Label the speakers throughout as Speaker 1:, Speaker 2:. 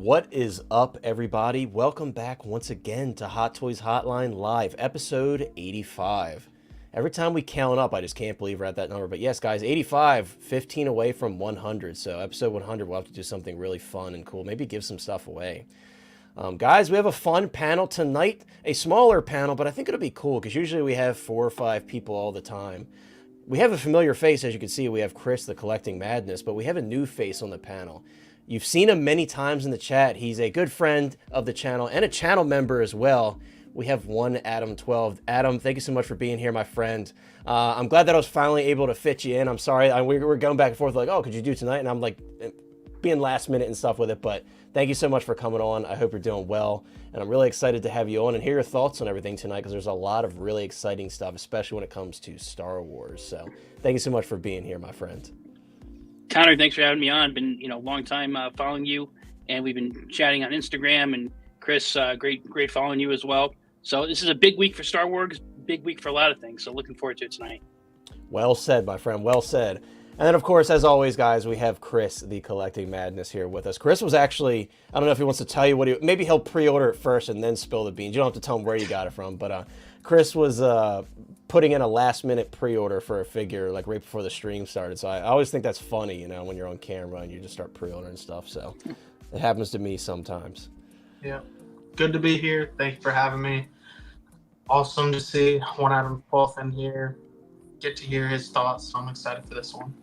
Speaker 1: What is up, everybody? Welcome back once again to Hot Toys Hotline Live, episode 85. Every time we count up, I just can't believe we're at that number. But yes, guys, 85, 15 away from 100. So episode 100, we'll have to do something really fun and cool. Maybe give some stuff away. Guys, we have a fun panel tonight. A smaller panel, but I think it'll be cool because usually we have 4 or 5 people all the time. We have a familiar face, as you can see. We have Chris, the Collecting Madness, but we have a new face on the panel. You've seen him many times in the chat. He's a good friend of the channel and a channel member as well. We have one Adam12. Adam, thank you so much for being here, my friend. I'm glad that I was finally able to fit you in. I'm sorry. We were going back and forth like, oh, could you do tonight? And I'm like being last minute and stuff with it. But thank you so much for coming on. I hope you're doing well. And I'm really excited to have you on and hear your thoughts on everything tonight because there's a lot of really exciting stuff, especially when it comes to Star Wars. So thank you so much for being here, my friend.
Speaker 2: Connor, thanks for having me on. Been long time following you, and we've been chatting on Instagram. And Chris, great following you as well. So this is a big week for Star Wars, big week for a lot of things. So looking forward to it tonight.
Speaker 1: Well said, my friend. Well said. And then, of course, as always, guys, we have Chris, the Collecting Madness, here with us. Chris was actually, I don't know if he wants to tell you what maybe he'll pre-order it first and then spill the beans. You don't have to tell him where you got it from, but Chris was putting in a last-minute pre-order for a figure like right before the stream started. So I always think that's funny, you know, when you're on camera and you just start pre-ordering stuff. So it happens to me sometimes.
Speaker 3: Yeah, good to be here. Thank you for having me. Awesome to see one Adam 12th in here. Get to hear his thoughts. So I'm excited for this one.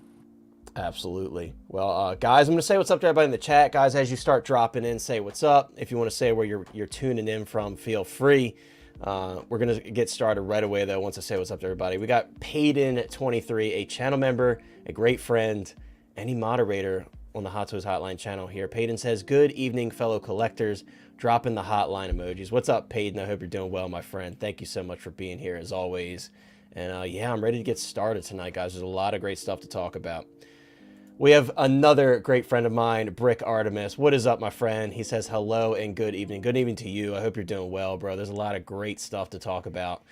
Speaker 1: Absolutely. Well, guys, I'm going to say what's up to everybody in the chat. Guys, as you start dropping in, say what's up. If you want to say where you're tuning in from, feel free. We're going to get started right away, though, once I say what's up to everybody. We got Payden23, a channel member, a great friend, any moderator on the Hot Toys Hotline channel here. Payden says, good evening, fellow collectors. Dropping the hotline emojis. What's up, Payden? I hope you're doing well, my friend. Thank you so much for being here, as always. And, yeah, I'm ready to get started tonight, guys. There's a lot of great stuff to talk about. We have another great friend of mine, Brick Artemis. What is up, my friend? He says hello and good evening. Good evening to you. I hope you're doing well, bro. There's a lot of great stuff to talk about.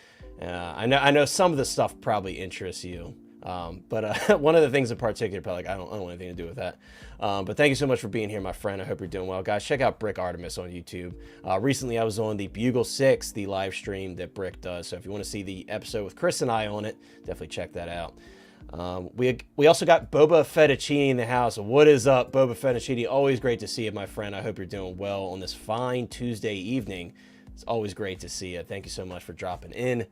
Speaker 1: I know some of the stuff probably interests you, but one of the things in particular, probably like, I don't want anything to do with that. But thank you so much for being here, my friend. I hope you're doing well, guys. Check out Brick Artemis on YouTube. Recently, I was on the Bugle 6, the live stream that Brick does. So if you want to see the episode with Chris and I on it, definitely check that out. We also got Boba Fettuccine in the house. What is up, Boba Fettuccine? Always great to see you, my friend. I hope you're doing well on this fine Tuesday evening. It's always great to see you. Thank you so much for dropping in.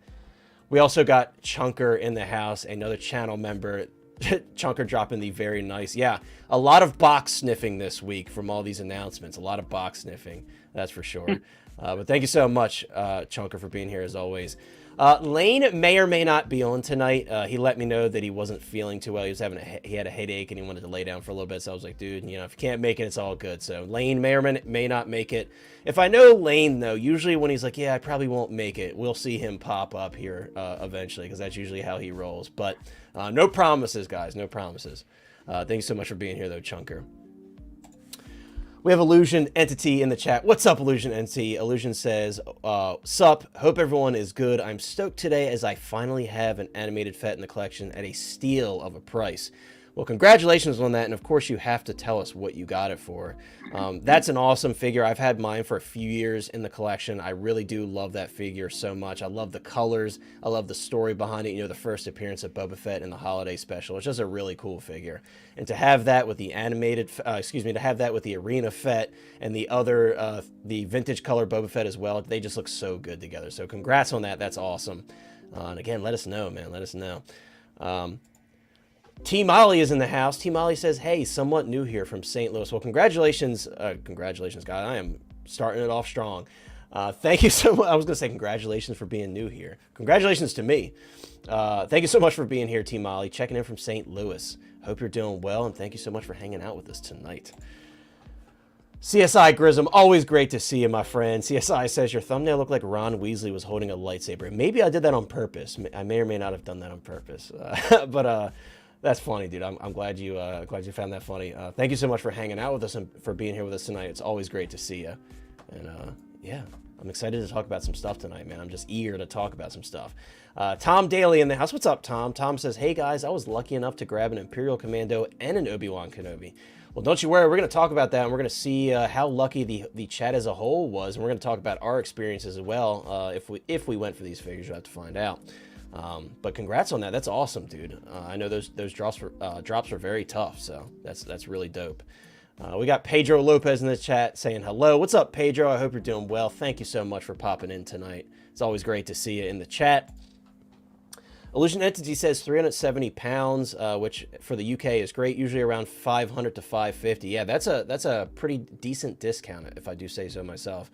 Speaker 1: We also got Chunker in the house, another channel member. Chunker dropping the very nice. Yeah, a lot of box sniffing this week from all these announcements. A lot of box sniffing, that's for sure. But thank you so much, Chunker, for being here as always. Lane may or may not be on tonight. He let me know that he wasn't feeling too well. He was he had a headache and he wanted to lay down for a little bit. So I was like, dude, you know, if you can't make it, it's all good. So Lane may or may not make it. If I know Lane, though, usually when he's like, yeah, I probably won't make it, we'll see him pop up here eventually because that's usually how he rolls. But no promises, guys. No promises. Thank you so much for being here, though, Chunker. We have Illusion Entity in the chat. What's up, Illusion Entity? Illusion says, sup, hope everyone is good. I'm stoked today as I finally have an animated Fett in the collection at a steal of a price. Well, congratulations on that, and of course you have to tell us what you got it for. That's an awesome figure. I've had mine for a few years in the collection. I really do love that figure so much. I love the colors. I love the story behind it. You know, the first appearance of Boba Fett in the holiday special. It's just a really cool figure. And to have that with the animated, to have that with the Arena Fett and the other, the vintage color Boba Fett as well, they just look so good together. So congrats on that. That's awesome. And again, let us know, man. Let us know. T. Molly is in the house. T. Molly says, hey, somewhat new here from St. Louis. Well, congratulations, guys. I am starting it off strong. Thank you so much. I was going to say congratulations for being new here. Congratulations to me. Thank you so much for being here, T. Molly, checking in from St. Louis. Hope you're doing well, and thank you so much for hanging out with us tonight. CSI Grism, always great to see you, my friend. CSI says, your thumbnail looked like Ron Weasley was holding a lightsaber. Maybe I did that on purpose. I may or may not have done that on purpose. But that's funny, dude. I'm glad you found that funny. Thank you so much for hanging out with us and for being here with us tonight. It's always great to see you. And yeah, I'm excited to talk about some stuff tonight, man. I'm just eager to talk about some stuff. Tom Daly in the house. What's up, Tom? Tom says, hey guys, I was lucky enough to grab an Imperial Commando and an Obi-Wan Kenobi. Well, don't you worry. We're going to talk about that, and we're going to see how lucky the chat as a whole was, and we're going to talk about our experiences as well. If we went for these figures, we'll have to find out. But congrats on that. That's awesome, dude. I know those drops were very tough, so that's really dope. We got Pedro Lopez in the chat saying hello. What's up, Pedro? I hope you're doing well. Thank you so much for popping in tonight. It's always great to see you in the chat. Illusion Entity says 370 pounds, which for the UK is great. Usually around 500 to 550. Yeah, that's a pretty decent discount, if I do say so myself.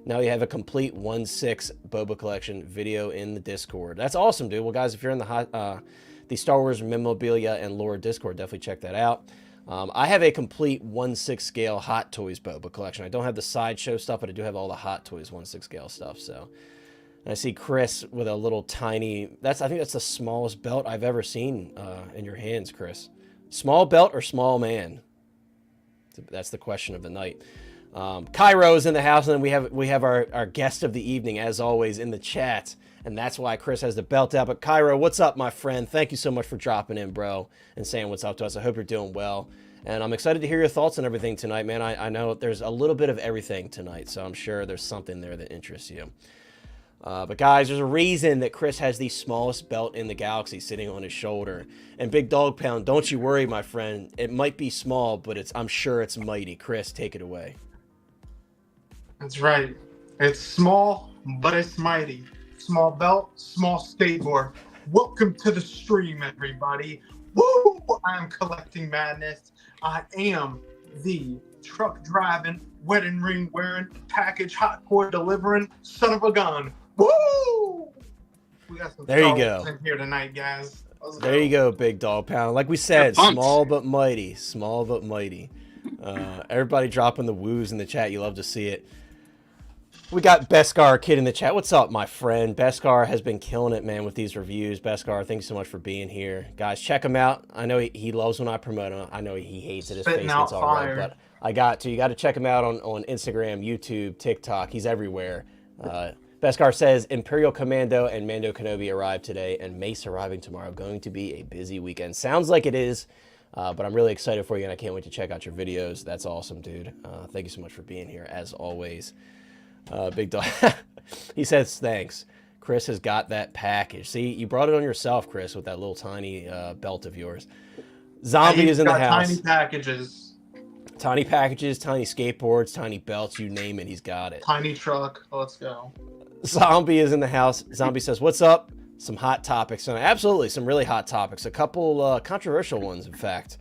Speaker 1: Now you have a complete 1/6 Boba collection video in the Discord. That's awesome, dude. Well, guys, if you're in the Star Wars memorabilia and lore Discord, definitely check that out. I have a complete 1/6 scale Hot Toys Boba collection. I don't have the sideshow stuff, but I do have all the Hot Toys 1/6 scale stuff. So, and I see Chris with a little tiny. I think that's the smallest belt I've ever seen in your hands, Chris. Small belt or small man? That's the question of the night. Cairo is in the house, and then we have our guest of the evening, as always, in the chat, and that's why Chris has the belt out. But Cairo, what's up, my friend? Thank you so much for dropping in, bro, and saying what's up to us. I hope you're doing well, and I'm excited to hear your thoughts on everything tonight, man. I know there's a little bit of everything tonight, so I'm sure there's something there that interests you. But guys, there's a reason that Chris has the smallest belt in the galaxy sitting on his shoulder. And Big Dog Pound, don't you worry, my friend. It might be small, but I'm sure it's mighty. Chris, take it away.
Speaker 3: That's right. It's small, but it's mighty. Small belt, small skateboard. Welcome to the stream, everybody. Woo! I'm collecting madness. I am the truck driving, wedding ring wearing, package hot core delivering son of a gun. Woo! We got some
Speaker 1: there you go
Speaker 3: in here tonight, guys.
Speaker 1: There you go, Big Dog Pound. Like we said, small but mighty. Small but mighty. Everybody dropping the woos in the chat. You love to see it. We got Beskar Kid in the chat. What's up, my friend? Beskar has been killing it, man, with these reviews. Beskar, thank you so much for being here. Guys, check him out. I know he loves when I promote him. I know he hates it. His face gets all red, but I got to. You got to check him out on Instagram, YouTube, TikTok. He's everywhere. Beskar says Imperial Commando and Mando Kenobi arrived today, and Mace arriving tomorrow. Going to be a busy weekend. Sounds like it is, but I'm really excited for you, and I can't wait to check out your videos. That's awesome, dude. Thank you so much for being here, as always. Big Dog. He says thanks. Chris has got that package. See, you brought it on yourself, Chris, with that little tiny belt of yours. Zombie is in the house.
Speaker 3: Tiny packages.
Speaker 1: Tiny packages, tiny skateboards, tiny belts, you name it, he's got it.
Speaker 3: Tiny truck. Let's go.
Speaker 1: Zombie is in the house. Zombie says, what's up? Some hot topics. Absolutely, some really hot topics. A couple controversial ones, in fact.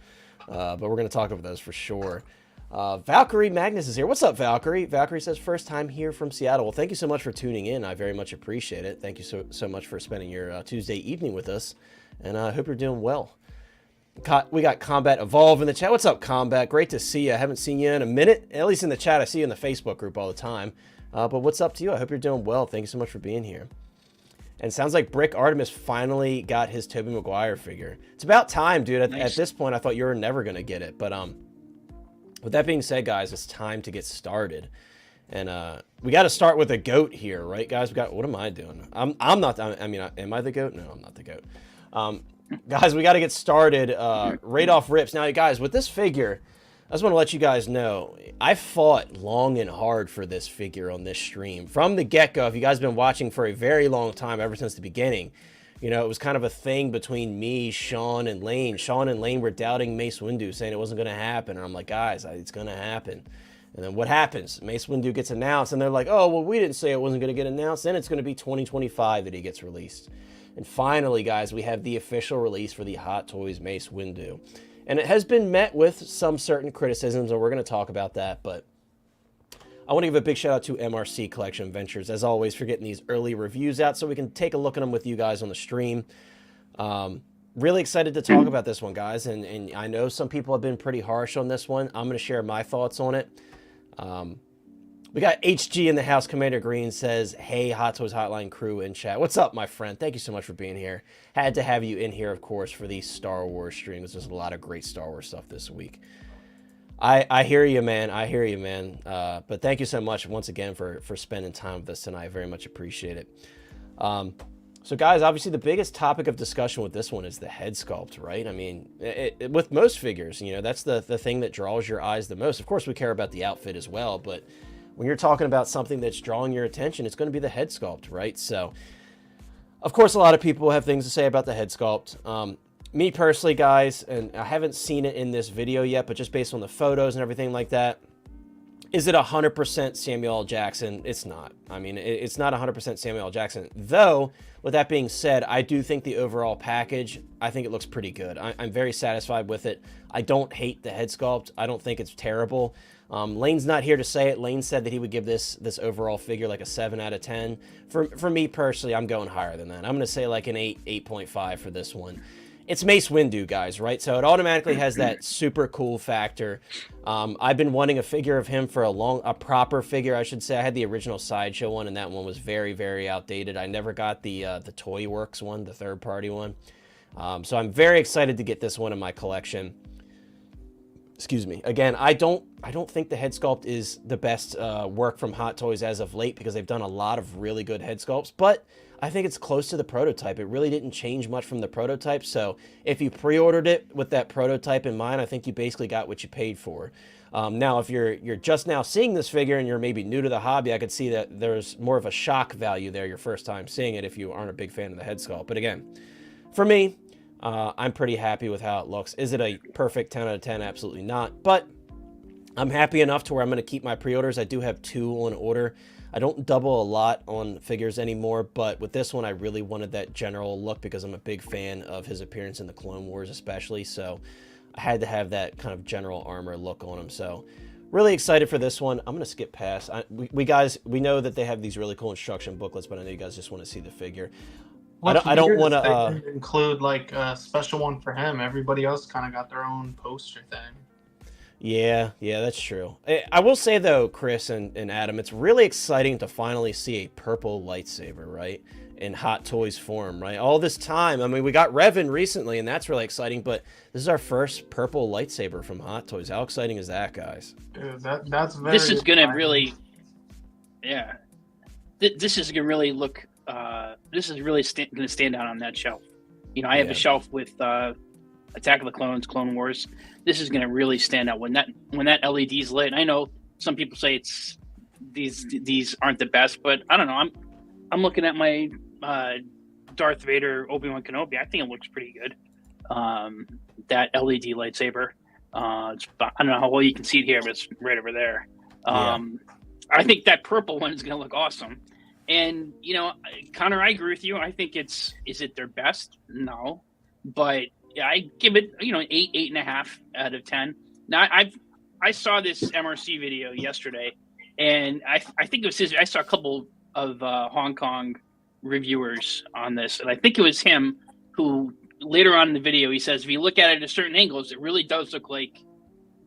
Speaker 1: But we're going to talk over those for sure. Valkyrie Magnus is here. What's up, Valkyrie? Valkyrie says, first time here from Seattle. Well, thank you so much for tuning in. I very much appreciate it. Thank you so much for spending your Tuesday evening with us. And I hope you're doing well. We got Combat Evolve in the chat. What's up, Combat? Great to see you. I haven't seen you in a minute. At least in the chat. I see you in the Facebook group all the time. But what's up to you? I hope you're doing well. Thank you so much for being here. And it sounds like Brick Artemis finally got his Tobey Maguire figure. It's about time, dude. At this point, I thought you were never going to get it. But with that being said, guys, it's time to get started. And we got to start with a goat here, right, guys? What am I doing? I'm not. I mean, am I the goat? No, I'm not the goat. Guys, we got to get started right off rips. Now, guys, with this figure, I just want to let you guys know, I fought long and hard for this figure on this stream. From the get-go, if you guys have been watching for a very long time, ever since the beginning, you know, it was kind of a thing between me, Sean, and Lane. Sean and Lane were doubting Mace Windu, saying it wasn't going to happen. And I'm like, guys, it's going to happen. And then what happens? Mace Windu gets announced, and they're like, oh, well, we didn't say it wasn't going to get announced. Then it's going to be 2025 that he gets released. And finally, guys, we have the official release for the Hot Toys Mace Windu. And it has been met with some certain criticisms, and we're going to talk about that. But I want to give a big shout out to MRC Collection Ventures, as always, for getting these early reviews out so we can take a look at them with you guys on the stream. Really excited to talk about this one, guys. And I know some people have been pretty harsh on this one. I'm going to share my thoughts on it. We got HG in the house. Commander Green says, hey, Hot Toys Hotline crew in chat. What's up, my friend? Thank you so much for being here. Had to have you in here, of course, for the Star Wars streams. There's a lot of great Star Wars stuff this week. I hear you, man. I hear you, man. But thank you so much once again for spending time with us tonight. I very much appreciate it. So guys, obviously the biggest topic of discussion with this one is the head sculpt, right? I mean, with most figures, you know, that's the thing that draws your eyes the most. Of course, we care about the outfit as well, but when you're talking about something that's drawing your attention, it's going to be the head sculpt, right? So, of course, a lot of people have things to say about the head sculpt. Me personally, guys, and I haven't seen it in this video yet, but just based on the photos and everything like that, is it 100% Samuel L. Jackson? It's not. I mean, it's not 100% Samuel L. Jackson. Though, with that being said, I do think the overall package, I think it looks pretty good. I'm very satisfied with it. I don't hate the head sculpt. I don't think it's terrible. Lane's not here to say it. Lane said that he would give this overall figure like a 7 out of 10. For me personally, I'm going higher than that. I'm going to say like an 8, 8.5 for this one. It's Mace Windu, guys, right? So it automatically has that super cool factor. I've been wanting a figure of him for a proper figure, I should say. I had the original Sideshow one, and that one was very, very outdated. I never got the Toy Works one, the third-party one. So I'm very excited to get this one in my collection. Excuse me. Again, I don't think the head sculpt is the best work from Hot Toys as of late, because they've done a lot of really good head sculpts, but I think it's close to the prototype. It really didn't change much from the prototype, so if you pre-ordered it with that prototype in mind, I think you basically got what you paid for. Now, if you're just now seeing this figure and you're maybe new to the hobby, I could see that there's more of a shock value there your first time seeing it if you aren't a big fan of the head sculpt. But again, for me, I'm pretty happy with how it looks. Is it a perfect 10 out of 10? Absolutely not. But I'm happy enough to where I'm going to keep my pre-orders. I do have 2 on order. I don't double a lot on figures anymore, but with this one, I really wanted that general look because I'm a big fan of his appearance in the Clone Wars especially. So I had to have that kind of general armor look on him. So really excited for this one. I'm going to skip past. We know that they have these really cool instruction booklets, but I know you guys just want to see the figure. I don't want to
Speaker 3: include like a special one for him. Everybody else kind of got their own poster thing.
Speaker 1: Yeah, that's true. I will say though, Chris and Adam, it's really exciting to finally see a purple lightsaber, right? In Hot Toys form, right? All this time, I mean, we got Revan recently, and that's really exciting, but this is our first purple lightsaber from Hot Toys. How exciting is that, guys?
Speaker 3: That's very
Speaker 2: This is going to really, yeah. This is going to really look, this is really going to stand out on that shelf. You know, I have a shelf with Attack of the Clones, Clone Wars. This is going to really stand out when that LED's lit. I know some people say it's these aren't the best, but I don't know. I'm looking at my Darth Vader Obi-Wan Kenobi. I think it looks pretty good. That LED lightsaber. I don't know how well you can see it here, but it's right over there. I think that purple one is going to look awesome. And you know, Connor, I agree with you. I think is it their best? No, but yeah, I give it, you know, an 8, 8.5 out of 10. Now, I saw this MRC video yesterday, and I think it was his. I saw a couple of Hong Kong reviewers on this, and I think it was him who later on in the video he says if you look at it at certain angles, it really does look like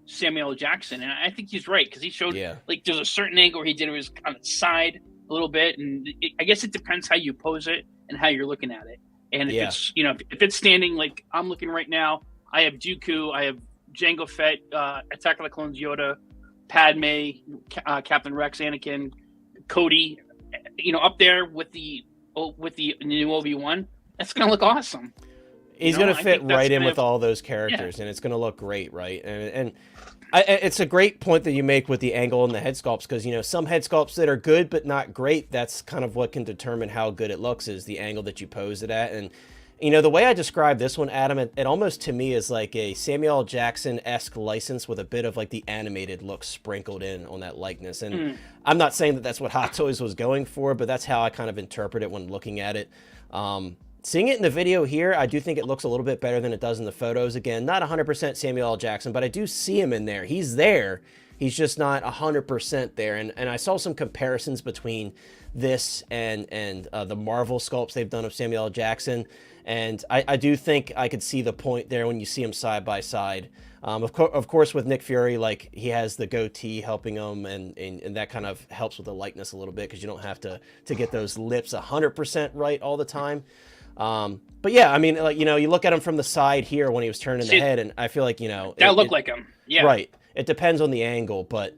Speaker 2: Samuel L. Jackson, and I think he's right because he showed like there's a certain angle where he did it was on its side a little bit, and I guess it depends how you pose it and how you're looking at it. And if it's, you know, if it's standing like I'm looking right now, I have Dooku, I have Jango Fett, Attack of the Clones Yoda, Padme, Captain Rex, Anakin, Cody, you know, up there with the new Obi-Wan. That's going to look awesome.
Speaker 1: He's going to fit right in with all those characters, and it's going to look great, right? And it's a great point that you make with the angle and the head sculpts, because, you know, some head sculpts that are good but not great, that's kind of what can determine how good it looks, is the angle that you pose it at. And, you know, the way I describe this one, Adam, it almost to me is like a Samuel L. Jackson-esque license with a bit of like the animated look sprinkled in on that likeness. And I'm not saying that that's what Hot Toys was going for, but that's how I kind of interpret it when looking at it. Seeing it in the video here, I do think it looks a little bit better than it does in the photos. Again, not 100% Samuel L. Jackson, but I do see him in there. He's there. He's just not 100% there. And I saw some comparisons between this and the Marvel sculpts they've done of Samuel L. Jackson. And I do think I could see the point there when you see him side by side. Of course, with Nick Fury, like he has the goatee helping him, and that kind of helps with the likeness a little bit because you don't have to get those lips 100% right all the time. But yeah, I mean, like, you know, you look at him from the side here when he was turning the head, and I feel like, you know,
Speaker 2: that looked like him. Yeah.
Speaker 1: Right. It depends on the angle, but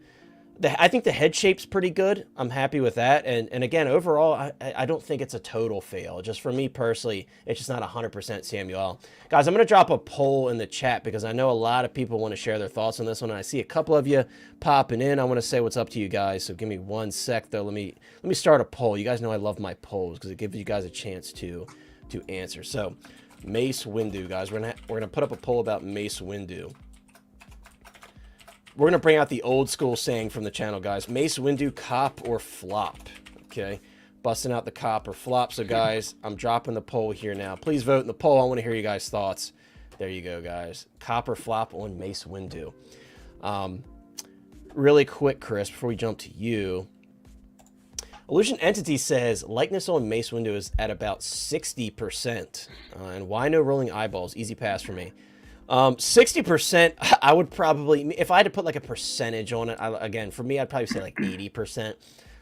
Speaker 1: I think the head shape's pretty good. I'm happy with that. And again, overall, I don't think it's a total fail. Just for me personally, it's just not 100% Samuel. Guys, I'm going to drop a poll in the chat because I know a lot of people want to share their thoughts on this one. And I see a couple of you popping in. I want to say what's up to you guys. So give me 1 sec, though. Let me start a poll. You guys know I love my polls because it gives you guys a chance to answer. So Mace Windu, guys. We're gonna put up a poll about Mace Windu. We're going to bring out the old school saying from the channel, guys. Mace Windu, cop or flop? Okay. Busting out the cop or flop. So, guys, I'm dropping the poll here now. Please vote in the poll. I want to hear you guys' thoughts. There you go, guys. Cop or flop on Mace Windu. Really quick, Chris, before we jump to you. Illusion Entity says, likeness on Mace Windu is at about 60%. And why no rolling eyeballs? Easy pass for me. 60%, I would probably, if I had to put like a percentage on it, again, for me, I'd probably say like 80%.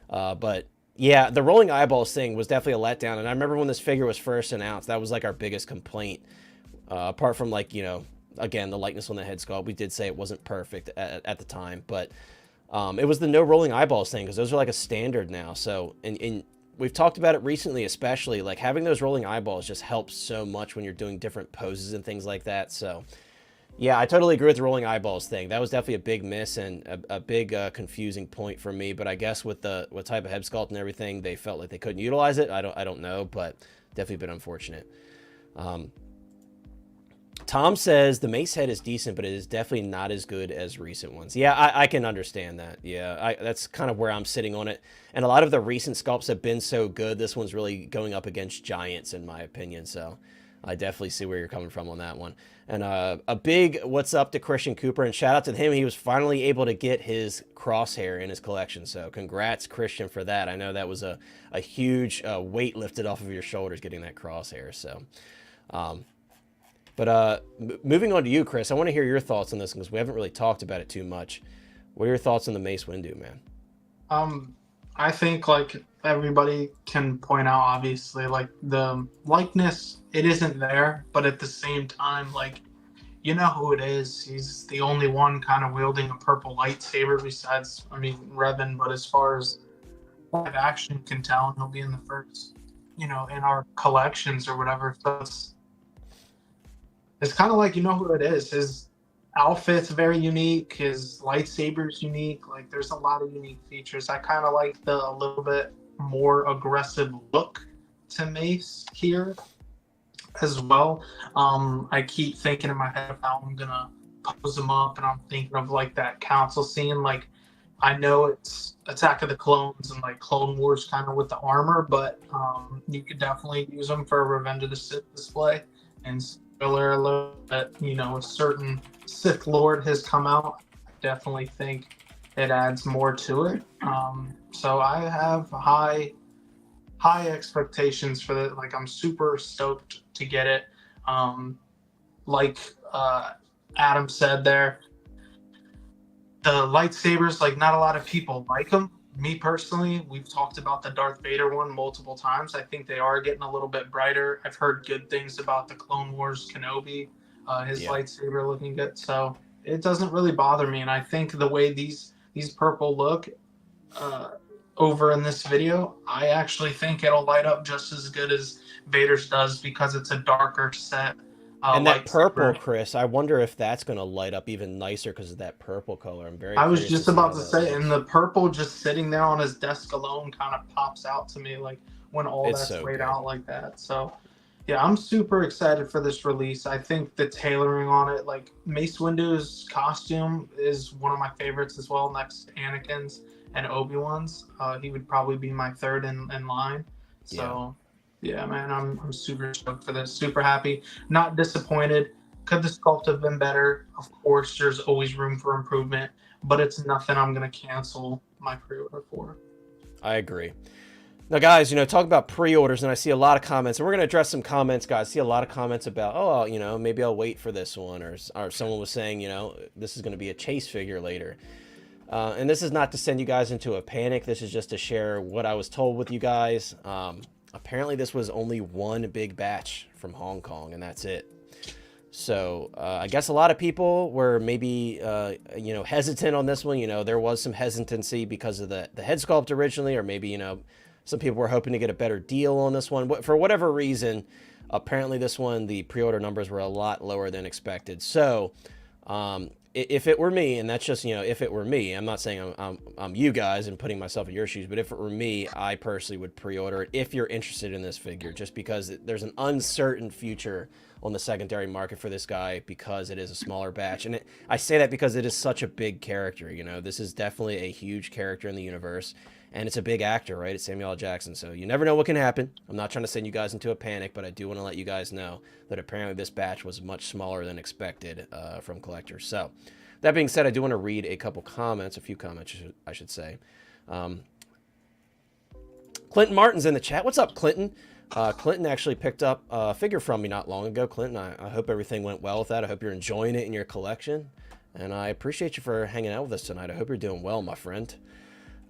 Speaker 1: But yeah, the rolling eyeballs thing was definitely a letdown. And I remember when this figure was first announced, that was like our biggest complaint. Apart from like, you know, again, the likeness on the head sculpt, we did say it wasn't perfect at the time, but it was the no rolling eyeballs thing because those are like a standard now. So, and we've talked about it recently, especially like having those rolling eyeballs just helps so much when you're doing different poses and things like that. So yeah, I totally agree with the rolling eyeballs thing. That was definitely a big miss and a big confusing point for me. But I guess with the type of head sculpt and everything, they felt like they couldn't utilize it. I don't know, but definitely been unfortunate. Tom says the Mace head is decent, but it is definitely not as good as recent ones. Yeah, I can understand that. Yeah, that's kind of where I'm sitting on it. And a lot of the recent sculpts have been so good. This one's really going up against giants, in my opinion. So I definitely see where you're coming from on that one. And a big what's up to Christian Cooper. And shout out to him. He was finally able to get his crosshair in his collection. So congrats, Christian, for that. I know that was a huge weight lifted off of your shoulders getting that crosshair. So... But moving on to you, Chris, I want to hear your thoughts on this because we haven't really talked about it too much. What are your thoughts on the Mace Windu, man?
Speaker 3: I think like everybody can point out, obviously, like the likeness, it isn't there, but at the same time, like, you know who it is. He's the only one kind of wielding a purple lightsaber besides, I mean, Revan, but as far as live action can tell, he'll be in the first, you know, in our collections or whatever. So it's kind of like, you know who it is. His outfit's very unique. His lightsaber's unique. Like, there's a lot of unique features. I kind of like the a little bit more aggressive look to Mace here as well. I keep thinking in my head of how I'm going to pose him up, and I'm thinking of, like, that council scene. Like, I know it's Attack of the Clones and, like, Clone Wars kind of with the armor, but you could definitely use them for a Revenge of the Sith display. And alert that, you know, a certain Sith Lord has come out. I definitely think it adds more to it. So I have high expectations for that. Like, I'm super stoked to get it. Like Adam said there, the lightsabers, like, not a lot of people like them. Me personally, we've talked about the Darth Vader one multiple times. I think they are getting a little bit brighter. I've heard good things about the Clone Wars Kenobi, his lightsaber looking good. So it doesn't really bother me. And I think the way these purple look over in this video, I actually think it'll light up just as good as Vader's does because it's a darker set.
Speaker 1: And that purple, Chris, I wonder if that's going to light up even nicer because of that purple color. I'm very.
Speaker 3: I was just about to say, and the purple just sitting there on his desk alone kind of pops out to me, like when all that's laid out like that. So, yeah, I'm super excited for this release. I think the tailoring on it, like Mace Windu's costume, is one of my favorites as well. Next to Anakin's and Obi-Wan's, he would probably be my third in line. So. Yeah. Yeah, man, I'm super stoked for this. Super happy. Not disappointed. Could the sculpt have been better? Of course, there's always room for improvement, but it's nothing I'm going to cancel my pre-order for.
Speaker 1: I agree. Now, guys, you know, talk about pre-orders, and I see a lot of comments, and we're going to address some comments, guys. I see a lot of comments about, oh, you know, maybe I'll wait for this one, or someone was saying, you know, this is going to be a chase figure later. And this is not to send you guys into a panic. This is just to share what I was told with you guys. Apparently, this was only one big batch from Hong Kong, and that's it. So I guess a lot of people were maybe, hesitant on this one. There was some hesitancy because of the head sculpt originally, or maybe, some people were hoping to get a better deal on this one. But for whatever reason, apparently this one, the pre-order numbers were a lot lower than expected. So if it were me, and that's just, if it were me, I'm not saying I'm you guys and putting myself in your shoes, but if it were me, I personally would pre-order it if you're interested in this figure, just because there's an uncertain future on the secondary market for this guy because it is a smaller batch. And I say that because it is such a big character. This is definitely a huge character in the universe, and it's a big actor, right? It's Samuel L. Jackson, so you never know what can happen. I'm not trying to send you guys into a panic, but I do want to let you guys know that apparently this batch was much smaller than expected from collectors. So that being said, I do want to read a few comments, I should say. Clinton Martin's in the chat. What's up, Clinton? Clinton actually picked up a figure from me not long ago. Clinton, I hope everything went well with that. I hope you're enjoying it in your collection. And I appreciate you for hanging out with us tonight. I hope you're doing well, my friend.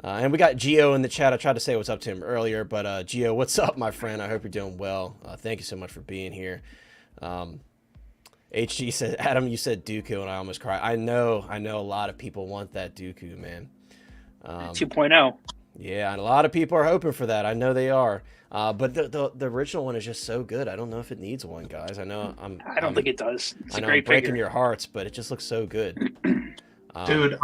Speaker 1: And we got Gio in the chat. I tried to say what's up to him earlier, but Gio, what's up, my friend? I hope you're doing well. Thank you so much for being here. HG said, Adam, you said Dooku, and I almost cried. I know a lot of people want that Dooku, man.
Speaker 2: 2.0.
Speaker 1: Yeah, and a lot of people are hoping for that. I know they are. But the original one is just so good. I don't know if it needs one, guys. I don't
Speaker 2: think it does. It's
Speaker 1: I know
Speaker 2: a great
Speaker 1: I'm breaking
Speaker 2: figure.
Speaker 1: your hearts, but it just looks so good.
Speaker 3: Dude,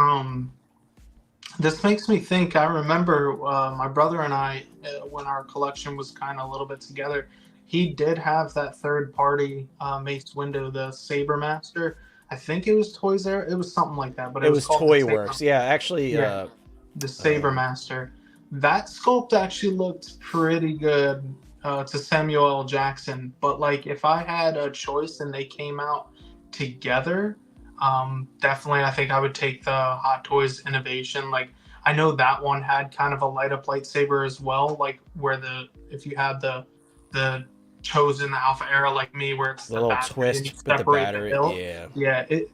Speaker 3: this makes me think. I remember my brother and I, when our collection was kind of a little bit together, he did have that third-party Mace Windu, the Saber Master. I think it was Toys R Us. It was something like that, but
Speaker 1: it was
Speaker 3: called
Speaker 1: Toy Works. Yeah, actually.
Speaker 3: Yeah, the Saber Master. That sculpt actually looked pretty good to Samuel L. Jackson. But like, if I had a choice and they came out together, definitely I think I would take the Hot Toys Innovation. Like, I know that one had kind of a light up lightsaber as well, like where if you had the chosen Alpha era like me, where it's
Speaker 1: the little twist with the battery.
Speaker 3: Yeah, it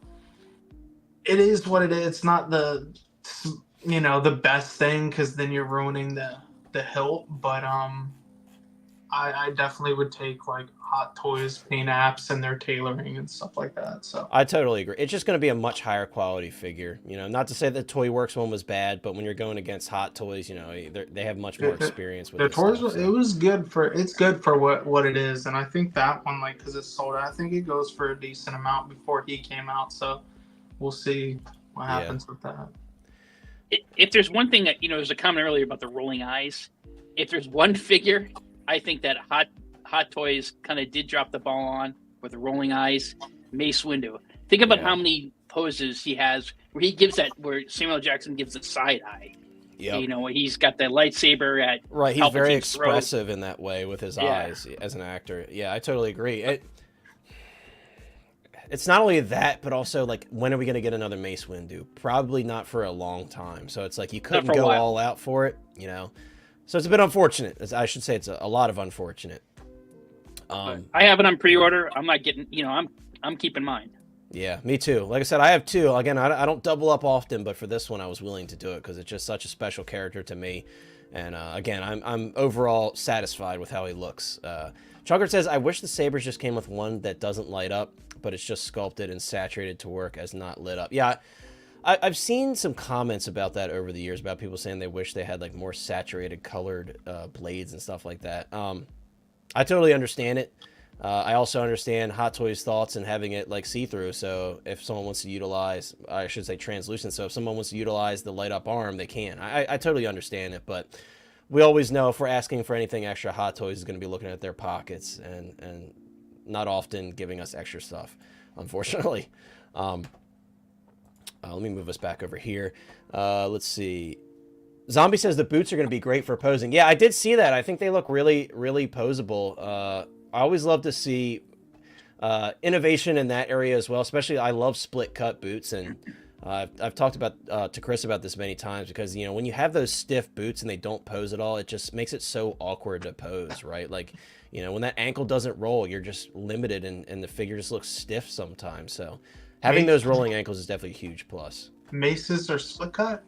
Speaker 3: is what it is. It's not the best thing, because then you're ruining the hilt, but I definitely would take like Hot Toys paint apps and their tailoring and stuff like that. So
Speaker 1: I totally agree. It's just going to be a much higher quality figure. Not to say the Toy Works one was bad, but when you're going against Hot Toys, they have much more experience with
Speaker 3: the toys.
Speaker 1: Stuff, so.
Speaker 3: It was good for what it is, and I think that one, like, because it's sold out, I think it goes for a decent amount before he came out. So we'll see what happens with that.
Speaker 2: If there's one thing that, there's a comment earlier about the rolling eyes. If there's one figure, I think that Hot Toys kind of did drop the ball on with the rolling eyes. Mace Windu. Think about how many poses he has where Samuel Jackson gives a side eye.
Speaker 1: Yeah.
Speaker 2: He's got that lightsaber at
Speaker 1: right. He's
Speaker 2: Palpatine's
Speaker 1: very expressive
Speaker 2: throat.
Speaker 1: in that way with his eyes as an actor. Yeah, I totally agree. It's not only that, but also, like, when are we going to get another Mace Windu? Probably not for a long time. So it's like you couldn't go all out for it, So it's a bit unfortunate. I should say it's a lot of unfortunate.
Speaker 2: I have it on pre-order. I'm not getting, I'm keeping mine.
Speaker 1: Yeah, me too. Like I said, I have two. Again, I don't double up often, but for this one, I was willing to do it because it's just such a special character to me. And again, I'm overall satisfied with how he looks. Chunkard says, I wish the sabers just came with one that doesn't light up, but it's just sculpted and saturated to work as not lit up. Yeah, I've seen some comments about that over the years, about people saying they wish they had like more saturated colored blades and stuff like that. I totally understand it. I also understand Hot Toys' thoughts and having it like see-through. So if someone wants to utilize, I should say translucent. So if someone wants to utilize the light up arm, they can. I totally understand it, but we always know if we're asking for anything extra, Hot Toys is going to be looking at their pockets and not often giving us extra stuff, unfortunately. Let me move us back over here. Let's see. Zombie says the boots are going to be great for posing. Yeah, I did see that. I think they look really, really posable. I always love to see innovation in that area as well. Especially, I love split cut boots, and I've talked about to Chris about this many times because when you have those stiff boots and they don't pose at all, it just makes it so awkward to pose, right? Like when that ankle doesn't roll, you're just limited, and the figure just looks stiff sometimes. So having those rolling ankles is definitely a huge plus.
Speaker 3: Maces are split cut?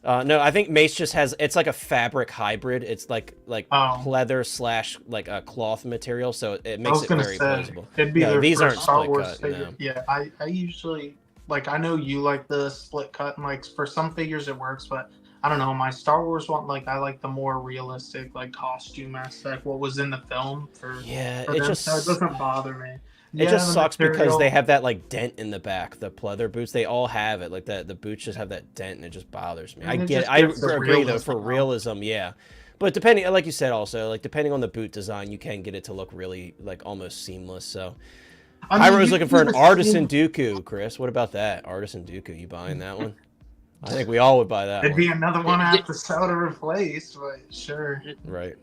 Speaker 1: No, I think Mace just has, it's like a fabric hybrid. It's like pleather slash like a cloth material, so it makes it very posable.
Speaker 3: It'd be
Speaker 1: no, these aren't
Speaker 3: Star
Speaker 1: split
Speaker 3: Wars
Speaker 1: cut.
Speaker 3: figure.
Speaker 1: No.
Speaker 3: Yeah, I usually like, I know you like the split cut, and like for some figures it works, but I don't know, my Star Wars one, like I like the more realistic like costume aspect, what was in the film for
Speaker 1: Yeah,
Speaker 3: for
Speaker 1: it
Speaker 3: them,
Speaker 1: just
Speaker 3: so it doesn't bother me.
Speaker 1: It
Speaker 3: Yeah,
Speaker 1: just
Speaker 3: the
Speaker 1: sucks because
Speaker 3: material-
Speaker 1: they have that like dent in the back. The pleather boots, they all have it. Like the boots just have that dent, and it just bothers me. I
Speaker 3: And it
Speaker 1: get it.
Speaker 3: just
Speaker 1: I
Speaker 3: gives the
Speaker 1: agree though, for
Speaker 3: realism.
Speaker 1: realism, yeah. But depending, like you said, also like depending on the boot design, you can get it to look really like almost seamless. So
Speaker 3: I mean,
Speaker 1: Hyro's
Speaker 3: you
Speaker 1: looking for an
Speaker 3: can
Speaker 1: artisan
Speaker 3: see-
Speaker 1: Dooku. Chris, what about that artisan Dooku? You buying that one? I think we all would buy that
Speaker 3: It'd
Speaker 1: one.
Speaker 3: be another one I have to sell to replace, but sure.
Speaker 1: Right.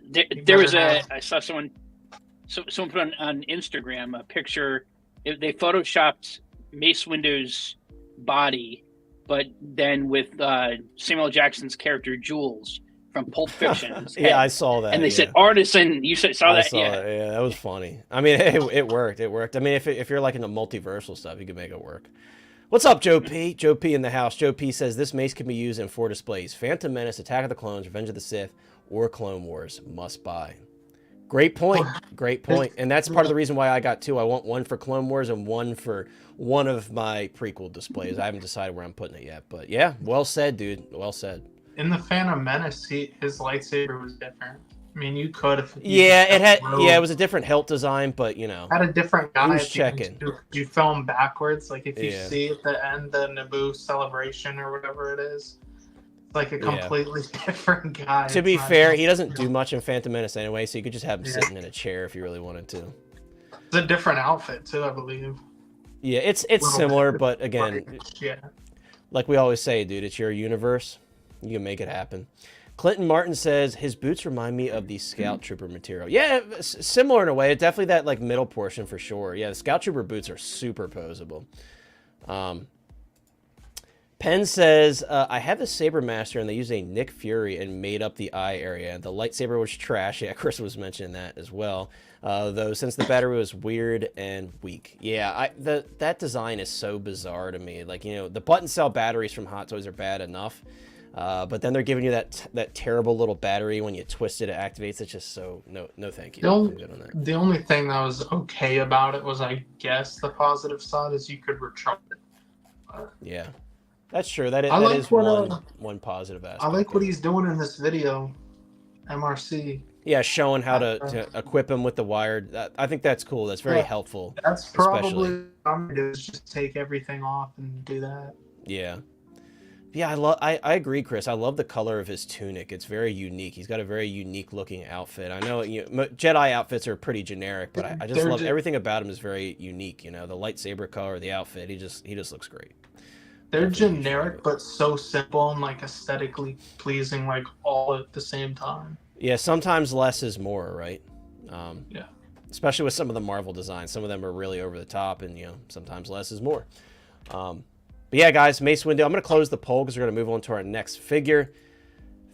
Speaker 2: There was I saw someone put on Instagram a picture. They photoshopped Mace Windu's body, but then with Samuel Jackson's character Jules from Pulp Fiction.
Speaker 1: Yeah, I saw that.
Speaker 2: And they said artisan. You saw that?
Speaker 1: Yeah. Yeah, that was funny. I mean, it worked. It worked. I mean, if you're like into multiversal stuff, you can make it work. What's up, Joe P? Joe P in the house. Joe P says this mace can be used in 4 displays: Phantom Menace, Attack of the Clones, Revenge of the Sith, or Clone Wars. Must buy. Great point. Great point. And that's part of the reason why I got 2. I want one for Clone Wars and one for one of my prequel displays. I haven't decided where I'm putting it yet, but yeah, well said, dude. Well said.
Speaker 3: In the Phantom Menace, his lightsaber was different. I mean, you could if
Speaker 1: Yeah, it had. Yeah, it was a different hilt design, but you know,
Speaker 3: had a different guy.
Speaker 1: Who's checking?
Speaker 3: You film backwards, like if you
Speaker 1: Yeah.
Speaker 3: see at the end the Naboo celebration or whatever it is, it's like a completely different guy.
Speaker 1: To be fair, he doesn't do much in Phantom Menace anyway, so you could just have him
Speaker 3: Yeah.
Speaker 1: sitting in a chair if you really wanted to.
Speaker 3: It's a different outfit too, I believe.
Speaker 1: Yeah, it's
Speaker 3: Little
Speaker 1: similar,
Speaker 3: bit.
Speaker 1: but again,
Speaker 3: Yeah.
Speaker 1: like we always say, dude, it's your universe. You can make it happen. Clinton Martin says his boots remind me of the Scout Trooper material. Yeah, similar in a way. Definitely that like middle portion for sure. Yeah, the Scout Trooper boots are super posable. Penn says, I have the Saber Master and they use a Nick Fury and made up the eye area. The lightsaber was trash. Yeah, Chris was mentioning that as well. Though since the battery was weird and weak. Yeah, that design is so bizarre to me. Like, you know, the button cell batteries from Hot Toys are bad enough. But then they're giving you that terrible little battery when you twist it activates. It's just so no thank you. I'm good on that.
Speaker 3: The only thing that was okay about it was, I guess, the positive side is you could recharge it.
Speaker 1: Yeah, that's true. That
Speaker 3: I like
Speaker 1: is
Speaker 3: what,
Speaker 1: one positive aspect.
Speaker 3: I like what he's doing in this video, MRC.
Speaker 1: Yeah, showing how to equip him with the wired. I think that's cool. That's very helpful.
Speaker 3: That's probably what I'm gonna do, is just take everything off and do that.
Speaker 1: Yeah. Yeah, I agree, Chris. I love the color of his tunic. It's very unique. He's got a very unique looking outfit. I know Jedi outfits are pretty generic, but I just love everything about him is very unique. You know, the lightsaber color, the outfit. He just looks great.
Speaker 3: They're generic, but so simple and like aesthetically pleasing, like all at the same time.
Speaker 1: Yeah, sometimes less is more, right?
Speaker 3: Yeah.
Speaker 1: Especially with some of the Marvel designs. Some of them are really over the top, and sometimes less is more. But yeah, guys, Mace Windu. I'm going to close the poll because we're going to move on to our next figure.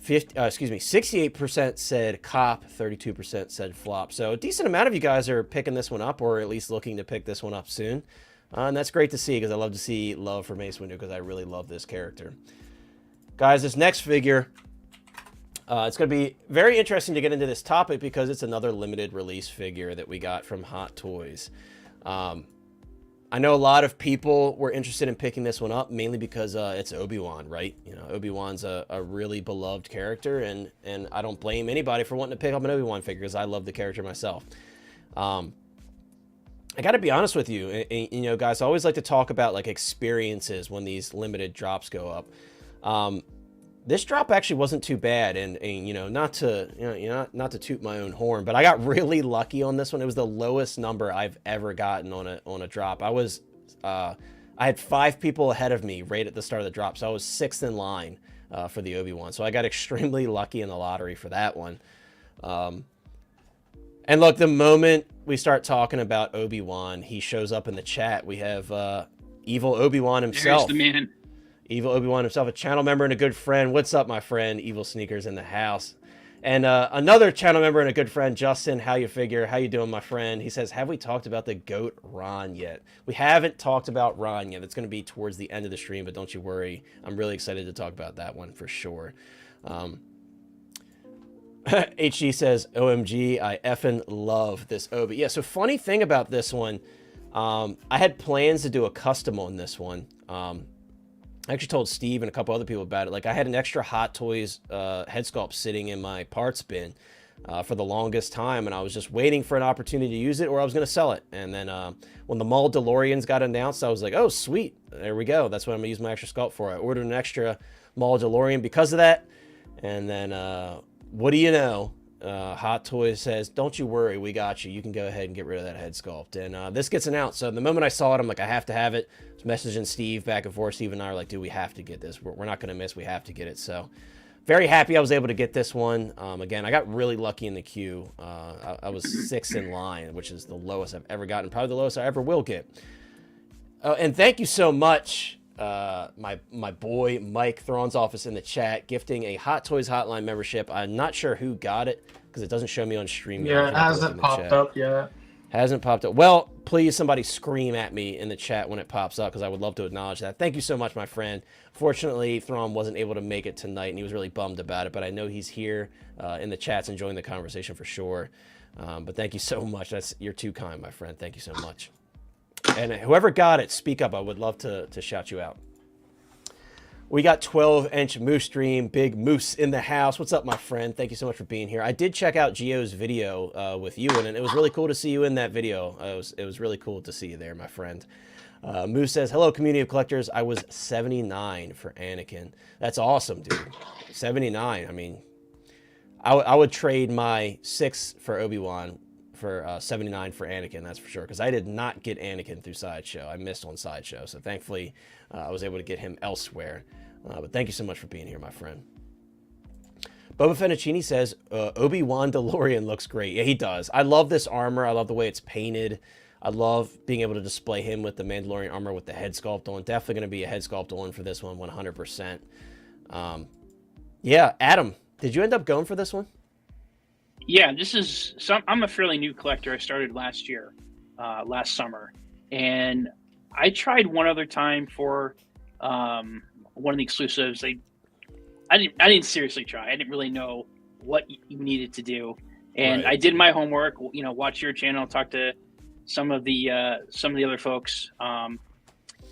Speaker 1: 68% said cop, 32% said flop. So a decent amount of you guys are picking this one up, or at least looking to pick this one up soon. And that's great to see, because I love to see love for Mace Windu, because I really love this character. Guys, this next figure, it's going to be very interesting to get into this topic because it's another limited release figure that we got from Hot Toys. I know a lot of people were interested in picking this one up, mainly because it's Obi-Wan, right? You know, Obi-Wan's a really beloved character, and I don't blame anybody for wanting to pick up an Obi-Wan figure, because I love the character myself. I got to be honest with you, guys, I always like to talk about like experiences when these limited drops go up. This drop actually wasn't too bad, and not to toot my own horn, but I got really lucky on this one. It was the lowest number I've ever gotten on a drop. I had 5 people ahead of me right at the start of the drop, so I was 6th in line for the Obi-Wan. So I got extremely lucky in the lottery for that one. And look, the moment we start talking about Obi-Wan, he shows up in the chat. We have evil Obi-Wan himself.
Speaker 2: There's the man.
Speaker 1: Evil Obi-Wan himself, a channel member and a good friend. What's up, my friend? Evil Sneakers in the house. And another channel member and a good friend, Justin, how you doing, my friend? He says, have we talked about the GOAT Ron yet? We haven't talked about Ron yet. It's going to be towards the end of the stream, but don't you worry. I'm really excited to talk about that one for sure. HG says, OMG, I effing love this Obi. Yeah, so funny thing about this one, I had plans to do a custom on this one. I actually told Steve and a couple other people about it. Like, I had an extra Hot Toys head sculpt sitting in my parts bin for the longest time, and I was just waiting for an opportunity to use it, or I was going to sell it. And then when the Maul DeLoreans got announced, I was like, oh, sweet. There we go. That's what I'm going to use my extra sculpt for. I ordered an extra Maul DeLorean because of that. And then, what do you know? Hot Toys says, don't you worry, we got you. You can go ahead and get rid of that head sculpt. And this gets announced. So the moment I saw it, I'm like, I have to have it. I was messaging Steve back and forth. Steve and I are like, dude, we have to get this. We're not going to miss. We have to get it. So very happy I was able to get this one. Again, I got really lucky in the queue. I was 6 in line, which is the lowest I've ever gotten. Probably the lowest I ever will get. And thank you so much, my boy Mike Thrawn's office in the chat, gifting a Hot Toys Hotline membership. I'm not sure who got it because it doesn't show me on stream.
Speaker 3: Yeah, it hasn't popped up yet.
Speaker 1: Hasn't popped up. Well, please somebody scream at me in the chat when it pops up, because I would love to acknowledge that. Thank you so much, my friend. Fortunately, Thrawn wasn't able to make it tonight, and he was really bummed about it, but I know he's here in the chats enjoying the conversation for sure. But thank you so much. You're too kind, my friend. Thank you so much. And whoever got it, speak up. I would love to shout you out. We got 12-inch Moose Stream, Big Moose in the house. What's up, my friend? Thank you so much for being here. I did check out Gio's video with you, and it was really cool to see you in that video. It was really cool to see you there, my friend. Moose says, hello, community of collectors. I was 79 for Anakin. That's awesome, dude. 79. I mean, I would trade my 6 for Obi-Wan for 79 for Anakin, that's for sure, because I did not get Anakin through Sideshow. I missed on Sideshow, so thankfully I was able to get him elsewhere. But thank you so much for being here, my friend. Boba Fettuccini says, Obi-Wan DeLorean looks great. Yeah, he does. I love this armor. I love the way it's painted. I love being able to display him with the Mandalorian armor with the head sculpt on. Definitely going to be a head sculpt on for this one, 100%. Yeah, Adam, did you end up going for this one?
Speaker 2: Yeah, I'm a fairly new collector. I started last year, last summer. And I tried one other time for one of the exclusives. I didn't seriously try. I didn't really know what you needed to do, and right. I did my homework. Watch your channel, talk to some of the other folks,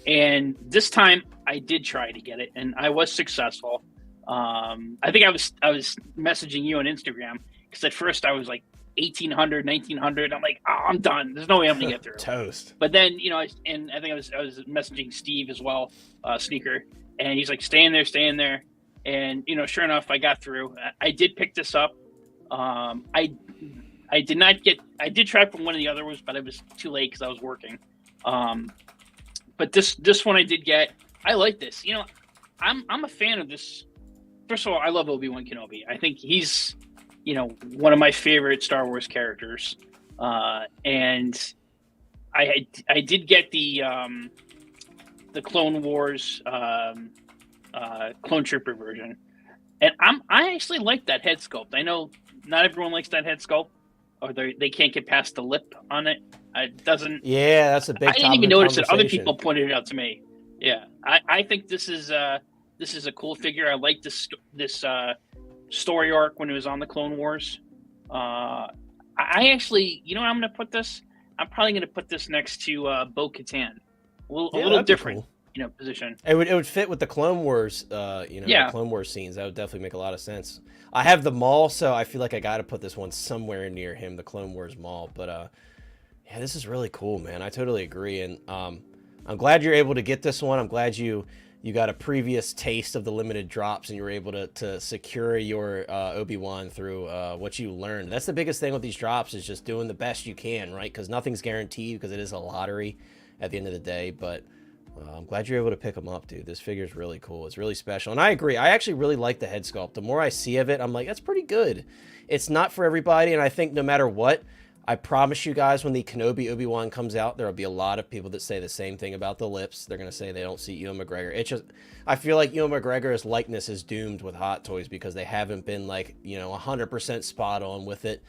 Speaker 2: and this time I did try to get it, and I was successful. I think I was messaging you on Instagram because at first I was like 1,800, 1,900. I'm like, oh, I'm done. There's no way I'm gonna get through.
Speaker 1: Toast.
Speaker 2: But then and I think I was messaging Steve as well, Sneaker. And he's like, stay in there. And, sure enough, I got through. I did pick this up. I did try from one of the other ones, but it was too late because I was working. But this one I did get. I like this. I'm a fan of this. First of all, I love Obi-Wan Kenobi. I think he's, one of my favorite Star Wars characters. And I did get the Clone Wars Clone Trooper version, and I actually like that head sculpt. I know not everyone likes that head sculpt, or they can't get past the lip on it. It doesn't.
Speaker 1: Yeah, that's a big.
Speaker 2: I didn't even notice it. Other people pointed it out to me. Yeah, I think this is a cool figure. I like this story arc when it was on the Clone Wars. I actually, I'm going to put this. I'm probably going to put this next to Bo-Katan. A little different, cool. Position.
Speaker 1: It would fit with the Clone Wars, the Clone Wars scenes. That would definitely make a lot of sense. I have the Maul, so I feel like I got to put this one somewhere near him, the Clone Wars Maul. But yeah, this is really cool, man. I totally agree, and I'm glad you're able to get this one. I'm glad you got a previous taste of the limited drops, and you were able to secure your Obi-Wan through what you learned. That's the biggest thing with these drops, is just doing the best you can, right? Because nothing's guaranteed, because it is a lottery at the end of the day. But I'm glad you're able to pick them up, dude. This figure is really cool. It's really special. And I agree. I actually really like the head sculpt. The more I see of it, I'm like, that's pretty good. It's not for everybody, and I think no matter what, I promise you guys, when the Kenobi Obi-Wan comes out, there will be a lot of people that say the same thing about the lips. They're going to say they don't see Ewan McGregor. It's just, I feel like Ewan McGregor's likeness is doomed with Hot Toys because they haven't been like, 100% spot on with it.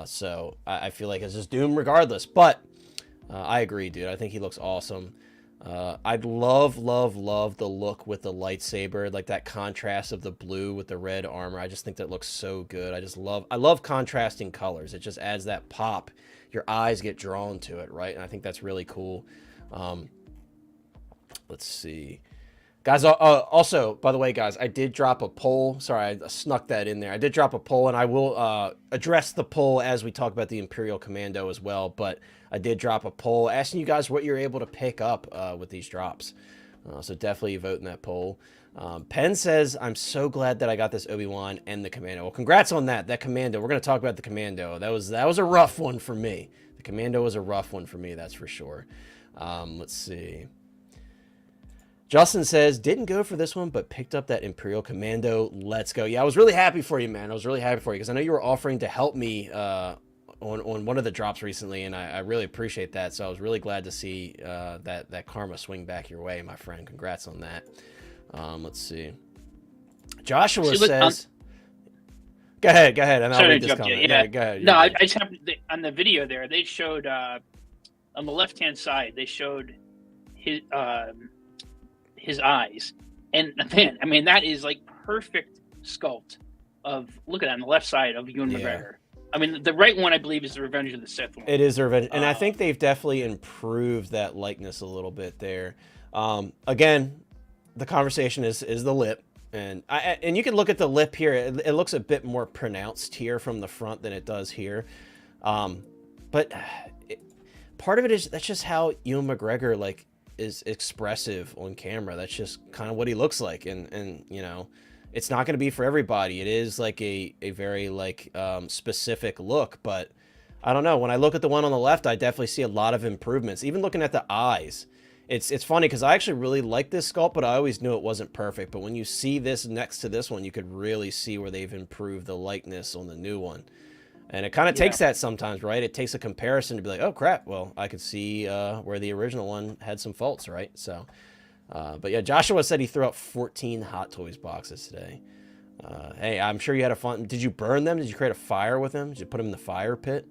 Speaker 1: So I feel like it's just doomed regardless. But I agree, dude. I think he looks awesome. I'd love the look with the lightsaber, like that contrast of the blue with the red armor. I just think that looks so good. I love contrasting colors. It just adds that pop. Your eyes get drawn to it, right? And I think that's really cool. Let's see. Guys, also, by the way, guys, I did drop a poll. Sorry, I snuck that in there. I did drop a poll, and I will address the poll as we talk about the Imperial Commando as well. But I did drop a poll asking you guys what you're able to pick up with these drops. So definitely vote in that poll. Penn says, I'm so glad that I got this Obi-Wan and the Commando. Well, congrats on that. That Commando. We're going to talk about the Commando. That was a rough one for me. The Commando was a rough one for me, that's for sure. Let's see. Justin says, didn't go for this one, but picked up that Imperial Commando. Let's go. Yeah, I was really happy for you, man. I was really happy for you because I know you were offering to help me on one of the drops recently, and I really appreciate that. So I was really glad to see that karma swing back your way, my friend. Congrats on that. Let's see. Joshua says... Go ahead, and I'll read this comment.
Speaker 2: Yeah,
Speaker 1: go ahead.
Speaker 2: No, I just happened on the video there, they showed, on the left-hand side, they showed his eyes, and man, I mean, that is like perfect sculpt of, look at that on the left side of Ewan McGregor. I mean, the right one, I believe, is the Revenge of the Sith one.
Speaker 1: It is the Revenge, and I think they've definitely improved that likeness a little bit there. Again, the conversation is the lip, and you can look at the lip here. It looks a bit more pronounced here from the front than it does here, but part of it is that's just how Ewan McGregor is expressive on camera. That's just kind of what he looks like, and it's not going to be for everybody. It is like a very specific look, but I don't know. When I look at the one on the left, I definitely see a lot of improvements. Even looking at the eyes, it's funny because I actually really like this sculpt, but I always knew it wasn't perfect. But when you see this next to this one, you could really see where they've improved the likeness on the new one. And it kind of takes that sometimes, right? It takes a comparison to be like, oh crap, well, I could see where the original one had some faults, right? So, but yeah, Joshua said he threw out 14 Hot Toys boxes today. Hey, I'm sure you had a fun... Did you burn them? Did you create a fire with them? Did you put them in the fire pit?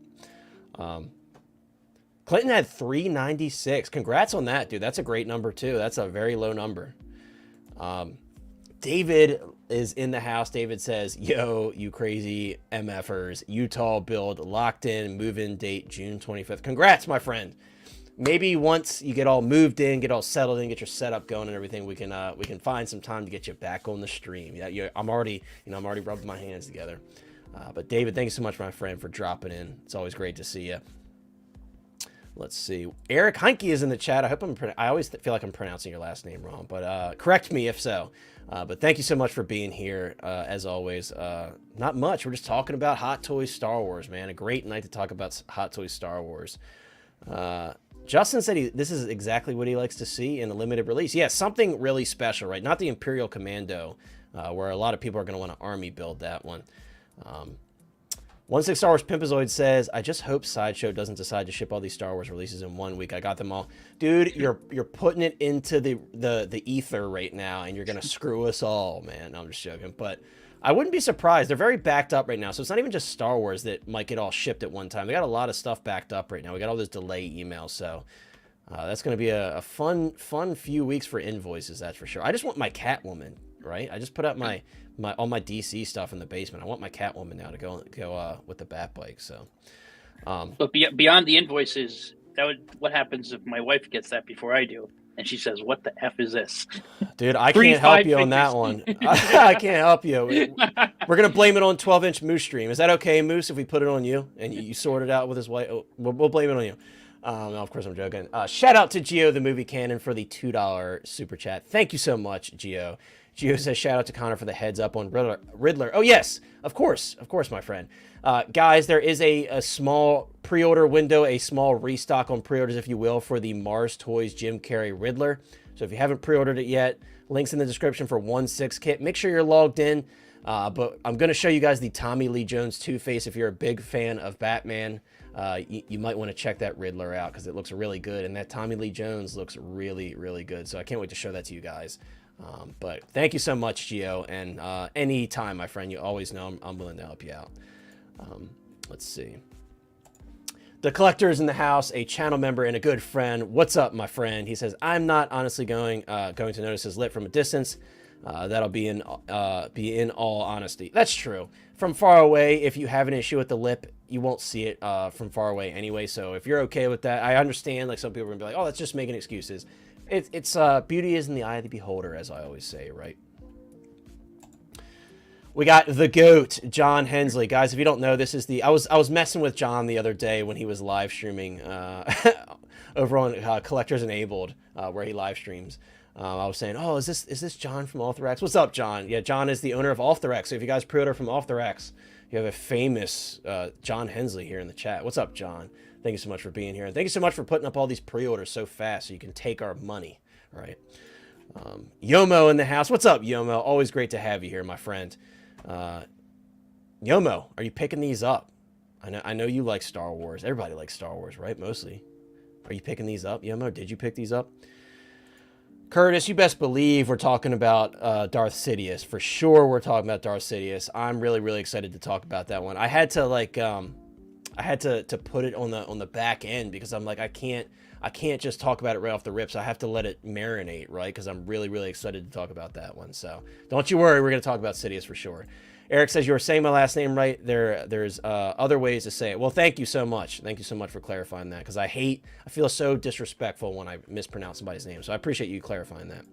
Speaker 1: Clinton had 396. Congrats on that, dude. That's a great number, too. That's a very low number. David is in the house. David says, yo, you crazy MFers. Utah build locked in. Move-in date June 25th. Congrats, my friend. Maybe once you get all moved in, get all settled in, get your setup going and everything, we can find some time to get you back on the stream. Yeah, I'm already rubbing my hands together. But David, thank you so much, my friend, for dropping in. It's always great to see you. Let's see. Eric Heinke is in the chat. I always feel like I'm pronouncing your last name wrong, but correct me if so. But thank you so much for being here, as always. Not much. We're just talking about Hot Toys Star Wars, man. A great night to talk about Hot Toys Star Wars. Justin said this is exactly what he likes to see in a limited release. Yeah, something really special, right? Not the Imperial Commando, where a lot of people are going to want to army build that one. 16 Star Wars Pimpazoid says, I just hope Sideshow doesn't decide to ship all these Star Wars releases in 1 week. I got them all. Dude, you're putting it into the ether right now, and you're going to screw us all, man. No, I'm just joking. But I wouldn't be surprised. They're very backed up right now. So it's not even just Star Wars that might get all shipped at one time. They got a lot of stuff backed up right now. We got all those delay emails. So that's going to be a fun few weeks for invoices, that's for sure. I just want my Catwoman, right? I just put out all my DC stuff in the basement. I want my Catwoman now to go with the Bat Bike. So,
Speaker 2: but beyond the invoices, what happens if my wife gets that before I do, and she says, "What the f is this?"
Speaker 1: Dude, I can't help you on that one. I can't help you. We're gonna blame it on 12-inch Moose Stream. Is that okay, Moose? If we put it on you and you sort it out with his wife, we'll blame it on you. No, of course I'm joking. Shout out to Geo the Movie Cannon for the $2 super chat. Thank you so much, Geo. Geo says, shout out to Connor for the heads up on Riddler. Oh, yes, of course, my friend. Guys, there is a small pre-order window, a small restock on pre-orders, if you will, for the Mars Toys Jim Carrey Riddler. So if you haven't pre-ordered it yet, links in the description for 1/6 kit. Make sure you're logged in. But I'm going to show you guys the Tommy Lee Jones Two-Face. If you're a big fan of Batman, you might want to check that Riddler out because it looks really good. And that Tommy Lee Jones looks really, really good. So I can't wait to show that to you guys. But thank you so much, Gio. And any time, my friend, you always know I'm willing to help you out. Let's see. The collector is in the house, a channel member and a good friend. What's up, my friend? He says, I'm not honestly going to notice his lip from a distance. That'll be in all honesty. That's true. From far away, if you have an issue with the lip, you won't see it from far away anyway. So if you're okay with that, I understand. Like some people are gonna be like, "Oh, that's just making excuses." It's beauty is in the eye of the beholder, as I always say, right? We got the GOAT, John Hensley. Guys, if you don't know, this is the... I was messing with John the other day when he was live streaming over on Collectors Enabled, where he live streams. I was saying, oh, is this John from Off the Racks? What's up, John? Yeah, John is the owner of Off the Racks. So if you guys pre-order from Off the Racks, you have a famous John Hensley here in the chat. What's up, John? Thank you so much for being here. And thank you so much for putting up all these pre-orders so fast so you can take our money, right? Yomo in the house. What's up, Yomo? Always great to have you here, my friend. Yomo, are you picking these up? I know you like Star Wars. Everybody likes Star Wars, right? Mostly. Are you picking these up, Yomo? Did you pick these up? Curtis, you best believe we're talking about Darth Sidious. For sure we're talking about Darth Sidious. I'm really, really excited to talk about that one. I had to like I had to put it on the back end because I'm like I can't just talk about it right off the rips. I have to let it marinate, right? Because I'm really, really excited to talk about that one. So don't you worry, we're going to talk about Sidious for sure. Eric says you were saying my last name right. There's other ways to say it. Well, thank you so much. Thank you so much for clarifying that because I feel so disrespectful when I mispronounce somebody's name. So I appreciate you clarifying that.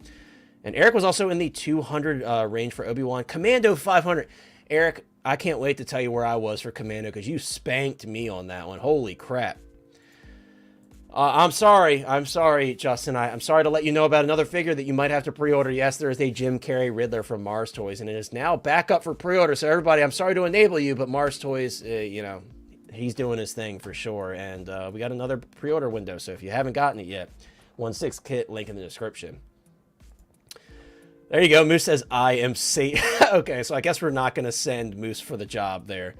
Speaker 1: And Eric was also in the 200 range for Obi-Wan Commando 500. Eric, I can't wait to tell you where I was for Commando because you spanked me on that one. Holy crap. I'm sorry, Justin. I'm sorry to let you know about another figure that you might have to pre-order. Yes, there is a Jim Carrey Riddler from Mars Toys, and it is now back up for pre-order. So everybody, I'm sorry to enable you, but Mars Toys, you know, he's doing his thing for sure. And we got another pre-order window. So if you haven't gotten it yet, 1/6 kit, link in the description. There you go. Moose says, I am Satan. Okay, so I guess we're not going to send Moose for the job there.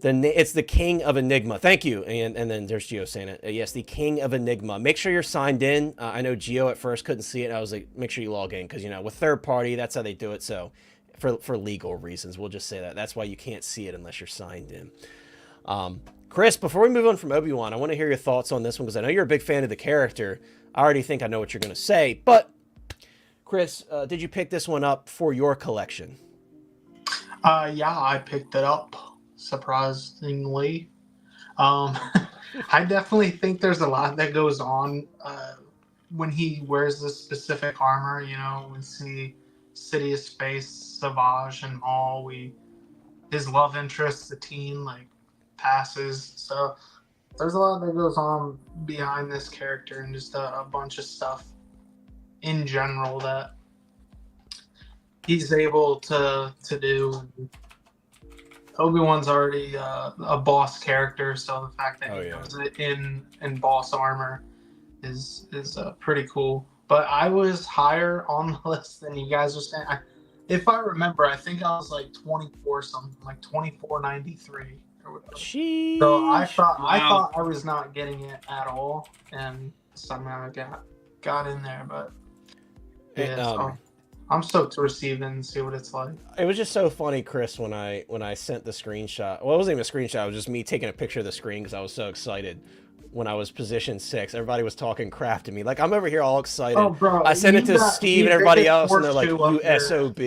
Speaker 1: It's the King of Enigma. Thank you. And then there's Gio saying it. Yes, the King of Enigma. Make sure you're signed in. I know Gio at first couldn't see it. I was like, make sure you log in because, you know, with third party, that's how they do it. So for legal reasons, we'll just say that. That's why you can't see it unless you're signed in. Chris, before we move on from Obi-Wan, I want to hear your thoughts on this one because I know you're a big fan of the character. I already think I know what you're going to say. But, Chris, did you pick this one up for your collection?
Speaker 3: Yeah, I picked it up. Surprisingly, I definitely think there's a lot that goes on when he wears this specific armor. You know, we see Sidious face Savage and all. His love interest, the teen, like passes. So there's a lot that goes on behind this character and just a bunch of stuff in general that he's able to do. Obi-Wan's already a boss character, so the fact that he does it in boss armor is pretty cool. But I was higher on the list than you guys were saying. If I remember, I think I was like 24 something, like 24.93 or whatever.
Speaker 1: Sheesh.
Speaker 3: So I thought I was not getting it at all, and somehow I got in there. But yeah, so I'm stoked to receive it and see what it's like.
Speaker 1: It was just so funny, Chris, when I sent the screenshot. Well, it wasn't even a screenshot. It was just me taking a picture of the screen because I was so excited when I was position 6. Everybody was talking crap to me. Like, I'm over here all excited. Oh, bro, I sent it to Steve and everybody else, and they're like, you SOB.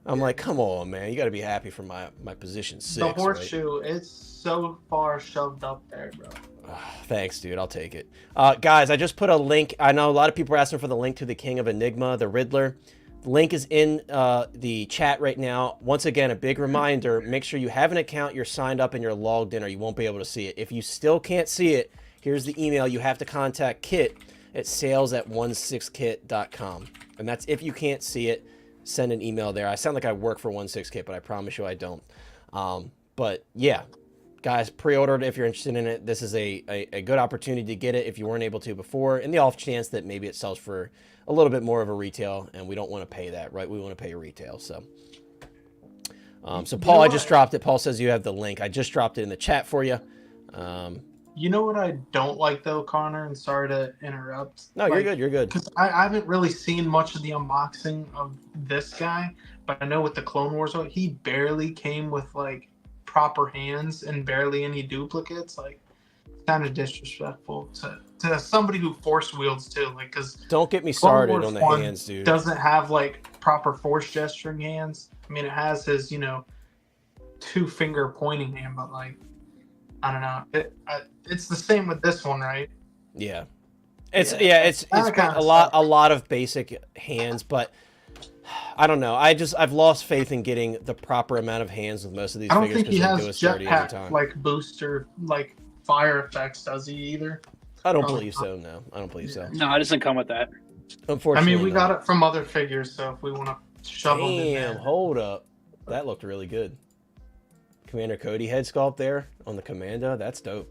Speaker 1: I'm like, come on, man. You got to be happy for my position 6.
Speaker 3: The horseshoe, right? It's so far shoved up there, bro.
Speaker 1: Thanks, dude. I'll take it. Guys, I just put a link. I know a lot of people are asking for the link to the King of Enigma, the Riddler. The link is in the chat right now. Once again, a big reminder, make sure you have an account, you're signed up, and you're logged in, or you won't be able to see it. If you still can't see it, here's the email. You have to contact Kit at sales@16kit.com. And that's if you can't see it, send an email there. I sound like I work for 16kit, but I promise you I don't. But yeah, guys, pre-order it if you're interested in it. This is a good opportunity to get it if you weren't able to before, and the off chance that maybe it sells for a little bit more of a retail, and we don't want to pay that, right? We want to pay retail. So so Paul, I just dropped it. Paul says you have the link. I just dropped it in the chat for you.
Speaker 3: You know what I don't like though, Connor, and sorry to interrupt.
Speaker 1: No, you're good. You're good.
Speaker 3: Because I haven't really seen much of the unboxing of this guy, but I know with the Clone Wars, he barely came with like proper hands and barely any duplicates. Like, kind of disrespectful to somebody who force wields too. Like, because
Speaker 1: don't get me started on the hands, dude.
Speaker 3: Doesn't have like proper force gesturing hands. I mean, it has his, 2-finger pointing hand, but like, I don't know. It's the same with this one, right?
Speaker 1: Yeah. It's got a lot of basic hands, but I don't know. I've lost faith in getting the proper amount of hands with most of these figures.
Speaker 3: I don't think he has jetpack like booster like fire effects, does he either?
Speaker 1: I don't believe so. No, I don't believe so.
Speaker 2: No, it doesn't come with that.
Speaker 1: Unfortunately,
Speaker 3: I mean, we got it from other figures, so if we want to shove them in there.
Speaker 1: Hold up, that looked really good. Commander Cody head sculpt there on the Commando. That's dope.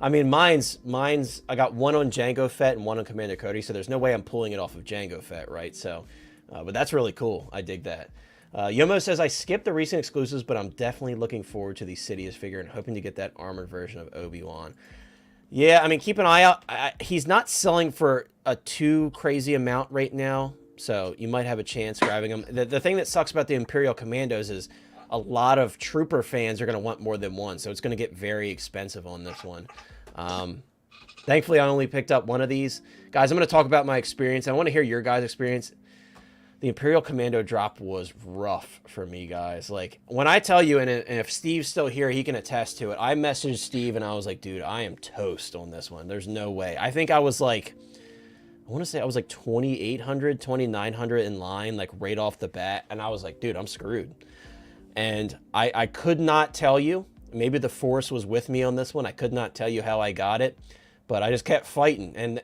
Speaker 1: I mean, mine's. I got one on Jango Fett and one on Commander Cody, so there's no way I'm pulling it off of Jango Fett, right? So, but that's really cool. I dig that. Yomo says, I skipped the recent exclusives, but I'm definitely looking forward to the Sidious figure and hoping to get that armored version of Obi-Wan. Yeah, I mean, keep an eye out. He's not selling for a too crazy amount right now, so you might have a chance grabbing him. The thing that sucks about the Imperial Commandos is a lot of Trooper fans are going to want more than one, so it's going to get very expensive on this one. Thankfully, I only picked up one of these. Guys, I'm going to talk about my experience. I want to hear your guys' experience. The Imperial Commando drop was rough for me, guys. Like, when I tell you, and if Steve's still here, he can attest to it. I messaged Steve, and I was like, dude, I am toast on this one. There's no way. I think I was like, I want to say I was like 2,800, 2,900 in line, like right off the bat. And I was like, dude, I'm screwed. And I could not tell you. Maybe the Force was with me on this one. I could not tell you how I got it. But I just kept fighting. And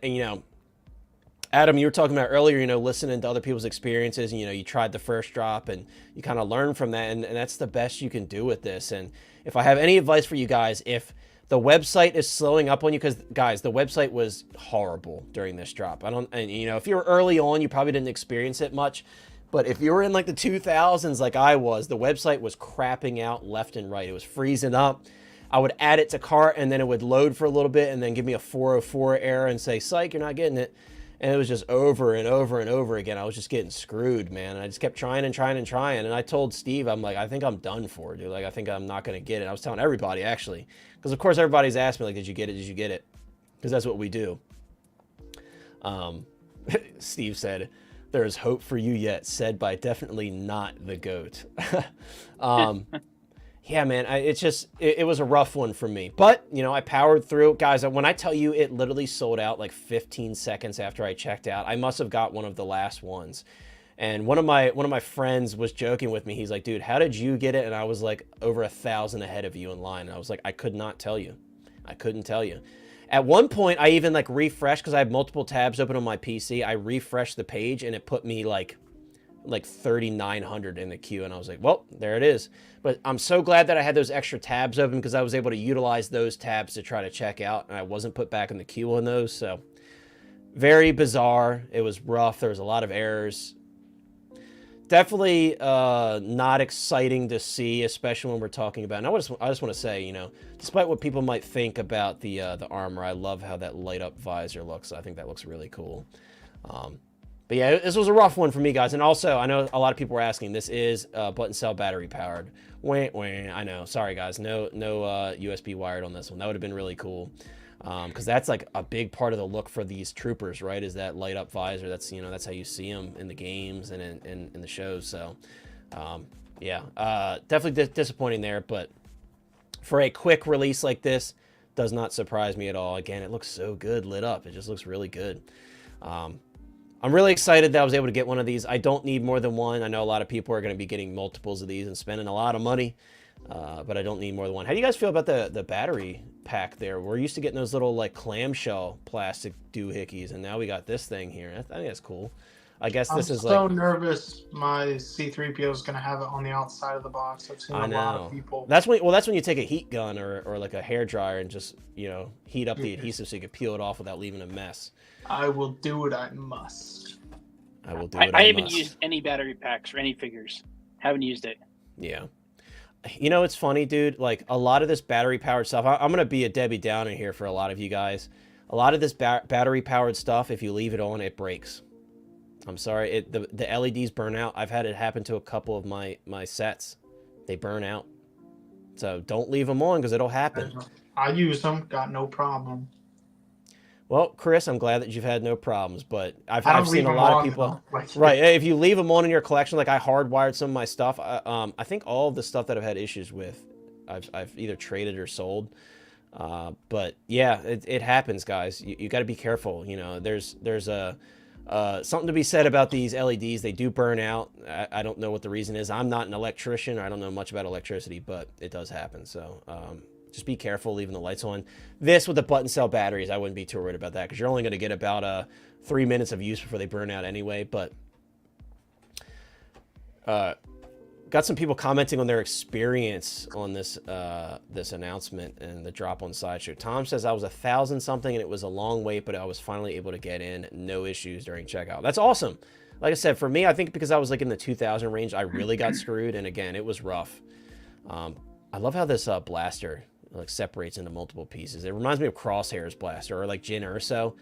Speaker 1: Adam, you were talking about earlier, listening to other people's experiences, and, you tried the first drop and you kind of learn from that. And that's the best you can do with this. And if I have any advice for you guys, if the website is slowing up on you, because, guys, the website was horrible during this drop. If you were early on, you probably didn't experience it much. But if you were in like the 2000s like I was, the website was crapping out left and right. It was freezing up. I would add it to cart, and then it would load for a little bit and then give me a 404 error and say, psych, you're not getting it. And it was just over and over and over again. I was just getting screwed, man. And I just kept trying and trying and trying. And I told Steve, I'm like, I think I'm done for, dude. Like, I think I'm not going to get it. I was telling everybody, actually. Because, of course, everybody's asked me, like, did you get it? Did you get it? Because that's what we do. Steve said, there is hope for you yet, said by definitely not the GOAT. Yeah, man, it was a rough one for me. But, I powered through. Guys, when I tell you it literally sold out like 15 seconds after I checked out, I must have got one of the last ones. And one of my friends was joking with me. He's like, dude, how did you get it? And I was like over 1,000 ahead of you in line. And I was like, I could not tell you. I couldn't tell you. At one point, I even like refreshed because I have multiple tabs open on my PC. I refreshed the page and it put me like 3,900 in the queue. And I was like, well, there it is. But I'm so glad that I had those extra tabs open because I was able to utilize those tabs to try to check out. And I wasn't put back in the queue on those. So very bizarre. It was rough. There was a lot of errors. Definitely not exciting to see, especially when we're talking about, and I just want to say, despite what people might think about the armor, I love how that light up visor looks. I think that looks really cool. But yeah, this was a rough one for me, guys. And also, I know a lot of people were asking, this is button cell battery powered. Wah, wah, I know. Sorry, guys. No USB wired on this one. That would have been really cool. Because that's like a big part of the look for these troopers, right? Is that light up visor. That's, that's how you see them in the games and in the shows. So, yeah, definitely disappointing there. But for a quick release like this, does not surprise me at all. Again, it looks so good lit up. It just looks really good. I'm really excited that I was able to get one of these. I don't need more than one. I know a lot of people are going to be getting multiples of these and spending a lot of money. But I don't need more than one. How do you guys feel about the battery pack there? We're used to getting those little like clamshell plastic doohickeys, and now we got this thing here. I think that's cool. I guess this is
Speaker 3: I'm so
Speaker 1: like,
Speaker 3: nervous my C-3PO is going to have it on the outside of the box. I've seen
Speaker 1: I
Speaker 3: a lot of
Speaker 1: know.
Speaker 3: people.
Speaker 1: That's when you take a heat gun or like a hair dryer and just, you know, heat up the
Speaker 3: Mhm.
Speaker 1: adhesive so you can peel it off without leaving a mess.
Speaker 3: I will do what I must.
Speaker 1: I will do it.
Speaker 2: I haven't used any battery packs or any figures. Haven't used it.
Speaker 1: Yeah. You know, it's funny, dude. Like, a lot of this battery-powered stuff, I'm going to be a Debbie Downer here for a lot of you guys. A lot of this battery-powered stuff, if you leave it on, it breaks. I'm sorry. The LEDs burn out. I've had it happen to a couple of my sets. They burn out. So don't leave them on because it'll happen.
Speaker 3: I use them. Got no problem.
Speaker 1: Well, Chris, I'm glad that you've had no problems, but I've
Speaker 3: I don't
Speaker 1: seen
Speaker 3: leave
Speaker 1: a lot
Speaker 3: them
Speaker 1: of
Speaker 3: on,
Speaker 1: people.
Speaker 3: though. Like,
Speaker 1: Right. If you leave them on in your collection, like I hardwired some of my stuff. I think all of the stuff that I've had issues with, I've either traded or sold. But yeah, it happens, guys. You got to be careful. You know, there's a something to be said about these LEDs. They do burn out. I don't know what the reason is. I'm not an electrician. I don't know much about electricity, but it does happen. So just be careful leaving the lights on. This with the button cell batteries, I wouldn't be too worried about that because you're only going to get about 3 minutes of use before they burn out anyway. But got some people commenting on their experience on this this announcement and the drop on Sideshow. Tom says I was 1,000 something and it was a long wait, but I was finally able to get in, no issues during checkout. That's awesome. Like I said, for me, I think because I was like in the 2,000 range, I really got screwed. And again, it was rough. I love how this blaster like separates into multiple pieces. It reminds me of Crosshair's blaster or like Jyn Erso.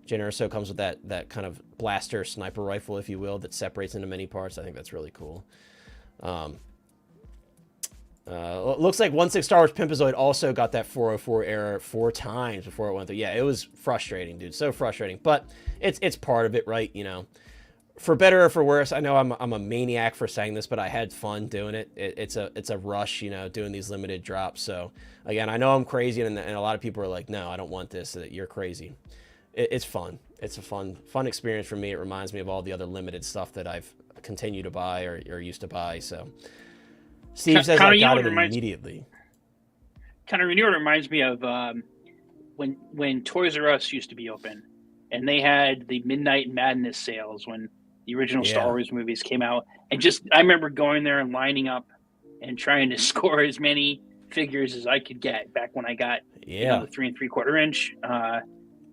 Speaker 1: Jyn Erso comes with that kind of blaster sniper rifle, if you will, that separates into many parts. I think that's really cool. Looks like 16 Star Wars Pimpazoid also got that 404 error 4 times before it went through. Yeah, it was frustrating, dude. So frustrating, but it's part of it, right? You know, for better or for worse. I know I'm a maniac for saying this, but I had fun doing it. It's a rush, you know, doing these limited drops. So again, I know I'm crazy, and a lot of people are like, no, I don't want this. You're crazy. It's fun. It's a fun experience for me. It reminds me of all the other limited stuff that I've continued to buy or used to buy. So Steve says I got it immediately.
Speaker 2: Kind of, you know what it reminds me of when Toys R Us used to be open, and they had the Midnight Madness sales when the original Star Wars movies came out, and just I remember going there and lining up and trying to score as many figures as I could get back when I got you know, the 3 3/4 inch,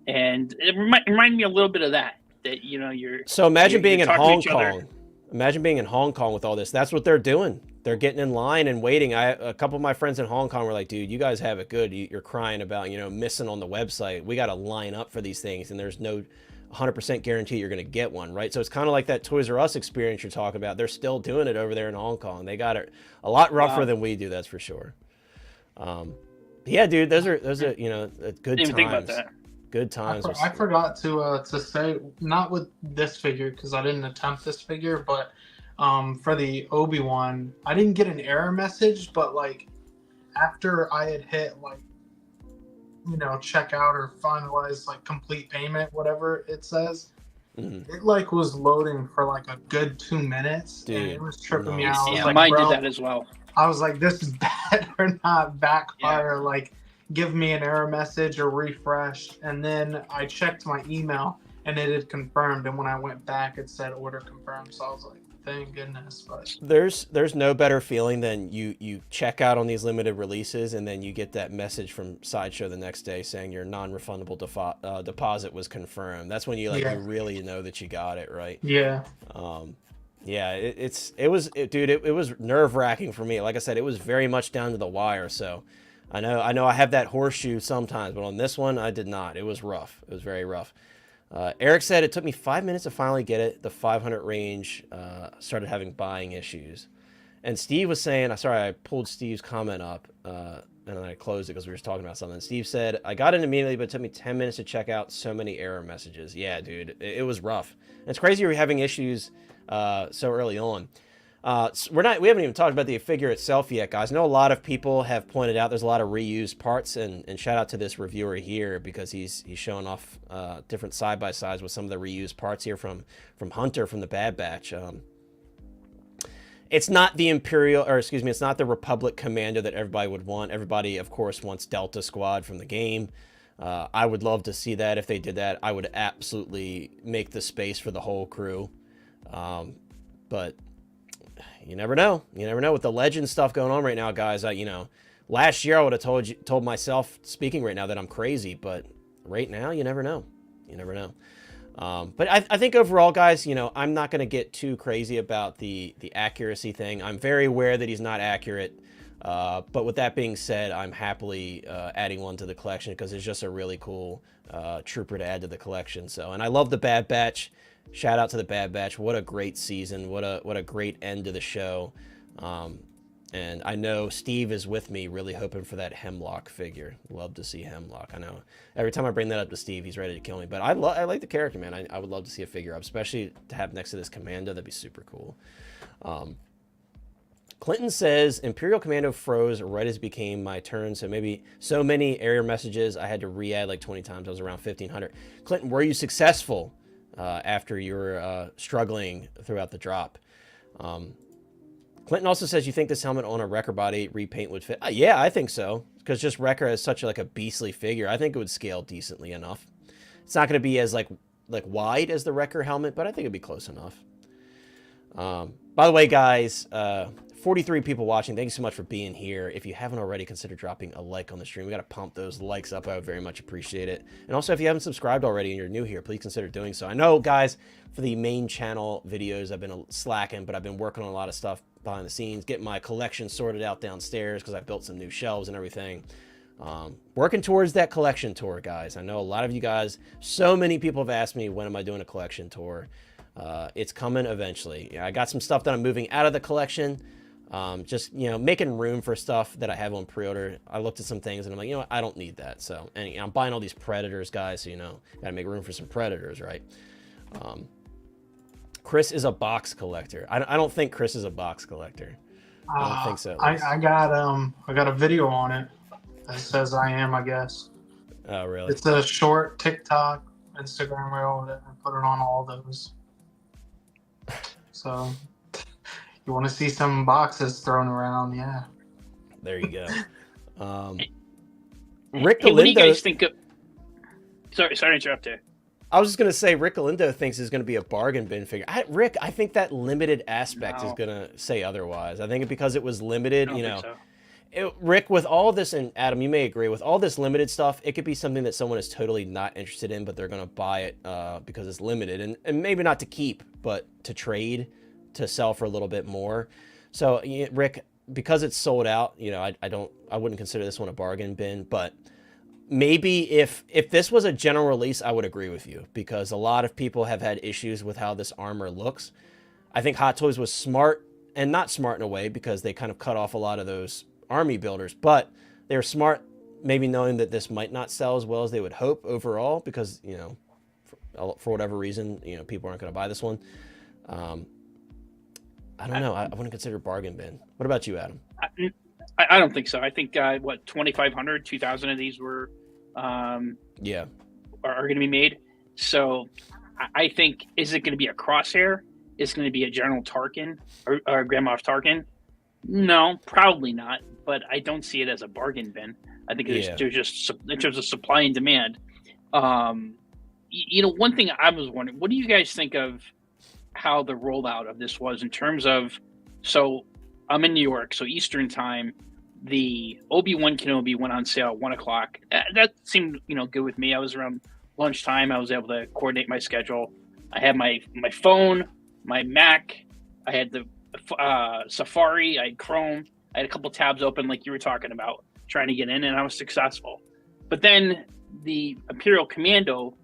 Speaker 2: and it reminded me a little bit of that you know you're.
Speaker 1: So imagine being in Hong Kong.
Speaker 2: Other.
Speaker 1: Imagine being in Hong Kong with all this. That's what they're doing. They're getting in line and waiting. A couple of my friends in Hong Kong were like, dude, you guys have it good. You're crying about, you know, missing on the website. We got to line up for these things, and there's no 100% guarantee you're going to get one, right? So it's kind of like that Toys R Us experience you're talking about. They're still doing it over there in Hong Kong. They got it a lot rougher than we do, that's for sure. Yeah, dude, those are you know, good times.
Speaker 2: Think about that.
Speaker 1: Good times.
Speaker 3: I forgot to say, not with this figure because I didn't attempt this figure, but for the Obi-Wan, I didn't get an error message, but like after I had hit like, you know, check out or finalize like complete payment, whatever it says, it like was loading for like a good 2 minutes.
Speaker 1: Dude,
Speaker 3: and it was tripping me out.
Speaker 2: Yeah,
Speaker 3: like,
Speaker 2: mine did that as well.
Speaker 3: I was like, this is better not backfire. Like, give me an error message or refresh. And then I checked my email and it had confirmed. And when I went back, it said order confirmed. So I was like, thank goodness. But
Speaker 1: there's no better feeling than you check out on these limited releases and then you get that message from Sideshow the next day saying your non-refundable deposit was confirmed. That's when you you really know that you got it, right?
Speaker 3: Yeah.
Speaker 1: Yeah, it was nerve-wracking for me. Like I said, it was very much down to the wire. So I know I have that horseshoe sometimes, but on this one I did not. It was rough. It was very rough. Eric said it took me 5 minutes to finally get it. The 500 range started having buying issues. And Steve was saying, sorry, I pulled Steve's comment up and then I closed it because we were talking about something. Steve said, I got it immediately, but it took me 10 minutes to check out. So many error messages. Yeah, dude, it was rough. And it's crazy you're having issues so early on. We haven't even talked about the figure itself yet, guys. I know a lot of people have pointed out there's a lot of reused parts, and shout out to this reviewer here because he's showing off different side-by-sides with some of the reused parts here from Hunter from the Bad Batch. It's not the it's not the Republic Commando that everybody would want. Everybody, of course, wants Delta Squad from the game. I would love to see that. If they did that, I would absolutely make the space for the whole crew. But you never know. You never know with the legend stuff going on right now, guys. Last year I would have told myself, speaking right now, that I'm crazy, but right now you never know. You never know. But I think overall, guys, I'm not going to get too crazy about the accuracy thing. I'm very aware that he's not accurate. But with that being said, I'm happily adding one to the collection because it's just a really cool trooper to add to the collection. So, and I love the Bad Batch. Shout out to the Bad Batch. What a great season. What a great end to the show. And I know Steve is with me, really hoping for that Hemlock figure. Love to see Hemlock. I know every time I bring that up to Steve, he's ready to kill me. But I like the character, man. I would love to see a figure up, especially to have next to this Commando. That'd be super cool. Clinton says, Imperial Commando froze right as it became my turn, so many error messages I had to re-add like 20 times. I was around 1,500. Clinton, were you successful after you were struggling throughout the drop? Clinton also says, you think this helmet on a Wrecker body repaint would fit? Yeah, I think so, because just Wrecker has such a beastly figure. I think it would scale decently enough. It's not going to be as like wide as the Wrecker helmet, but I think it'd be close enough. By the way, guys, 43 people watching. Thank you so much for being here. If you haven't already, consider dropping a like on the stream. We got to pump those likes up. I would very much appreciate it. And also, if you haven't subscribed already and you're new here, please consider doing so. I know, guys, for the main channel videos, I've been slacking, but I've been working on a lot of stuff behind the scenes, getting my collection sorted out downstairs because I built some new shelves and everything. Working towards that collection tour, guys. I know a lot of you guys, so many people have asked me, when am I doing a collection tour? It's coming eventually. Yeah, I got some stuff that I'm moving out of the collection. Just, making room for stuff that I have on pre-order. I looked at some things and I'm like, I don't need that. So, and I'm buying all these Predators, guys. So, gotta make room for some Predators, right? Chris is a box collector. I don't think Chris is a box collector. I don't think so.
Speaker 3: I got a video on it that says I am, I guess.
Speaker 1: Oh, really?
Speaker 3: It's a short TikTok, Instagram reel that I put it on all those. So, you want to see some boxes thrown around, yeah.
Speaker 1: There you go.
Speaker 2: Rick Galindo, what do you guys think of... Sorry to interrupt there.
Speaker 1: I was just going to say, Rick Galindo thinks it's going to be a bargain bin figure. Rick, I think that limited aspect is going to say otherwise. I think because it was limited, Rick, with all this, and Adam, you may agree, with all this limited stuff, it could be something that someone is totally not interested in, but they're going to buy it because it's limited. And maybe not to keep, but to trade, to sell for a little bit more. So, Rick, because it's sold out, I wouldn't consider this one a bargain bin, but maybe if this was a general release, I would agree with you, because a lot of people have had issues with how this armor looks. I think Hot Toys was smart, and not smart in a way, because they kind of cut off a lot of those army builders, but they were smart maybe knowing that this might not sell as well as they would hope overall, because, for whatever reason, people aren't going to buy this one. I don't know. I wouldn't consider bargain bin. What about you, Adam?
Speaker 2: I don't think so. I think 2,500, 2,000 of these were are going to be made. So I think, is it going to be a Crosshair? Is it going to be a General Tarkin or Grand Moff Tarkin? No, probably not. But I don't see it as a bargain bin. I think they're just in terms of supply and demand. One thing I was wondering, what do you guys think of how the rollout of this was in terms of, so I'm in New York, so Eastern time, the Obi-Wan Kenobi went on sale at 1:00. That seemed, good with me. I was around lunchtime. I was able to coordinate my schedule. I had my phone, my Mac. I had the Safari. I had Chrome. I had a couple tabs open, like you were talking about, trying to get in, and I was successful. But then the Imperial Commando,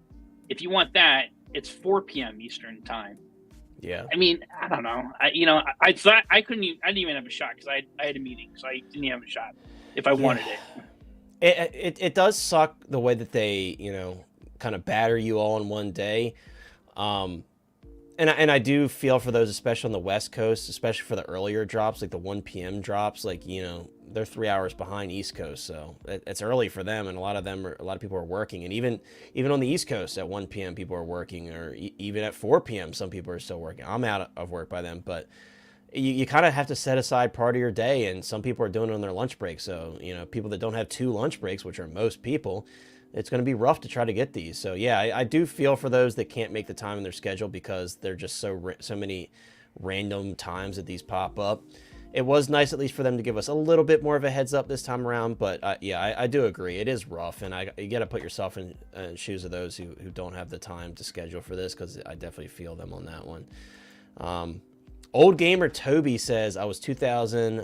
Speaker 2: if you want that, it's 4 p.m. Eastern time.
Speaker 1: Yeah.
Speaker 2: I mean, I don't know. I thought I didn't even have a shot because I had a meeting, so I didn't have a shot if I wanted it.
Speaker 1: It does suck the way that they, kind of batter you all in one day. And I do feel for those, especially on the West Coast, especially for the earlier drops, like the 1 p.m. drops, they're 3 hours behind East Coast. So it's early for them. And a lot of people are working. And even on the East Coast at 1 p.m. people are working, or even at 4 p.m. some people are still working. I'm out of work by then, but you kind of have to set aside part of your day. And some people are doing it on their lunch break. So, people that don't have 2 lunch breaks, which are most people, it's going to be rough to try to get these. So yeah, I do feel for those that can't make the time in their schedule because they're just so many random times that these pop up. It was nice at least for them to give us a little bit more of a heads up this time around, but yeah, I do agree. It is rough, and you got to put yourself in shoes of those who don't have the time to schedule for this, because I definitely feel them on that one. Old Gamer Toby says, I was 2,000,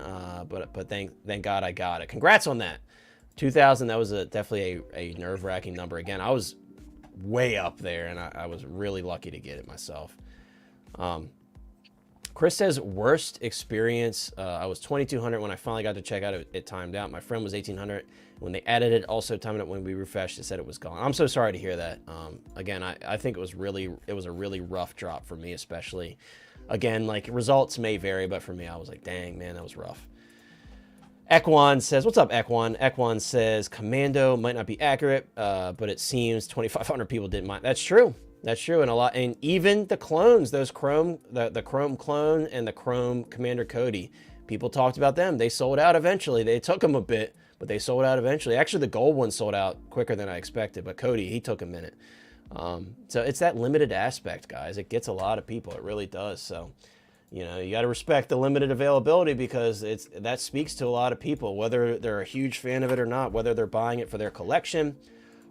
Speaker 1: but thank God I got it. Congrats on that. 2,000, that was definitely a nerve-wracking number. Again, I was way up there, and I was really lucky to get it myself. Chris says, worst experience, I was 2,200 when I finally got to check out. It timed out. My friend was 1,800. When they added it, also timed out. When we refreshed, it said it was gone. I'm so sorry to hear that. Again, I think it was a really rough drop for me, especially. Again, like, results may vary, but for me, I was like, dang, man, that was rough. Ekwan says, what's up, Ekwan? Ekwan says, Commando might not be accurate, but it seems 2,500 people didn't mind. That's true. That's true. And even the clones, those Chrome, the Chrome clone and the Chrome Commander Cody, people talked about them. They sold out eventually. They took them a bit, but they sold out eventually. Actually, the gold one sold out quicker than I expected, but Cody, he took a minute. So it's that limited aspect, guys. It gets a lot of people. It really does. So, you know, you got to respect the limited availability, because that speaks to a lot of people, whether they're a huge fan of it or not, whether they're buying it for their collection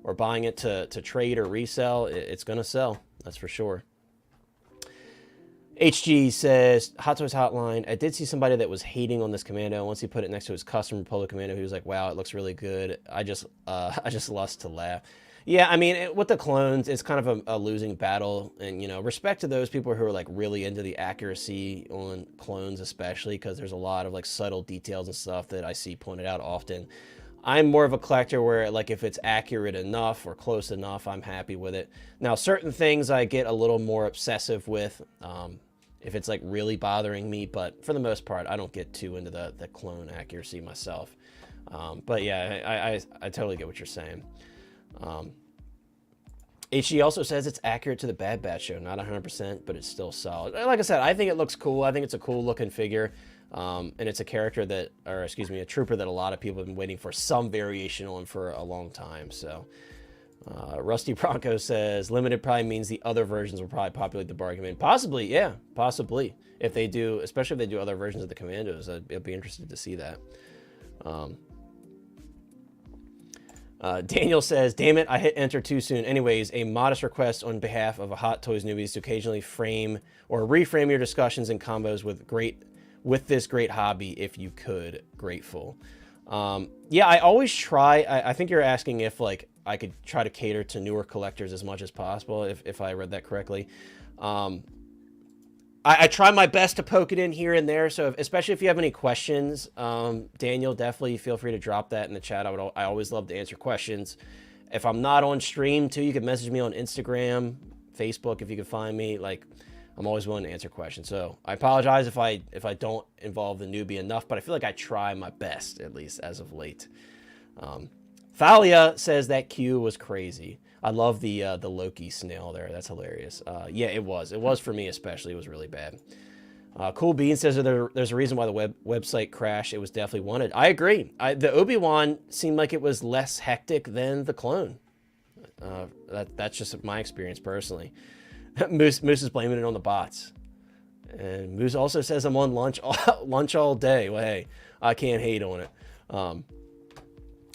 Speaker 1: or buying it to trade or resell. It's going to sell. That's for sure. HG says, Hot Toys Hotline, I did see somebody that was hating on this Commando. Once he put it next to his custom Republic Commando, he was like, wow, it looks really good. I just lost to laugh. Yeah, I mean, with the clones, it's kind of a losing battle. And, you know, respect to those people who are, like, really into the accuracy on clones, especially, because there's a lot of, like, subtle details and stuff that I see pointed out often. I'm more of a collector where, like, if it's accurate enough or close enough, I'm happy with it. Now, certain things I get a little more obsessive with, if it's, like, really bothering me. But for the most part, I don't get too into the clone accuracy myself. But, yeah, I totally get what you're saying. HG also says it's accurate to the Bad Batch show, not 100%, but it's still solid. Like I said, I think it looks cool. I think it's a cool looking figure, and it's a character a trooper that a lot of people have been waiting for some variation on for a long time. So, Rusty Bronco says limited probably means the other versions will probably populate the bargain bin. Possibly, yeah, possibly. If they do, especially if they do other versions of the Commandos, I'd be interested to see that. Daniel says, damn it, I hit enter too soon. Anyways, a modest request on behalf of a Hot Toys newbies to occasionally frame or reframe your discussions and combos with this great hobby, if you could. Grateful. Yeah, I always try. I think you're asking if, like, I could try to cater to newer collectors as much as possible, if I read that correctly. I try my best to poke it in here and there. So especially if you have any questions, Daniel, definitely feel free to drop that in the chat. I always love to answer questions. If I'm not on stream too, you can message me on Instagram, Facebook, if you can find me. Like, I'm always willing to answer questions. So I apologize if I don't involve the newbie enough, but I feel like I try my best, at least as of late. Thalia says that Q was crazy. I love the Loki snail there. That's hilarious. Yeah, it was. It was for me especially. It was really bad. Cool Bean says that there's a reason why the website crashed. It was definitely wanted. I agree. The Obi-Wan seemed like it was less hectic than the clone. That's just my experience personally. Moose is blaming it on the bots. And Moose also says I'm on lunch all day. Well, hey, I can't hate on it.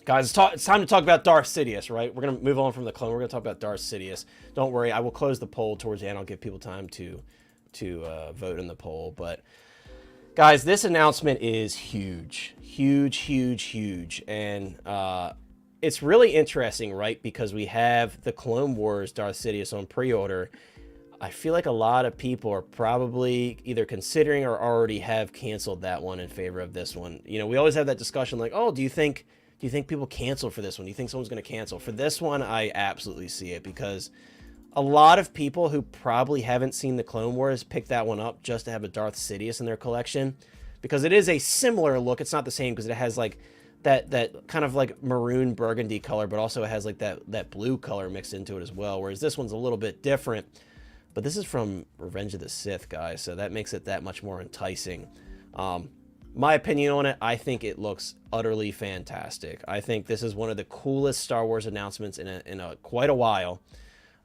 Speaker 1: Guys, it's time to talk about Darth Sidious, right? We're going to move on from the clone. We're going to talk about Darth Sidious. Don't worry, I will close the poll towards the end. I'll give people time to vote in the poll. But, guys, this announcement is huge. Huge, huge, huge. And it's really interesting, right? Because we have the Clone Wars Darth Sidious on pre-order. I feel like a lot of people are probably either considering or already have canceled that one in favor of this one. You know, we always have that discussion like, oh, do you think people cancel for this one? Do you think someone's going to cancel? For this one, I absolutely see it, because a lot of people who probably haven't seen the Clone Wars pick that one up just to have a Darth Sidious in their collection, because it is a similar look. It's not the same because it has like that kind of like maroon burgundy color, but also it has like that blue color mixed into it as well, whereas this one's a little bit different. But this is from Revenge of the Sith, guys, so that makes it that much more enticing. my opinion on it, I think it looks utterly fantastic. I think this is one of the coolest Star Wars announcements in quite a while.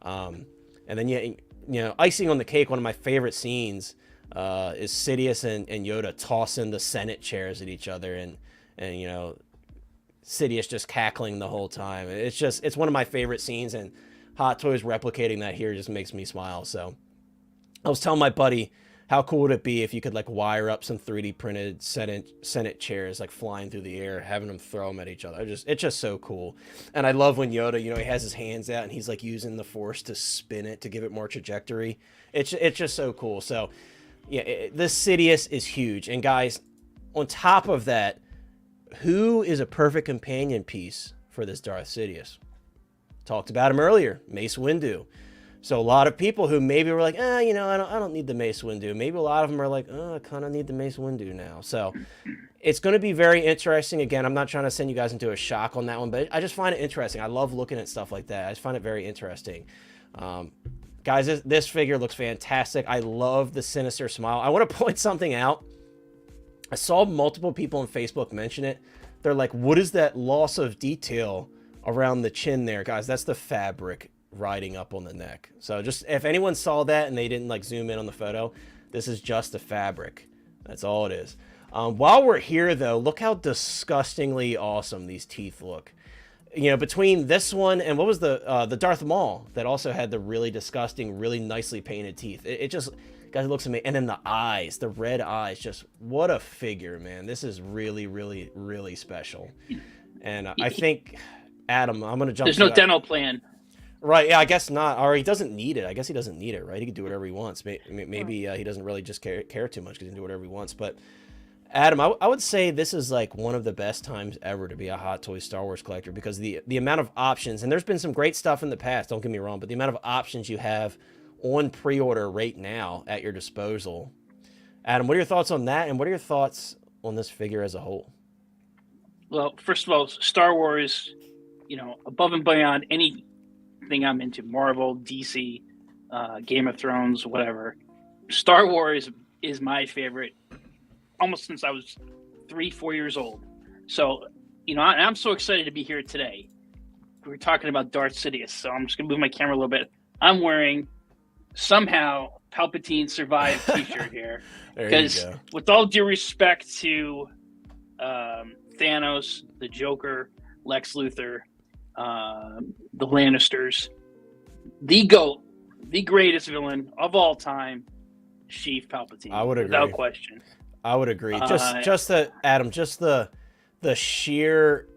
Speaker 1: And then you know, icing on the cake, one of my favorite scenes is Sidious and Yoda tossing the Senate chairs at each other, and you know, Sidious just cackling the whole time. It's one of my favorite scenes, and Hot Toys replicating that here just makes me smile. So I was telling my buddy, how cool would it be if you could like wire up some 3D printed Senate chairs like flying through the air, having them throw them at each other. It's just so cool. And I love when Yoda, you know, he has his hands out and he's like using the Force to spin it to give it more trajectory. It's just so cool. So yeah, this Sidious is huge. And guys, on top of that, who is a perfect companion piece for this Darth Sidious? Talked about him earlier, Mace Windu. So a lot of people who maybe were like, you know, I don't need the Mace Windu. Maybe a lot of them are like, I kind of need the Mace Windu now. So it's going to be very interesting. Again, I'm not trying to send you guys into a shock on that one, but I just find it interesting. I love looking at stuff like that. I just find it very interesting. Guys, this figure looks fantastic. I love the sinister smile. I want to point something out. I saw multiple people on Facebook mention it. They're like, what is that loss of detail around the chin there? Guys, that's the fabric riding up on the neck. So just if anyone saw that and they didn't like zoom in on the photo, this is just the fabric. That's all it is. While we're here though, look how disgustingly awesome these teeth look. You know, between this one and what was the Darth Maul that also had the really disgusting, really nicely painted teeth. It just, guys, it looks amazing. And then the eyes, the red eyes, just what a figure, man. This is really, really, really special. And I think, Adam, I'm going to jump
Speaker 2: There's no dental plan.
Speaker 1: Right, yeah, I guess not. Or he doesn't need it. I guess he doesn't need it, right? He can do whatever he wants. Maybe he doesn't really just care too much because he can do whatever he wants. But, Adam, I would say this is like one of the best times ever to be a Hot Toys Star Wars collector because the amount of options, and there's been some great stuff in the past, don't get me wrong, but the amount of options you have on pre-order right now at your disposal. Adam, what are your thoughts on that? And what are your thoughts on this figure as a whole?
Speaker 2: Well, first of all, Star Wars, you know, above and beyond anything I'm into, Marvel, DC, Game of Thrones, whatever. Star Wars is my favorite almost since I was 3-4 years old. So, you know, I'm so excited to be here today. We're talking about Darth Sidious, so I'm just going to move my camera a little bit. I'm wearing somehow Palpatine survived t-shirt here. Because with all due respect to Thanos, the Joker, Lex Luthor, the Lannisters, the GOAT, the greatest villain of all time, Sheev Palpatine.
Speaker 1: I would agree.
Speaker 2: Without question.
Speaker 1: I would agree. Just the Adam, just the sheer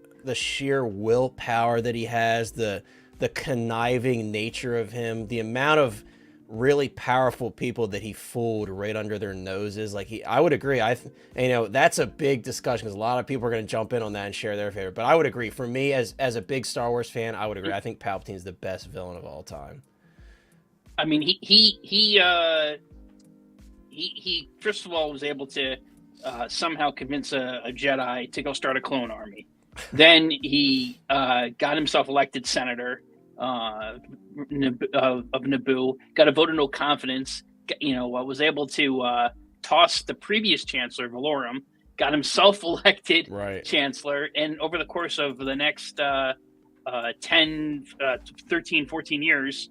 Speaker 1: willpower that he has, the conniving nature of him, the amount of really powerful people that he fooled right under their noses. Like I would agree. You know, that's a big discussion because a lot of people are going to jump in on that and share their favorite. But I would agree. For me, as a big Star Wars fan, I would agree. I think Palpatine's the best villain of all time.
Speaker 2: I mean, he first of all was able to somehow convince a Jedi to go start a clone army. Then he got himself elected senator of Naboo, got a vote of no confidence, you know, was able to toss the previous chancellor, Valorum, got himself elected chancellor, and over the course of the next 13, 14 years,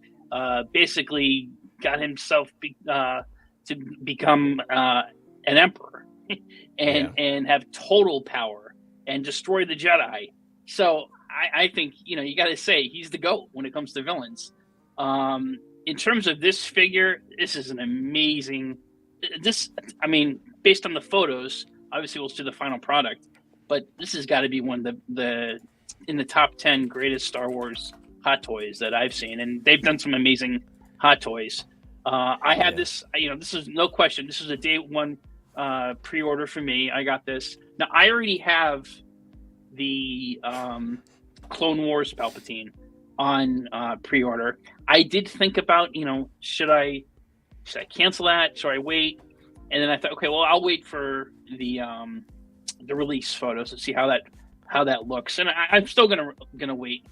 Speaker 2: basically got himself to become an emperor and have total power and destroy the Jedi. So I think, you know, you got to say he's the GOAT when it comes to villains. In terms of this figure, this is an amazing. I mean, based on the photos, obviously we'll see the final product, but this has got to be one of the in the top 10 greatest Star Wars Hot Toys that I've seen, and they've done some amazing Hot Toys. I had this, you know, this is no question. This is a day one pre-order for me. I got this. Now I already have the Clone Wars Palpatine on pre-order. I did think about, you know, should I cancel that? Should I wait? And then I thought, okay, well, I'll wait for the release photos to see how that looks. And I'm still gonna wait.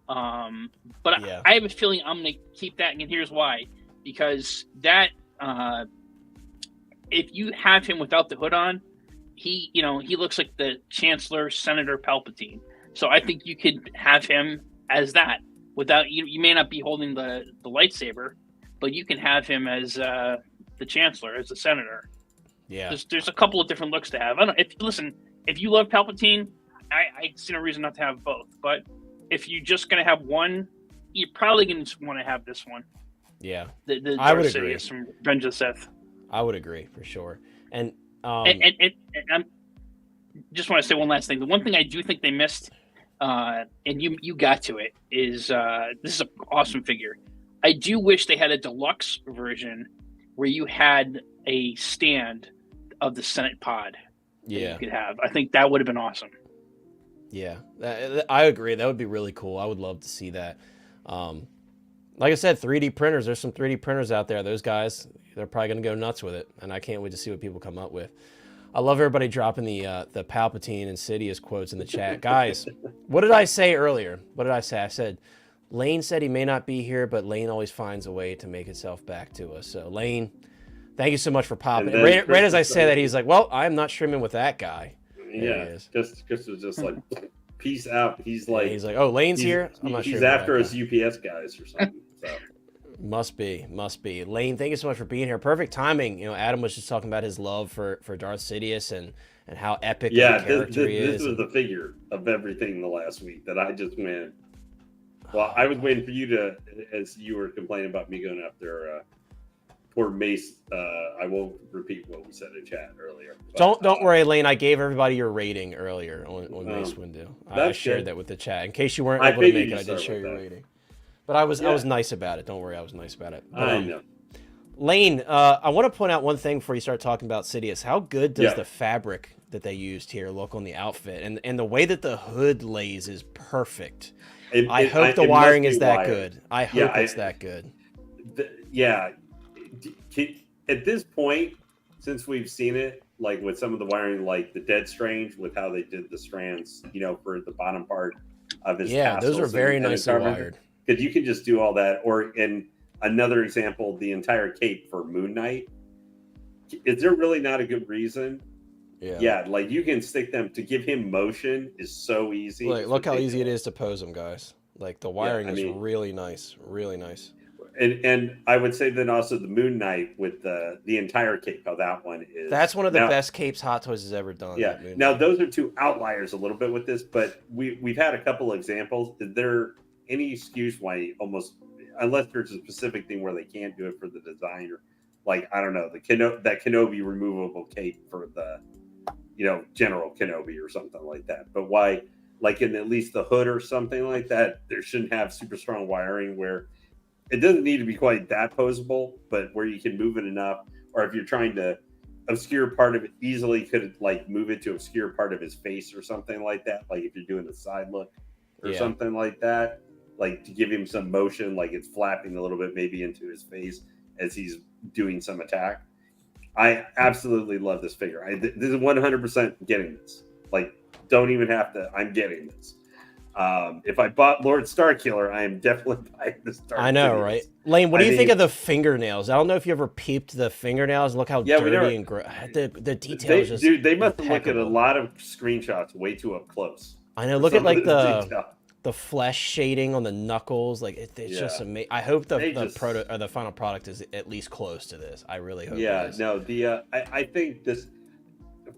Speaker 2: But I have a feeling I'm gonna keep that, and here's why. Because that if you have him without the hood on, he looks like the Chancellor Senator Palpatine. So I think you could have him as that without you may not be holding the lightsaber, but you can have him as the Chancellor, as the Senator.
Speaker 1: Yeah.
Speaker 2: There's a couple of different looks to have. I don't if you love Palpatine, I see no reason not to have both. But if you're just gonna have one, you're probably gonna want to have this one.
Speaker 1: Yeah.
Speaker 2: The
Speaker 1: I would
Speaker 2: Darth
Speaker 1: agree.
Speaker 2: Sidious from Revenge of the Sith.
Speaker 1: I would agree for sure. And
Speaker 2: and I'm just want to say one last thing. The one thing I do think they missed, and you got to it, is this is an awesome figure. I do wish they had a deluxe version where you had a stand of the Senate pod.
Speaker 1: Yeah,
Speaker 2: you could have. I think that would have been awesome.
Speaker 1: Yeah, I agree. That would be really cool. I would love to see that. Like I said, 3D printers. There's some 3D printers out there. Those guys, they're probably going to go nuts with it, and I can't wait to see what people come up with. I love everybody dropping the Palpatine and Sidious quotes in the chat. Guys, what did I say earlier? What did I say? I said, Lane said he may not be here, but Lane always finds a way to make itself back to us. So, Lane, thank you so much for popping. Right as I say that, he's like, well, I'm not streaming with that guy.
Speaker 4: Yeah, Chris was just like, peace out. He's like,
Speaker 1: oh, Lane's here? I'm not sure.
Speaker 4: He's after us UPS guys or something. So.
Speaker 1: Must be. Lane, thank you so much for being here. Perfect timing. You know, Adam was just talking about his love for Darth Sidious and how epic the character he is.
Speaker 4: This was the figure of everything the last week that I just went. Well, I was waiting for you to, as you were complaining about me going after poor Mace. I won't repeat what we said in chat earlier. But,
Speaker 1: don't worry, Lane. I gave everybody your rating earlier on Mace Windu. I shared that with the chat. In case you weren't able to make it, I did share your rating. But I was nice about it. Don't worry, I was nice about it. But,
Speaker 4: I know.
Speaker 1: Lane, I want to point out one thing before you start talking about Sidious. How good does the fabric that they used here look on the outfit? And the way that the hood lays is perfect. I hope the wiring is that good. I hope it's that good.
Speaker 4: At this point, since we've seen it, like with some of the wiring, like the Dead Strange, with how they did the strands, for the bottom part of his
Speaker 1: those are very nicely wired.
Speaker 4: Because you can just do all that. Or in another example, the entire cape for Moon Knight. Is there really not a good reason? Yeah, like you can stick them to give him motion is so easy.
Speaker 1: Like, look how easy it is to pose them, guys. Like the wiring is really nice, really nice.
Speaker 4: And I would say then also the Moon Knight with the entire cape, how that one is.
Speaker 1: That's one of the best capes Hot Toys has ever done.
Speaker 4: Yeah. Now those are two outliers a little bit with this, but we've had a couple of examples. Is there any excuse why almost, unless there's a specific thing where they can't do it for the designer, like I don't know, that Kenobi removable cape for the General Kenobi or something like that. But why, like in at least the hood or something like that, there shouldn't have super strong wiring where it doesn't need to be quite that posable, but where you can move it enough, or if you're trying to obscure part of it, easily could like move it to obscure part of his face or something like that. Like if you're doing the side look or something like that, like to give him some motion, like it's flapping a little bit maybe into his face as he's doing some attack. I absolutely love this figure. This is 100% getting this. Like, don't even have to. I'm getting this. If I bought Lord Starkiller, I am definitely buying this.
Speaker 1: I know, right? Lane, what do you think of the fingernails? I don't know if you ever peeped the fingernails. Look how dirty and the details.
Speaker 4: They must have looked at a lot of screenshots way too up close.
Speaker 1: I know. Look at like the flesh shading on the knuckles. Like it's just amazing. I hope the final product is at least close to this. I really hope.
Speaker 4: Yeah,
Speaker 1: it is.
Speaker 4: no. I think this,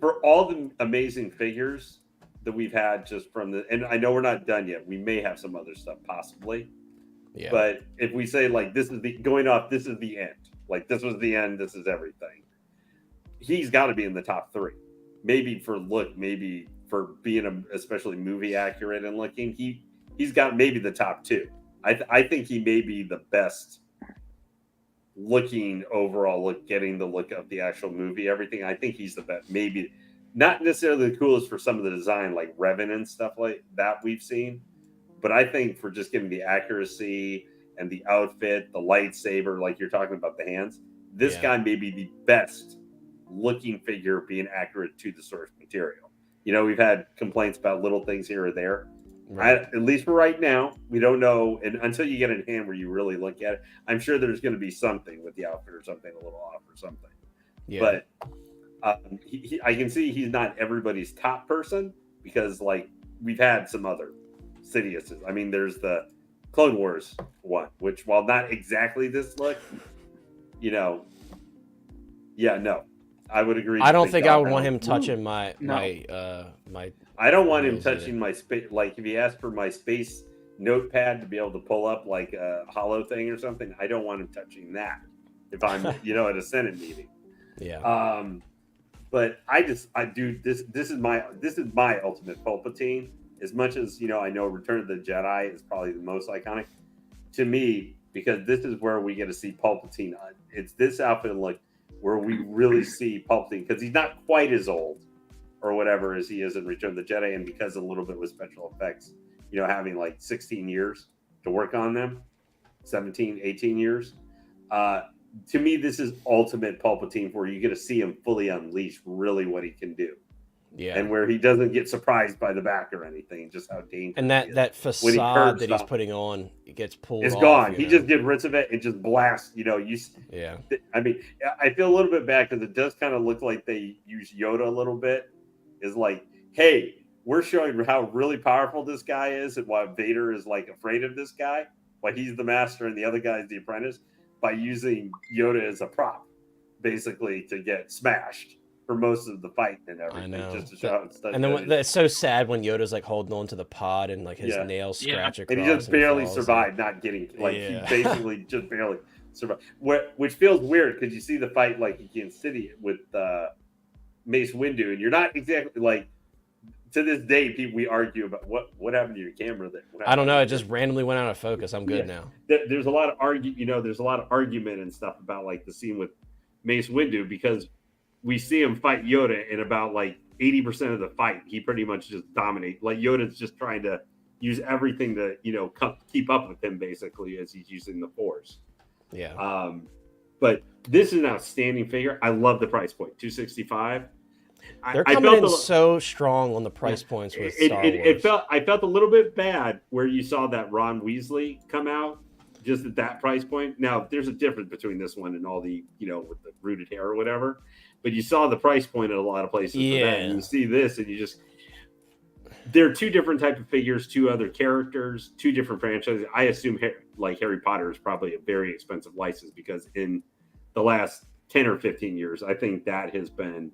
Speaker 4: for all the amazing figures that we've had just from and I know we're not done yet. We may have some other stuff possibly. Yeah. But if we say like this is the end. Like this was the end. This is everything. He's got to be in the top 3. Maybe for look. Maybe for being especially movie accurate and looking. He's got maybe the top 2. I think he may be the best looking overall look, getting the look of the actual movie, everything. I think he's the best. Maybe not necessarily the coolest for some of the design, like Revan and stuff like that we've seen. But I think for just getting the accuracy and the outfit, the lightsaber, like you're talking about the hands, this guy may be the best looking figure being accurate to the source material. We've had complaints about little things here or there. Right. At least for right now, we don't know. And until you get it in hand where you really look at it, I'm sure there's going to be something with the outfit or something a little off or something. Yeah. But I can see he's not everybody's top person because, like, we've had some other Sidiouses. I mean, there's the Clone Wars one, which, while not exactly this look, you know, yeah, no, I would agree.
Speaker 1: I don't think I would want him touching my
Speaker 4: I don't want him
Speaker 1: Windows
Speaker 4: touching my space. Like, if he asked for my space notepad to be able to pull up like a hollow thing or something, I don't want him touching that if I'm, you know, at a Senate meeting.
Speaker 1: Yeah.
Speaker 4: But I do this. This is my ultimate Palpatine. As much as, you know, I know Return of the Jedi is probably the most iconic to me, because this is where we get to see Palpatine. It's this outfit look where we really see Palpatine, because he's not quite as old or whatever as he is in Return of the Jedi, and because a little bit with special effects, you know, having like 16 years to work on them, 17, 18 years. To me, this is ultimate Palpatine, where you get to see him fully unleash really what he can do.
Speaker 1: Yeah.
Speaker 4: And where he doesn't get surprised by the back or anything, just how dangerous.
Speaker 1: And that facade that he's putting on, it gets pulled
Speaker 4: it's
Speaker 1: off.
Speaker 4: gone. He just gets rid of it and just blasts, you know,
Speaker 1: yeah.
Speaker 4: I mean, I feel a little bit bad because it does kind of look like they use Yoda a little bit. Is like, hey, we're showing how really powerful this guy is and why Vader is like afraid of this guy, why he's the master and the other guy is the apprentice, by using Yoda as a prop, basically, to get smashed for most of the fight and everything.
Speaker 1: I know.
Speaker 4: Just to show how it's done.
Speaker 1: And then it's so sad when Yoda's like holding on to the pod and like his nails scratch across.
Speaker 4: And he just barely survived not getting, like, he basically just barely survived. Which feels weird because you see the fight like against City with Mace Windu, and you're not exactly like, to this day, people, we argue about what happened to your camera.
Speaker 1: I don't know. It just randomly went out of focus. I'm good now.
Speaker 4: There's a lot of there's a lot of argument and stuff about like the scene with Mace Windu, because we see him fight Yoda, and about like 80% of the fight, he pretty much just dominates. Like, Yoda's just trying to use everything to, you know, keep up with him, basically, as he's using the Force.
Speaker 1: Yeah.
Speaker 4: But this is an outstanding figure. I love the price point, $265.
Speaker 1: They're coming in so strong on the price points with Star Wars.
Speaker 4: I felt a little bit bad where you saw that Ron Weasley come out just at that price point. Now, there's a difference between this one and all the, you know, with the rooted hair or whatever. But you saw the price point at a lot of places for that. And you see this, and you just... They're two different type of figures, two other characters, two different franchises. I assume, like, Harry Potter is probably a very expensive license, because in the last 10 or 15 years, I think that has been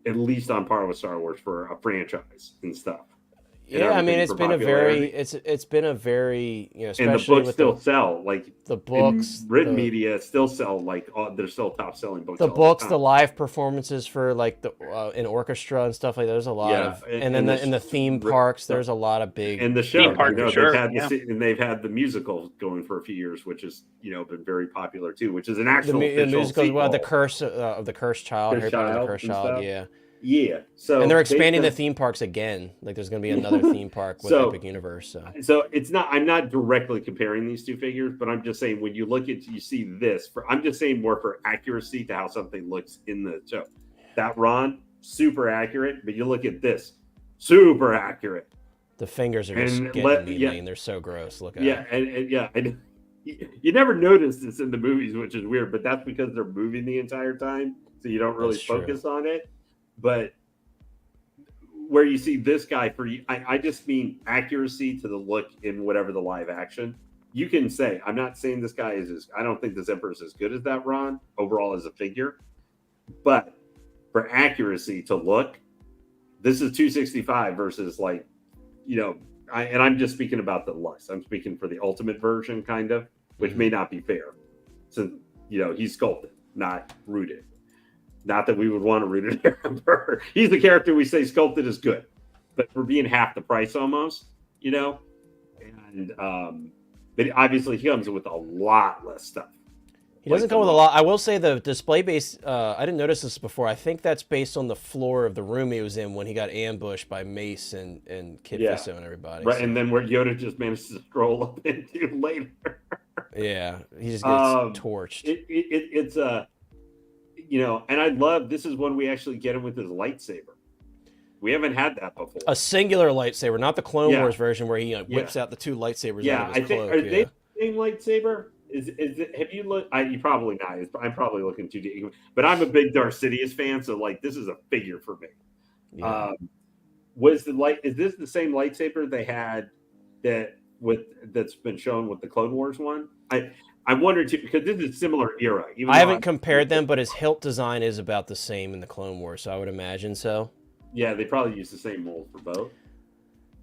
Speaker 4: at least on par with Star Wars for a franchise and stuff.
Speaker 1: Yeah, I mean, it's been a very, you know, especially
Speaker 4: and the books still sell, like
Speaker 1: the books,
Speaker 4: written media still sell, like, they're still top selling books.
Speaker 1: The books, the live performances for like the in orchestra and stuff like that. There's a lot of, and then in the theme parks, there's a lot of big
Speaker 4: and the show.
Speaker 2: Theme park,
Speaker 4: and they've had the musical going for a few years, which is, you know, been very popular too. Which is an actual
Speaker 1: the musical, well, the Curse of the Cursed Child, Harry Potter and the Cursed Child,
Speaker 4: Yeah. So,
Speaker 1: and they're expanding the theme parks again. Like, there's going to be another theme park with Epic Universe.
Speaker 4: So it's not. I'm not directly comparing these two figures, but I'm just saying, when you look at, you see this. I'm just saying more for accuracy to how something looks in the show. That Ron, super accurate, but you look at this, super accurate.
Speaker 1: The fingers are just getting me, man. They're so gross. Look at
Speaker 4: it. And you never notice this in the movies, which is weird, but that's because they're moving the entire time, so you don't really focus on it. But where you see this guy, I just mean accuracy to the look in whatever the live action. You can say, I'm not saying this guy I don't think this Emperor is as good as that Ron overall as a figure, but for accuracy to look, this is 265 versus, like, you know, and I'm just speaking about the looks. I'm speaking for the ultimate version, kind of, which may not be fair, since, you know, he's sculpted, not rooted. Not that we would want to root it Emperor. He's the character we say sculpted is good, but for being half the price almost, you know. And but obviously he comes with a lot less stuff.
Speaker 1: He doesn't come with a lot. I will say the display base, I didn't notice this before. I think that's based on the floor of the room he was in when he got ambushed by Mace and Kit Fisto and everybody.
Speaker 4: Right, so. And then where Yoda just managed to scroll up into later.
Speaker 1: Yeah, he just gets torched.
Speaker 4: It's a... You know, and I love, this is when we actually get him with his lightsaber. We haven't had that before.
Speaker 1: A singular lightsaber, not the Clone Wars version where he whips out the two lightsabers out of his cloak.
Speaker 4: Are they the same lightsaber? Have you looked? You probably not. I'm probably looking too deep. But I'm a big Darth Sidious fan, so like this is a figure for me.
Speaker 1: Yeah.
Speaker 4: Was the light? Is this the same lightsaber they had that's been shown with the Clone Wars one? I wondered too, because this is similar era.
Speaker 1: I haven't compared them, but his hilt design is about the same in the Clone Wars, so I would imagine so.
Speaker 4: Yeah, they probably use the same mold for both.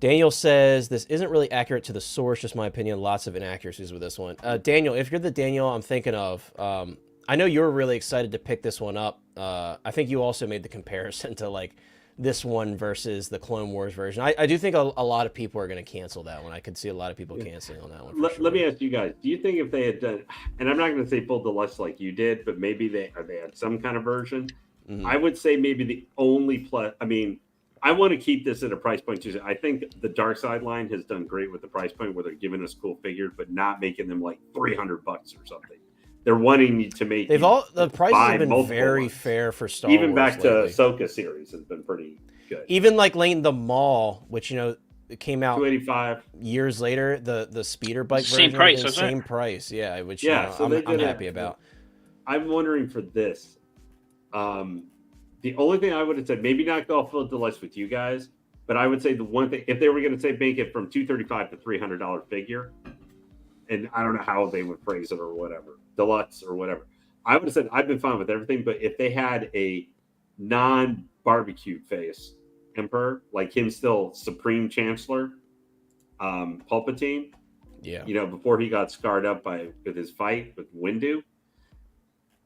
Speaker 1: Daniel says, this isn't really accurate to the source, just my opinion. Lots of inaccuracies with this one. Daniel, if you're the Daniel I'm thinking of, I know you were really excited to pick this one up. I think you also made the comparison to like this one versus the Clone Wars version. I do think a lot of people are going to cancel that one. I could see a lot of people canceling on that one.
Speaker 4: Let me ask you guys, do you think if they had done, and I'm not going to say full deluxe like you did, but maybe they had some kind of version. Mm-hmm. I would say maybe the only plus, I mean, I want to keep this at a price point too. I think the Dark Side line has done great with the price point where they're giving us cool figures, but not making them like $300 or something. They're wanting to make
Speaker 1: the prices have been very fair for Star Wars.
Speaker 4: Even back to Ahsoka series has been pretty good.
Speaker 1: Even like Lane the Maul, which it came out
Speaker 4: $285
Speaker 1: years later. The speeder bike
Speaker 2: same
Speaker 1: version,
Speaker 2: price,
Speaker 1: same price. Yeah, which
Speaker 4: so
Speaker 1: I'm happy about.
Speaker 4: I'm wondering for this. The only thing I would have said, maybe not go full deluxe with you guys, but I would say the one thing, if they were going to say make it from $235 to $300 figure, and I don't know how they would phrase it or whatever, deluxe or whatever, I would have said I've been fine with everything, but if they had a non-barbecue face Emperor, like him still Supreme Chancellor, Palpatine, before he got scarred up with his fight with Windu,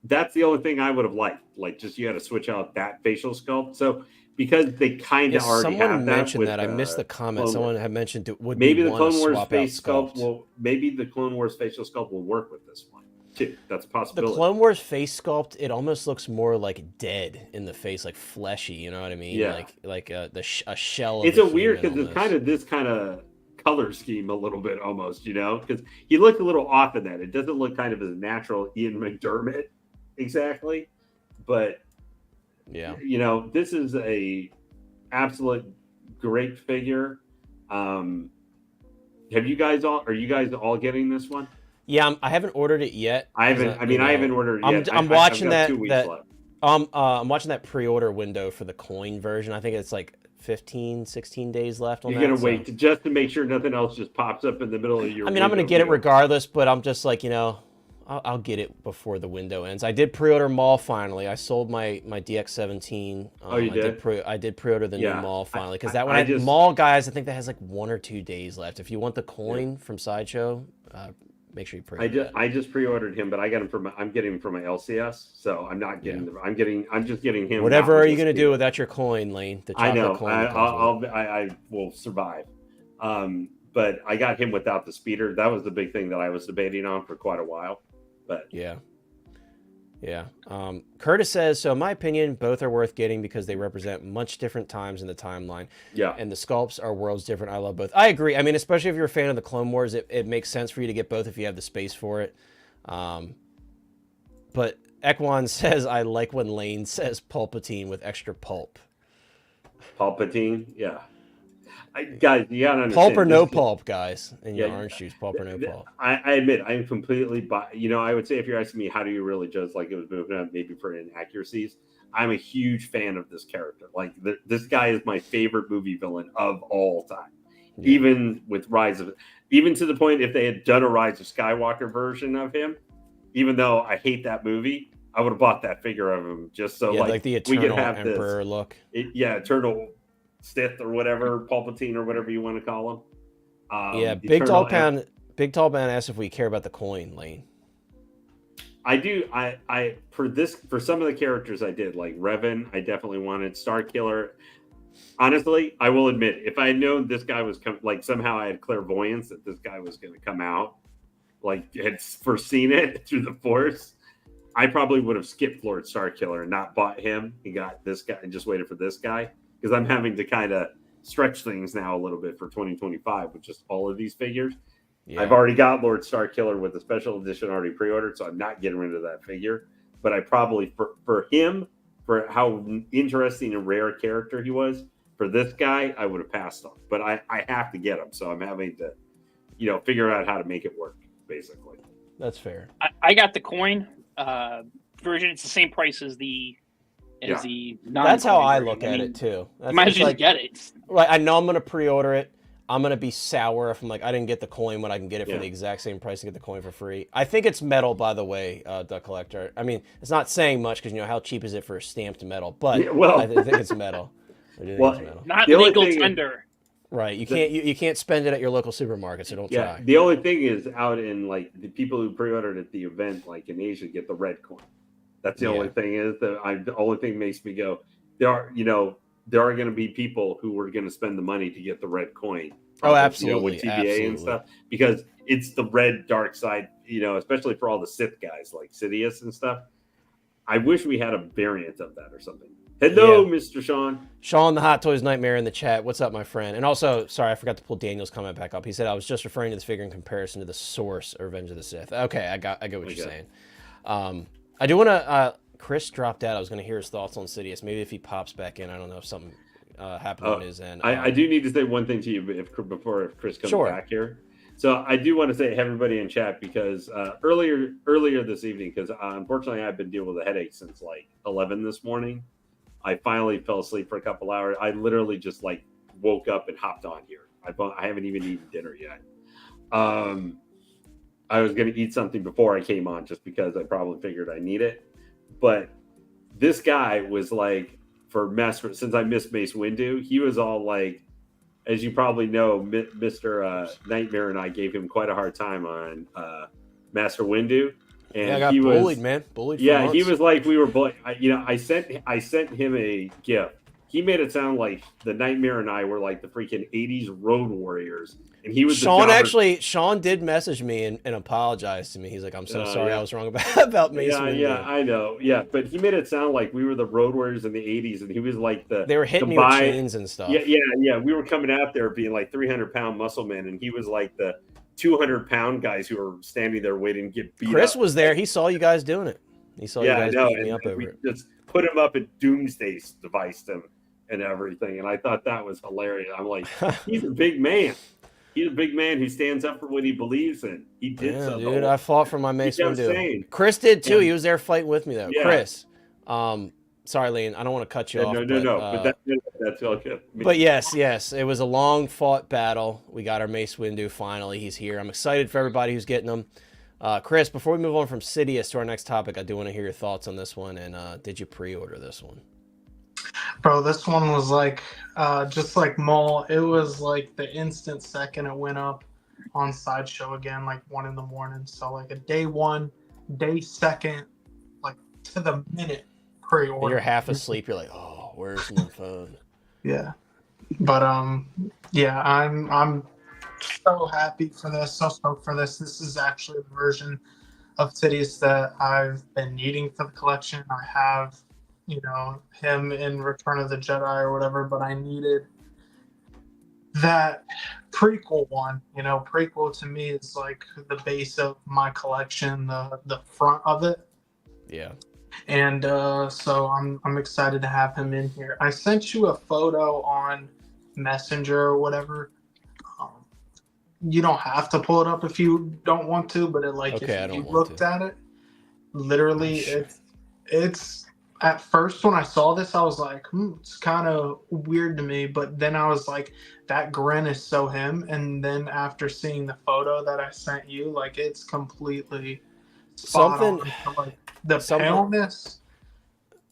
Speaker 4: that's the only thing I would have liked. Like, just you had to switch out that facial sculpt. So, because they kind of already have that.
Speaker 1: Someone mentioned that. I missed the comment. Someone had mentioned would
Speaker 4: maybe the Clone Wars face sculpt will. Maybe the Clone Wars facial sculpt will work with this one too. That's a possibility.
Speaker 1: The Clone Wars face sculpt, it almost looks more like dead in the face, like fleshy. You know what I mean?
Speaker 4: Yeah.
Speaker 1: Like a shell.
Speaker 4: It's a weird because it's kind of this kind of color scheme a little bit almost. Because he looked a little off in that. It doesn't look kind of as natural Ian McDermott. Exactly, but this is a absolute great figure. Are you guys all getting this one?
Speaker 1: Yeah, I haven't ordered it yet.
Speaker 4: I haven't. I haven't ordered it yet.
Speaker 1: I'm watching
Speaker 4: I've got 2 weeks left.
Speaker 1: I'm watching that pre-order window for the coin version. I think it's like 16 days left on that.
Speaker 4: You're gonna wait just to make sure nothing else just pops up in the middle of your.
Speaker 1: I'm gonna get it regardless, but I'm just like I'll get it before the window ends. I did pre-order Maul finally. I sold my DX17.
Speaker 4: Oh, you did?
Speaker 1: I did pre-order the new Maul finally because that one Maul, guys, I think that has like 1 or 2 days left. If you want the coin from Sideshow, make sure you pre-order.
Speaker 4: I just pre-ordered him, but I got him I'm getting him from my LCS, so I'm not getting I'm just getting him.
Speaker 1: Whatever are you gonna do without your coin, Lane? The
Speaker 4: I know.
Speaker 1: Coin
Speaker 4: I will survive. But I got him without the speeder. That was the big thing that I was debating on for quite a while. But
Speaker 1: yeah. Curtis says, so in my opinion, both are worth getting because they represent much different times in the timeline.
Speaker 4: Yeah.
Speaker 1: And the sculpts are worlds different. I love both. I agree. I mean, especially if you're a fan of the Clone Wars, it makes sense for you to get both if you have the space for it. But Ekwan says, I like when Lane says Palpatine with extra pulp.
Speaker 4: Palpatine? Yeah. Guys, you gotta understand.
Speaker 1: Pulp or no pulp, guys, in your orange juice. Pulp or no pulp.
Speaker 4: I admit, I am completely. I would say if you're asking me, how do you really judge? Like it was moving up, maybe for inaccuracies. I'm a huge fan of this character. Like this guy is my favorite movie villain of all time. Yeah. Even with even to the point if they had done a Rise of Skywalker version of him, even though I hate that movie, I would have bought that figure of him just so like
Speaker 1: the Eternal
Speaker 4: we could have
Speaker 1: Emperor
Speaker 4: this
Speaker 1: look.
Speaker 4: Eternal Sith or whatever, Palpatine or whatever you want to call him.
Speaker 1: Big Tall Man asked if we care about the coin, Lane.
Speaker 4: I do. I for some of the characters I did, like Revan, I definitely wanted. Star Killer. Honestly, I will admit, if I had known this guy was like somehow I had clairvoyance that this guy was going to come out, like had foreseen it through the Force, I probably would have skipped Lord Star Killer and not bought him and got this guy and just waited for this guy. Because I'm having to kind of stretch things now a little bit for 2025 with just all of these figures. Yeah. I've already got Lord Star Killer with the special edition already pre-ordered, so I'm not getting rid of that figure. But I probably, for him, for how interesting and rare character he was, for this guy, I would have passed on. But I have to get him, so I'm having to, figure out how to make it work, basically.
Speaker 1: That's fair.
Speaker 2: I got the coin version. It's the same price as the non.
Speaker 1: That's how I look at it too.
Speaker 2: You might as well just get it.
Speaker 1: Like, I know I'm gonna pre-order it. I'm gonna be sour if I'm like, I didn't get the coin when I can get it for the exact same price and get the coin for free. I think it's metal, by the way, Duck Collector. I mean, it's not saying much because how cheap is it for stamped metal? But I think it's metal.
Speaker 2: Not legal tender.
Speaker 1: Right, you can't spend it at your local supermarket, so don't try.
Speaker 4: The only thing is, out in like the people who pre-ordered at the event, like in Asia, get the red coin. That's the only thing is the only thing makes me go. There are going to be people who are going to spend the money to get the red coin.
Speaker 1: Oh, absolutely,
Speaker 4: with TVA and stuff, because it's the red dark side. Especially for all the Sith guys like Sidious and stuff. I wish we had a variant of that or something. Hello, Mr. Sean.
Speaker 1: Sean, the Hot Toys Nightmare in the chat. What's up, my friend? And also, sorry, I forgot to pull Daniel's comment back up. He said, I was just referring to this figure in comparison to the Source or Revenge of the Sith. Okay, I get what you're saying. I do want to... Chris dropped out. I was going to hear his thoughts on Sidious. Maybe if he pops back in, I don't know if something happened on his end.
Speaker 4: I do need to say one thing to you before Chris comes back here. So I do want to say everybody in chat, because earlier this evening, because unfortunately I've been dealing with a headache since like 11 this morning. I finally fell asleep for a couple hours. I literally just like woke up and hopped on here. I haven't even eaten dinner yet. I was going to eat something before I came on just because I probably figured I need it. But this guy was like, since I missed Mace Windu, he was all like, as you probably know, Mr. Nightmare and I gave him quite a hard time on Master Windu. And
Speaker 1: I got bullied, man. Bullied.
Speaker 4: Yeah, he was like, we were bullied. I sent him a gift. He made it sound like the Nightmare and I were like the freaking 80s road warriors. And he was
Speaker 1: Sean did message me and apologize to me. He's like, I'm so sorry I was wrong about Mace Windu.
Speaker 4: Yeah, I know. Yeah, but he made it sound like we were the road warriors in the 80s, and he was like
Speaker 1: they were hitting me with chains and stuff.
Speaker 4: Yeah. We were coming out there being like 300-pound muscle men, and he was like the 200-pound guys who were standing there waiting to get beat up.
Speaker 1: Chris was there. He saw you guys doing it. He saw you guys beating me up over it.
Speaker 4: Just put him up at doomsday device him and everything, and I thought that was hilarious. I'm like, he's a big man. He's a big man who stands up for what he believes in. He did something.
Speaker 1: Dude, I fought for my Mace Windu. Chris did too. He was there fighting with me though. Yeah. Chris, sorry, Lane, I don't want to cut you off.
Speaker 4: No. But that's okay.
Speaker 1: But yes, it was a long fought battle. We got our Mace Windu finally. He's here. I'm excited for everybody who's getting them. Chris, before we move on from Sidious to our next topic, I do want to hear your thoughts on this one. And did you pre-order this one?
Speaker 3: Bro, this one was like, just like Maul. It was like the instant second it went up on Sideshow again, like 1 a.m. So like a day one, day second, like to the minute pre-order.
Speaker 1: You're half asleep. You're like, oh, where's my phone?
Speaker 3: Yeah, but yeah, I'm so happy for this. So stoked for this. This is actually a version of Sidious that I've been needing for the collection. I have, him in Return of the Jedi or whatever, but I needed that prequel one. Prequel to me is like the base of my collection, the front of it.
Speaker 1: Yeah.
Speaker 3: And so I'm excited to have him in here. I sent you a photo on Messenger or whatever. You don't have to pull it up if you don't want to, but if you looked at it, literally, it's at first when I saw this, I was like, it's kind of weird to me. But then I was like, that grin is so him. And then after seeing the photo that I sent you, like it's completely spot on. Like the paleness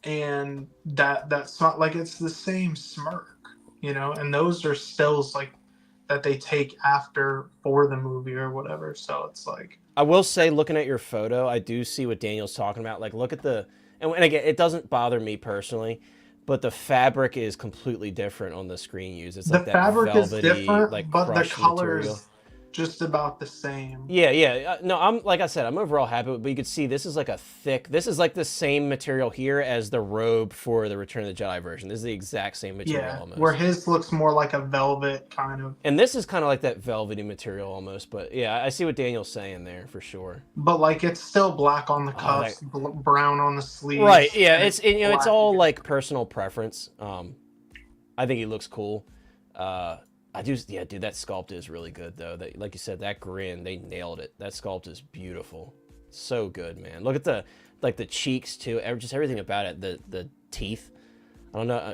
Speaker 3: and that's not like it's the same smirk, and those are stills like that they take after for the movie or whatever. So it's like,
Speaker 1: I will say, looking at your photo, I do see what Daniel's talking about. Like, look at and again, it doesn't bother me personally, but the fabric is completely different on the screen used. It's like
Speaker 3: the fabric is different,
Speaker 1: like
Speaker 3: but the color
Speaker 1: material.
Speaker 3: is just about the same.
Speaker 1: Yeah. No, I'm like I said, I'm overall happy. But you can see this is like this is like the same material here as the robe for the Return of the Jedi version. This is the exact same material almost.
Speaker 3: Where his looks more like a velvet kind of.
Speaker 1: And this is kind of like that velvety material almost. But yeah, I see what Daniel's saying there for sure.
Speaker 3: But like it's still black on the cuffs, brown on the sleeves.
Speaker 1: Right. Yeah. It's all like personal preference. I think he looks cool. Yeah, dude, that sculpt is really good though. That, like you said, that grin, they nailed it. That sculpt is beautiful, so good, man. Look at the cheeks too. Just everything about it. The teeth. I don't know.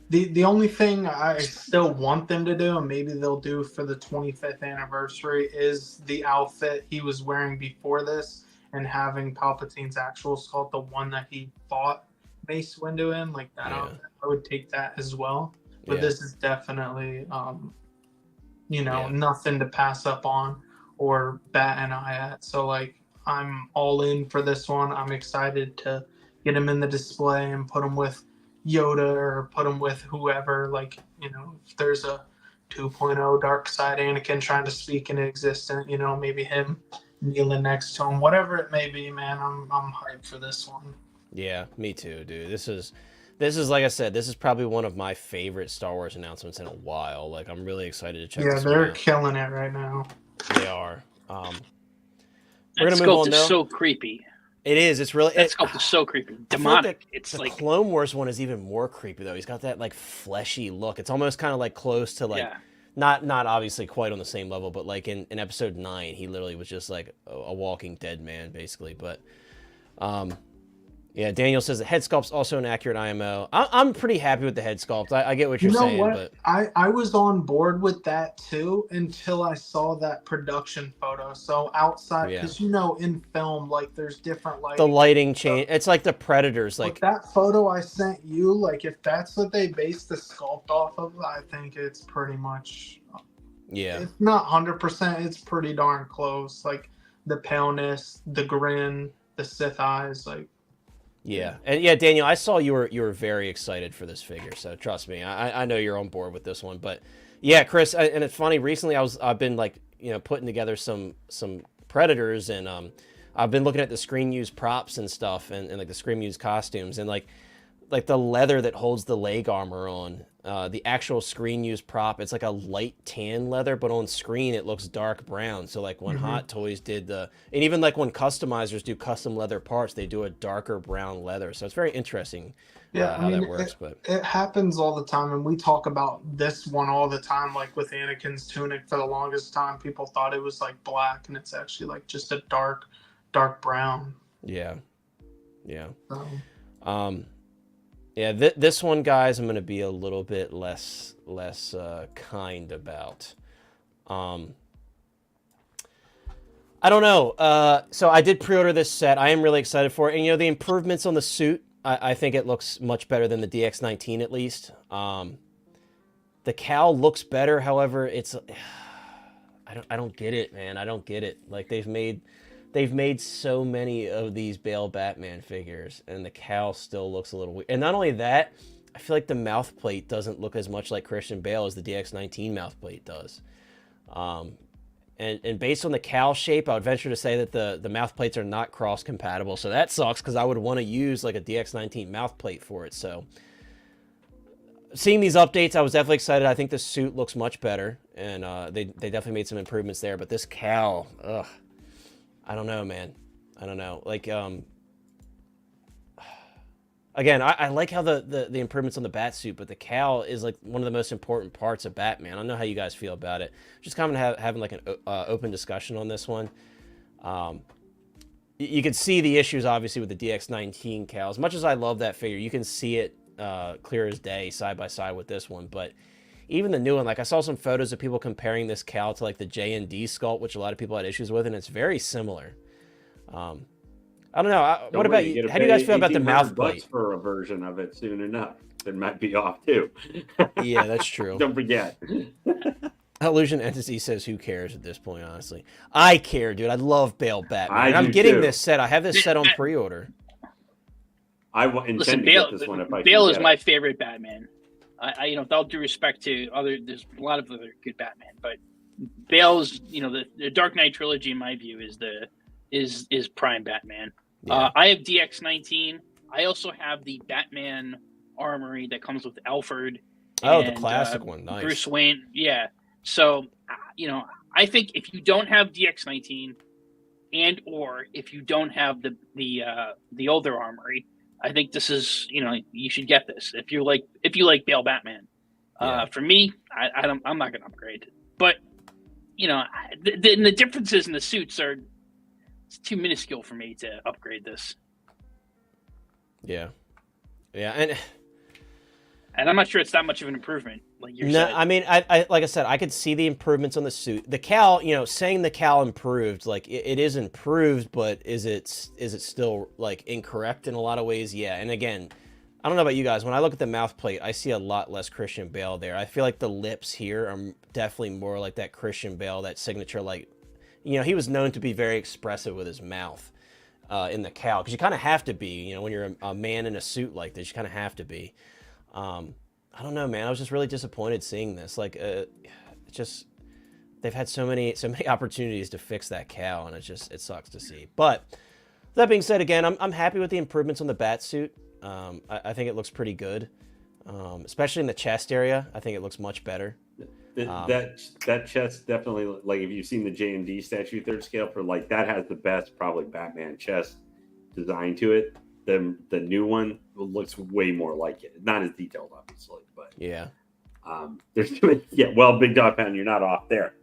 Speaker 3: The only thing I still want them to do, and maybe they'll do for the 25th anniversary, is the outfit he was wearing before this, and having Palpatine's actual sculpt, the one that he fought Mace Windu in, like that outfit. I would take that as well. But this is definitely, nothing to pass up on or bat an eye at. So, like, I'm all in for this one. I'm excited to get him in the display and put him with Yoda or put him with whoever. Like, if there's a 2.0 dark side Anakin trying to speak into existence, maybe him kneeling next to him, whatever it may be, man. I'm hyped for this one.
Speaker 1: Yeah, me too, dude. This is like I said, this is probably one of my favorite Star Wars announcements in a while. Like, I'm really excited to check this one out.
Speaker 3: Yeah, they're killing it right now.
Speaker 1: They are.
Speaker 2: We're gonna move on. Is so creepy.
Speaker 1: It is. It's really.
Speaker 2: That sculpt is so creepy. Demonic. It's
Speaker 1: the
Speaker 2: like
Speaker 1: Clone Wars one is even more creepy though. He's got that like fleshy look. It's almost kind of like close to like, not obviously quite on the same level, but like in Episode 9, he literally was just like a walking dead man basically. But, yeah, Daniel says the head sculpt's also an accurate IMO. I'm pretty happy with the head sculpt. I get what you're saying. But
Speaker 3: I was on board with that too until I saw that production photo. So outside, because in film, like there's different lighting.
Speaker 1: The lighting change. It's like the Predators. Like
Speaker 3: that photo I sent you, like if that's what they based the sculpt off of, I think it's pretty much.
Speaker 1: Yeah.
Speaker 3: It's not 100%. It's pretty darn close. Like the paleness, the grin, the Sith eyes, like.
Speaker 1: Yeah, and yeah, Daniel, I saw you were very excited for this figure, so trust me, I know you're on board with this one. But yeah, Chris, and it's funny. Recently, I've been like putting together some Predators, and I've been looking at the screen used props and stuff, and like the screen used costumes, and like the leather that holds the leg armor on. The actual screen used prop, it's like a light tan leather, but on screen it looks dark brown. So like when Hot Toys did and even like when customizers do custom leather parts, they do a darker brown leather. So it's very interesting how that works. But
Speaker 3: it happens all the time, and we talk about this one all the time. Like with Anakin's tunic, for the longest time, people thought it was like black, and it's actually like just a dark brown.
Speaker 1: Yeah. Yeah, this one, guys, I'm going to be a little bit less kind about. I don't know. So I did pre-order this set. I am really excited for it. And, the improvements on the suit, I think it looks much better than the DX-19 at least. The cowl looks better. However, it's... I don't get it, man. I don't get it. Like, they've made so many of these Bale Batman figures, and the cowl still looks a little weird. And not only that, I feel like the mouth plate doesn't look as much like Christian Bale as the DX-19 mouth plate does. And based on the cowl shape, I would venture to say that the mouth plates are not cross-compatible. So that sucks, because I would want to use like a DX-19 mouth plate for it. So seeing these updates, I was definitely excited. I think the suit looks much better, and they definitely made some improvements there. But this cowl, ugh. I don't know, man. I don't know. Like, again, I like how the improvements on the bat suit, but the cowl is like one of the most important parts of Batman. I don't know how you guys feel about it. Just kind of having like an open discussion on this one. You can see the issues, obviously, with the DX-19 cowl. As much as I love that figure, you can see it clear as day, side by side with this one. But even the new one, like I saw some photos of people comparing this cowl to like the J&D sculpt, which a lot of people had issues with, and it's very similar. I don't know. What about you? How do you guys feel about the mouth plate?
Speaker 4: For a version of it soon enough. It might be off too.
Speaker 1: Yeah, that's true.
Speaker 4: Don't forget.
Speaker 1: Illusion Entity says, who cares at this point, honestly? I care, dude. I love Bale Batman. I'm getting this set. I have this set on pre-order.
Speaker 4: I intend to get this one if I can.
Speaker 2: Bale is my favorite Batman. With all due respect to there's a lot of other good Batman, but Bale's, the Dark Knight trilogy, in my view, is prime Batman. Yeah. I have DX-19. I also have the Batman armory that comes with Alfred.
Speaker 1: Oh, the classic one, nice.
Speaker 2: Bruce Wayne, yeah. So, I think if you don't have DX-19, or if you don't have the older armory, I think this is, you should get this if you like Bale Batman. For me, I'm not going to upgrade. But the differences in the suits are too minuscule for me to upgrade this.
Speaker 1: Yeah,
Speaker 2: and I'm not sure it's that much of an improvement. Like you
Speaker 1: no,
Speaker 2: said.
Speaker 1: I mean, I like I said, I could see the improvements on the suit. The cowl, saying the cowl improved, like it is improved, but is it still like incorrect in a lot of ways? Yeah, and again, I don't know about you guys. When I look at the mouth plate, I see a lot less Christian Bale there. I feel like the lips here are definitely more like that Christian Bale, that signature, like, he was known to be very expressive with his mouth in the cowl, because you kind of have to be, when you're a man in a suit like this, you kind of have to be. I don't know, man. I was just really disappointed seeing this. Like, they've had so many opportunities to fix that cowl, and it sucks to see. But that being said, again, I'm happy with the improvements on the bat suit. I think it looks pretty good, especially in the chest area. I think it looks much better.
Speaker 4: That chest definitely, like, if you've seen the J&D statue 3rd scale, for like, that has the best probably Batman chest design to it. The new one looks way more like it. Not as detailed, obviously, but
Speaker 1: yeah.
Speaker 4: There's well, Big Dog Pound, you're not off there.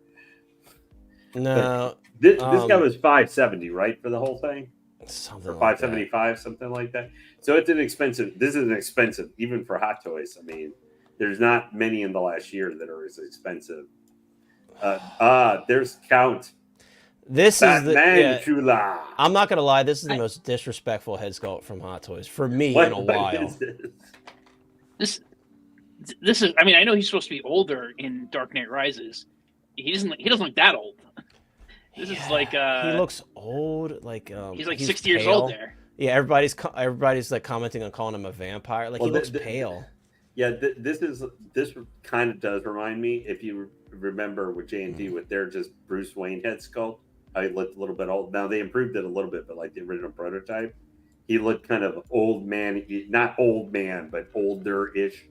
Speaker 1: No,
Speaker 4: this guy was $570, right, for the whole thing,
Speaker 1: something
Speaker 4: or
Speaker 1: like
Speaker 4: $575, something like that. So it's an expensive. This is an expensive, even for Hot Toys. I mean, there's not many in the last year that are as expensive. There's Count.
Speaker 1: This
Speaker 4: Batman
Speaker 1: is the. I'm not gonna lie. This is the most disrespectful head sculpt from Hot Toys for me in a while.
Speaker 2: This is. I mean, I know he's supposed to be older in Dark Knight Rises. He doesn't look that old. This is like.
Speaker 1: He looks old. Like
Speaker 2: he's like 60 years old there.
Speaker 1: Yeah, everybody's like commenting on calling him a vampire. Like, he looks pale.
Speaker 4: Yeah, this kind of does remind me, if you remember with J&D, with their just Bruce Wayne head sculpt. He looked a little bit old. Now they improved it a little bit, but like the original prototype, he looked kind of old man, not old man, but older-ish.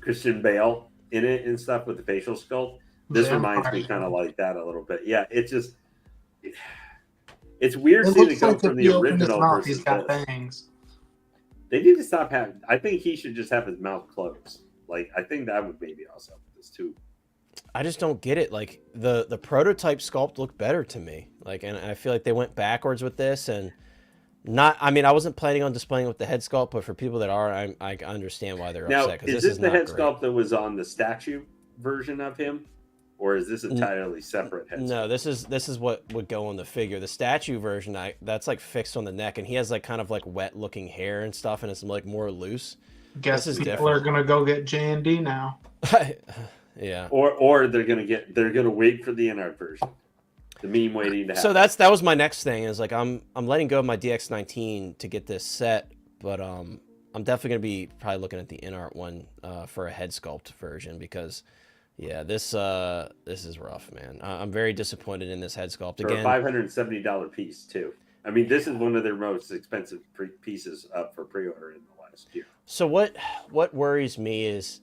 Speaker 4: Christian Bale in it and stuff with the facial sculpt. This reminds me kind of like that a little bit. Yeah, it's weird seeing it go from the original versus
Speaker 3: he's got bangs.
Speaker 4: They need to stop having. I think he should just have his mouth closed. Like, I think that would maybe also help with this too.
Speaker 1: I just don't get it. Like, the prototype sculpt looked better to me. Like, and I feel like they went backwards with this, and I mean, I wasn't planning on displaying it with the head sculpt, but for people that are, I understand why they're upset.
Speaker 4: Now, is this the head sculpt that was on the statue version of him, or is this entirely separate head sculpt?
Speaker 1: No, this is what would go on the figure. The statue version, that's like fixed on the neck, and he has like kind of like wet looking hair and stuff, and it's like more loose.
Speaker 3: Guess people are gonna go get J&D now.
Speaker 1: Yeah.
Speaker 4: Or they're gonna wait for the InArt version. The meme waiting to happen.
Speaker 1: So that was my next thing, is like I'm letting go of my DX19 to get this set, but I'm definitely gonna be probably looking at the InArt one for a head sculpt version, because yeah, this is rough, man. I'm very disappointed in this head sculpt.
Speaker 4: Again, for a $570 piece too. I mean, this is one of their most expensive pieces up for pre-order in the last year.
Speaker 1: So what worries me is,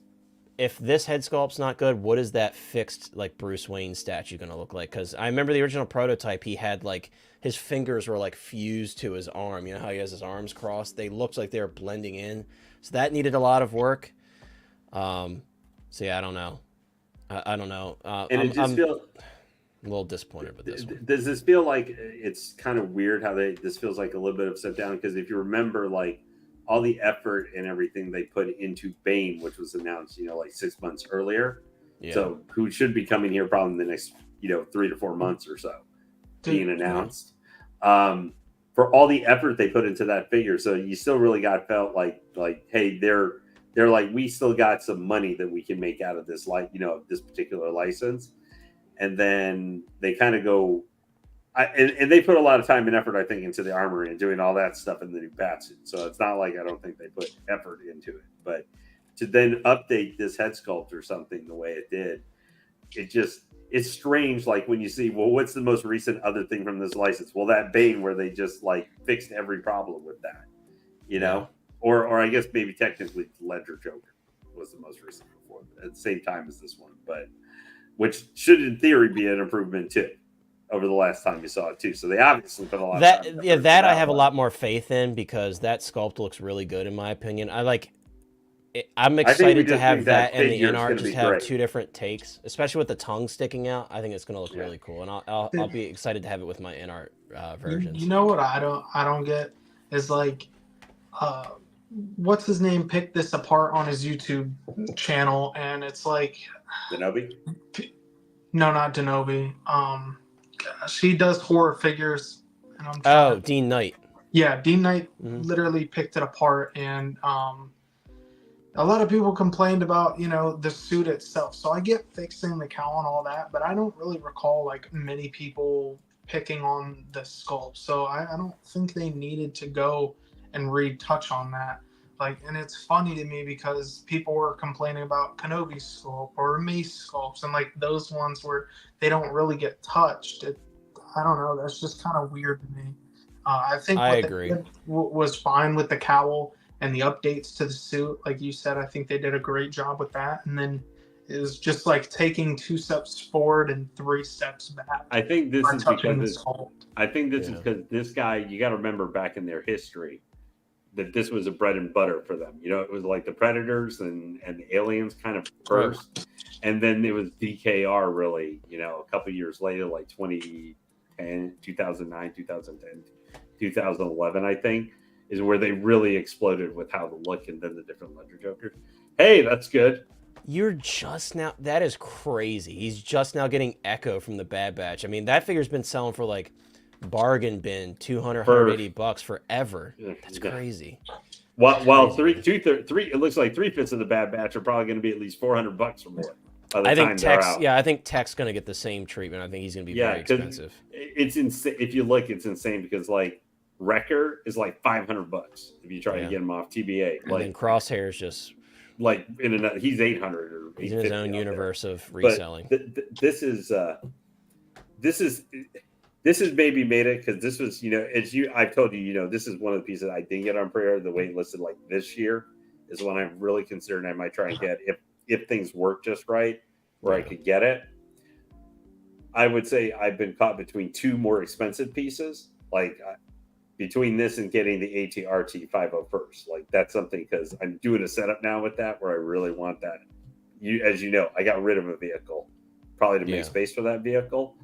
Speaker 1: if this head sculpt's not good, what is that fixed, like, Bruce Wayne statue going to look like? Because I remember the original prototype, he had, like, his fingers were, like, fused to his arm. You know how he has his arms crossed? They looked like they were blending in. So that needed a lot of work. So, yeah, I don't know. I don't know.
Speaker 4: And I'm
Speaker 1: a little disappointed with this one.
Speaker 4: Does this feel like it's kind of weird how this feels like a little bit of a step down? Because if you remember, like, all the effort and everything they put into Bane, which was announced, like 6 months earlier. Yeah. So who should be coming here probably in the next, 3 to 4 months or so, being announced. For all the effort they put into that figure. So you still really felt like, hey, they're like, we still got some money that we can make out of this, this particular license. And then they kind of go, and they put a lot of time and effort, I think, into the armory and doing all that stuff in the new Batsuit. So it's not like I don't think they put effort into it. But to then update this head sculpt or something the way it did, it's strange. Like, when you see, well, what's the most recent other thing from this license? Well, that Bane, where they just like fixed every problem with that, or I guess maybe technically Ledger Joker was the most recent before at the same time as this one, but which should in theory be an improvement too over the last time you saw it too. So they obviously put a lot of time.
Speaker 1: That I have a lot more faith in, because that sculpt looks really good in my opinion. I'm
Speaker 4: I think we
Speaker 1: excited to
Speaker 4: just
Speaker 1: have
Speaker 4: think
Speaker 1: that
Speaker 4: that
Speaker 1: and the
Speaker 4: figure's
Speaker 1: InArt
Speaker 4: gonna
Speaker 1: just
Speaker 4: be
Speaker 1: have
Speaker 4: great.
Speaker 1: two different takes, especially with the tongue sticking out. I think it's going to look
Speaker 4: Yeah.
Speaker 1: really cool, and I'll be excited to have it with my InArt versions.
Speaker 3: You know what I don't get is like, uh, what's his name picked this apart on his YouTube channel, and it's like,
Speaker 4: Kenobi?
Speaker 3: no, not Denobi. Gosh, he does horror figures, and I'm trying.
Speaker 1: Oh, Dean Knight.
Speaker 3: Yeah, Dean Knight
Speaker 1: Mhm.
Speaker 3: literally picked it apart, and a lot of people complained about the suit itself. So I get fixing the cowl and all that, but I don't really recall like many people picking on the sculpt. So I don't think they needed to go and retouch on that. Like, and it's funny to me because people were complaining about Kenobi sculpt or Mace sculpts, and like those ones where they don't really get touched. I don't know. That's just kind of weird to me. I think
Speaker 1: I
Speaker 3: what they
Speaker 1: agree.
Speaker 3: did was fine with the cowl and the updates to the suit. Like you said, I think they did a great job with that. And then it was just like taking 2 steps forward and 3 steps back
Speaker 4: I think this
Speaker 3: by
Speaker 4: is
Speaker 3: touching
Speaker 4: because
Speaker 3: the
Speaker 4: it's,
Speaker 3: sculpt.
Speaker 4: I think this is
Speaker 1: Yeah.
Speaker 4: because this guy, you got to remember back in their history that this was a bread and butter for them. You know, it was like the Predators and the Aliens kind of first. And then it was DKR really, a couple years later, like 2010, 2009, 2010, 2011, I think, is where they really exploded with how the look and then the different Ledger Jokers. Hey, that's good.
Speaker 1: You're just now. That is crazy. He's just now getting Echo from the Bad Batch. I mean, that figure's been selling for like bargain bin $200-$180 forever. That's crazy.
Speaker 4: While
Speaker 1: crazy,
Speaker 4: three, it looks like 3/5 of the Bad Batch are probably going to be at least $400 or more. By the
Speaker 1: I
Speaker 4: time
Speaker 1: think
Speaker 4: they're
Speaker 1: Tech's.
Speaker 4: out.
Speaker 1: Yeah, I think Tech's gonna get the same treatment. I think he's gonna be very
Speaker 4: 'cause
Speaker 1: expensive.
Speaker 4: It's insane. If you look, it's insane because like Wrecker is like $500 if you try to get him off TBA.
Speaker 1: And then Crosshair's just
Speaker 4: like in another, he's 800 or
Speaker 1: he's in his own universe of
Speaker 4: But
Speaker 1: reselling.
Speaker 4: this is maybe made it because this was I've told you this is one of the pieces I didn't get on prayer. The wait listed like this year is when I'm really considering I might try and get if things work just right where I could get it. I would say I've been caught between 2 more expensive pieces, like between this and getting the ATRT 501st. Like that's something because I'm doing a setup now with that where I really want that. As you know, I got rid of a vehicle probably to make space for that vehicle.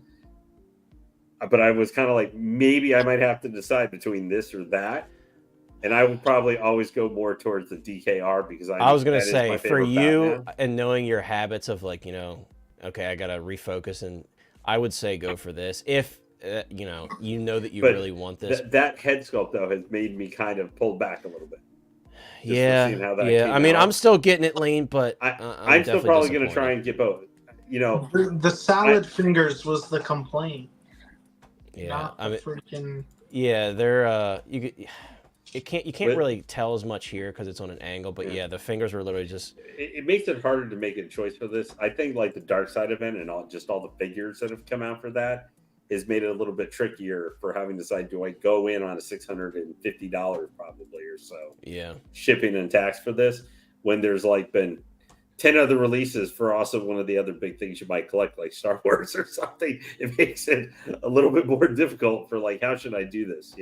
Speaker 4: But I was kind of like, maybe I might have to decide between this or that. And I would probably always go more towards the DKR because I was going to
Speaker 1: say for you Batman. And knowing your habits of like, okay, I got to refocus, and I would say go for this. If, that you really want this.
Speaker 4: That head sculpt, though, has made me kind of pull back a little bit.
Speaker 1: I mean, I'm still getting it lean, but
Speaker 4: I'm still probably going to try and get both.
Speaker 3: The salad fingers was the complaint.
Speaker 1: Yeah,
Speaker 3: I mean, freaking.
Speaker 1: Yeah, they're you can't really tell as much here because it's on an angle, but the fingers were literally just.
Speaker 4: It makes it harder to make a choice for this. I think like the Dark Side event and all the figures that have come out for that has made it a little bit trickier for having to decide, do I go in on a $650 probably or so?
Speaker 1: Yeah. Shipping
Speaker 4: and tax for this when there's like been 10 other releases for also one of the other big things you might collect, like Star Wars or something. It makes it a little bit more difficult for like, how should I do this?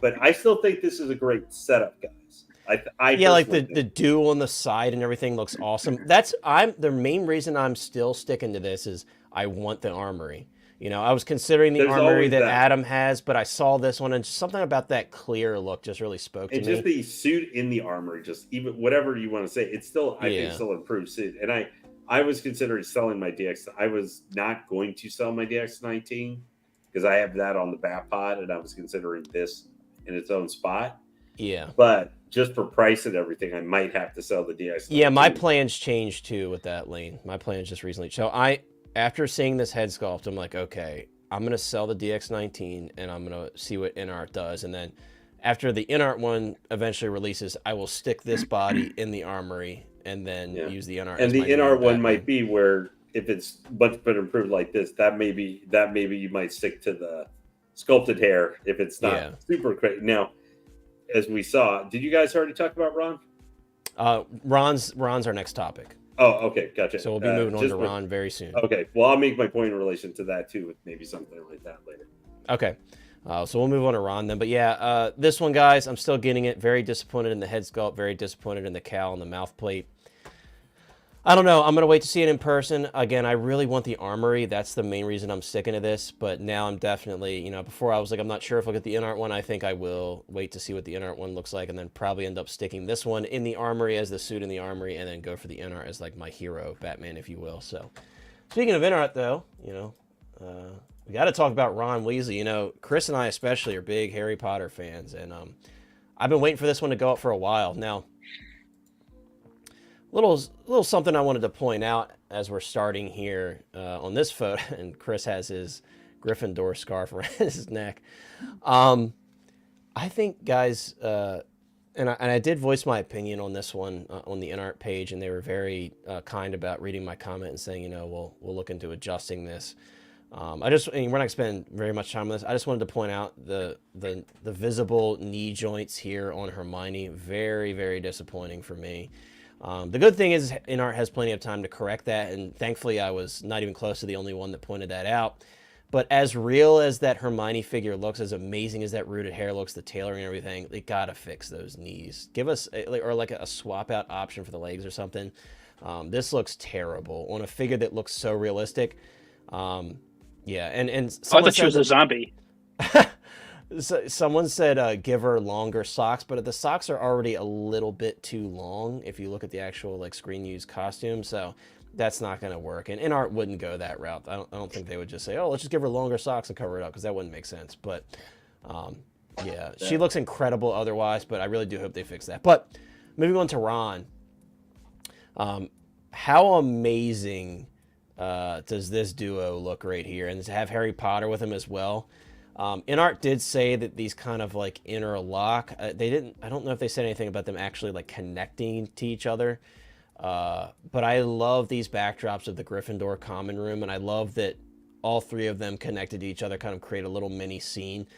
Speaker 4: But I still think this is a great setup, guys. I
Speaker 1: like the duel on the side and everything looks awesome. The main reason I'm still sticking to this is I want the armory. I was considering the armory that Adam has, but I saw this one and something about that clear look just really spoke to me.
Speaker 4: And just the suit in the armory, just even whatever you want to say, it's still I think still improved suit. And I was considering selling my DX. I was not going to sell my DX19 because I have that on the bat pod, and I was considering this in its own spot.
Speaker 1: Yeah.
Speaker 4: But just for price and everything, I might have to sell the DX19.
Speaker 1: Yeah, my plans changed too with that lane. My plans just recently. So after seeing this head sculpt, I'm like, okay, I'm going to sell the DX19 and I'm going to see what InArt does. And then after the InArt one eventually releases, I will stick this body in the armory and then use the InArt.
Speaker 4: And the InArt one might be where if it's much better improved like this, that maybe you might stick to the sculpted hair if it's not super great. Now, as we saw, did you guys already talk about Ron?
Speaker 1: Ron's our next topic.
Speaker 4: Oh, okay, gotcha.
Speaker 1: So we'll be moving on to Ron very soon.
Speaker 4: Okay, well, I'll make my point in relation to that too, with maybe something like that later.
Speaker 1: Okay. So we'll move on to Ron then. But yeah, this one, guys, I'm still getting it. Very disappointed in the head sculpt. Very disappointed in the cowl and the mouth plate. I don't know. I'm going to wait to see it in person. Again, I really want the armory. That's the main reason I'm sticking to this. But now I'm definitely, you know, before I was like, I'm not sure if I'll get the InArt one. I think I will wait to see what the InArt one looks like and then probably end up sticking this one in the armory as the suit in the armory and then go for the InArt as like my hero, Batman, if you will. So speaking of InArt, though, you know, we got to talk about Ron Weasley. You know, Chris and I especially are big Harry Potter fans. And I've been waiting for this one to go up for a while. Now, little something I wanted to point out as we're starting here on this photo, and Chris has his Gryffindor scarf around his neck. I think, guys, and I did voice my opinion on this one on the InArt page, and they were very kind about reading my comment and saying, you know, we'll look into adjusting this. We're not gonna spend very much time on this. I just wanted to point out the visible knee joints here on Hermione. Very, very disappointing for me. The good thing is InArt has plenty of time to correct that, and thankfully I was not even close to the only one that pointed that out. But as real as that Hermione figure looks, as amazing as that rooted hair looks, the tailoring and everything, they gotta fix those knees. Give us a swap out option for the legs or something. This looks terrible on a figure that looks so realistic. Yeah, and
Speaker 2: I thought she was a zombie.
Speaker 1: Someone said give her longer socks, but the socks are already a little bit too long if you look at the actual like screen used costume, so that's not going to work. And InArt wouldn't go that route. I don't think they would just say, oh, let's just give her longer socks and cover it up, because that wouldn't make sense. But yeah, she looks incredible otherwise, but I really do hope they fix that. But moving on to Ron, how amazing does this duo look right here, and to have Harry Potter with him as well. InArt did say that these kind of like interlock. I don't know if they said anything about them actually like connecting to each other. But I love these backdrops of the Gryffindor common room, and I love that all three of them connected to each other kind of create a little mini scene.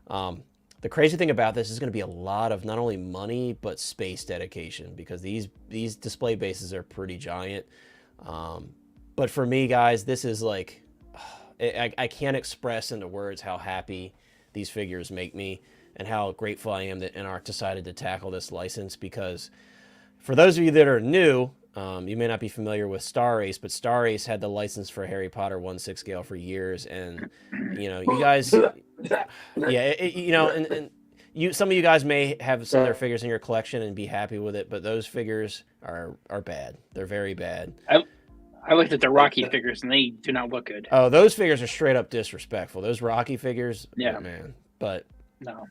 Speaker 1: The crazy thing about this is going to be a lot of not only money, but space dedication, because these display bases are pretty giant. But for me, guys, this is like, I can't express into words how happy these figures make me and how grateful I am that InArt decided to tackle this license, because for those of you that are new, you may not be familiar with Star Ace, but Star Ace had the license for Harry Potter 1/6 scale for years, and you know, you guys, yeah, you know, and some of you guys may have some of their figures in your collection and be happy with it, but those figures are bad. They're very bad.
Speaker 2: I looked at the Rocky figures, and they do not look good.
Speaker 1: Oh, those figures are straight up disrespectful. Those Rocky figures,
Speaker 2: yeah,
Speaker 1: oh, man. But
Speaker 2: no,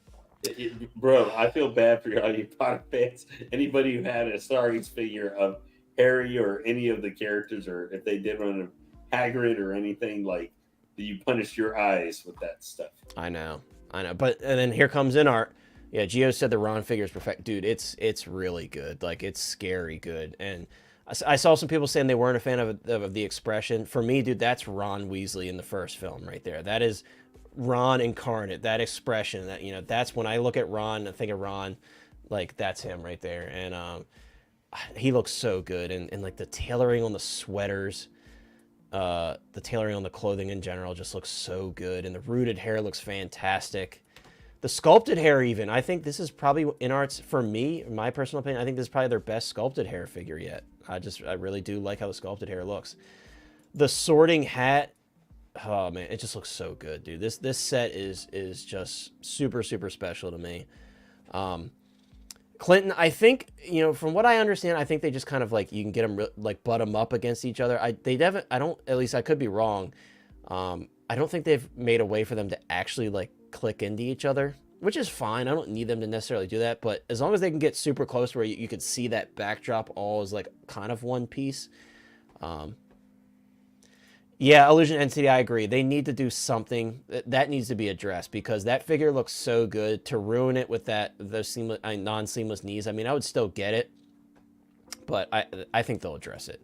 Speaker 4: bro, I feel bad for all you Potter fans. Anybody who had a Star Wars figure of Harry or any of the characters, or if they did run a Hagrid or anything, like, you punished your eyes with that stuff.
Speaker 1: I know. But and then here comes InArt. Yeah, Gio said the Ron figure is perfect, dude. It's really good. Like, it's scary good. And I saw some people saying they weren't a fan of the expression. For me, dude, that's Ron Weasley in the first film right there. That is Ron incarnate. That expression, that, you know, that's when I look at Ron and think of Ron, like, that's him right there. And he looks so good. And like the tailoring on the sweaters, the tailoring on the clothing in general just looks so good. And the rooted hair looks fantastic. The sculpted hair, even, I think this is probably InArt's, for me, in my personal opinion, I think this is probably their best sculpted hair figure yet. I really do like how the sculpted hair looks. The sorting hat, oh man, it just looks so good, dude. This set is just super, super special to me. Clinton, I think, you know, from what I understand, I think they just kind of like, you can get them like butt them up against each other. At least I could be wrong. I don't think they've made a way for them to actually like click into each other, which is fine. I don't need them to necessarily do that, but as long as they can get super close where you could see that backdrop all as like kind of one piece. Yeah, Illusion Entity, I agree. They need to do something that needs to be addressed, because that figure looks so good. To ruin it with those seamless, non-seamless knees, I mean, I would still get it, but I think they'll address it.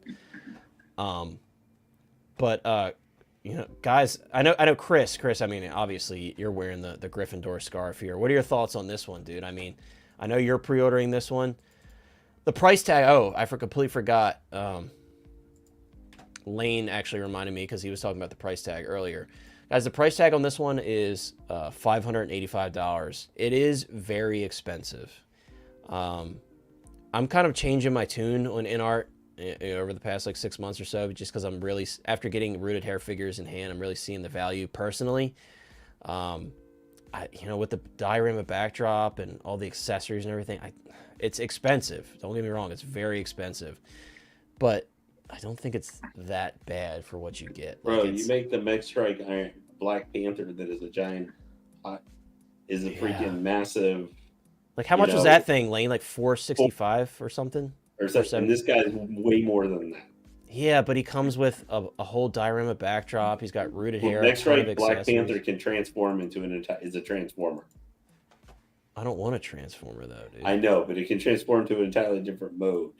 Speaker 1: You know, guys, I know Chris, I mean, obviously you're wearing the Gryffindor scarf here. What are your thoughts on this one, dude? I mean, I know you're pre-ordering this one. The price tag, oh, I completely forgot. Lane actually reminded me, because he was talking about the price tag earlier. Guys, the price tag on this one is $585. It is very expensive. I'm kind of changing my tune on InArt over the past like 6 months or so, just because I'm really, after getting rooted hair figures in hand, I'm really seeing the value personally. With the diorama backdrop and all the accessories and everything, it's expensive. Don't get me wrong, it's very expensive, but I don't think it's that bad for what you get.
Speaker 4: Bro, you make the Mech Strike Iron Black Panther that is a giant, is a freaking massive.
Speaker 1: Like, how much was that thing, Lane? Like $465 or something?
Speaker 4: Or something. And this guy's way more than that.
Speaker 1: Yeah, but he comes with a whole diorama backdrop. He's got rooted hair.
Speaker 4: Mech Strike Black Panther can transform into is a transformer.
Speaker 1: I don't want a transformer though, dude.
Speaker 4: I know, but it can transform to an entirely different mode.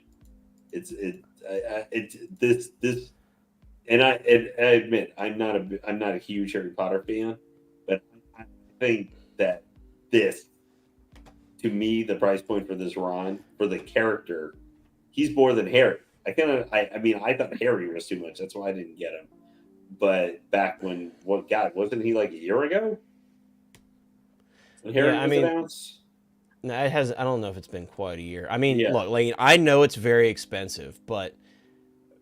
Speaker 4: It's this, and I admit I'm not a huge Harry Potter fan, but I think that this, to me, the price point for this Ron, for the character, he's more than Harry. I thought Harry was too much. That's why I didn't get him. But back when, wasn't he like a year ago? When Harry was announced?
Speaker 1: No, it has. I don't know if it's been quite a year. I mean, look, Lane, I know it's very expensive, but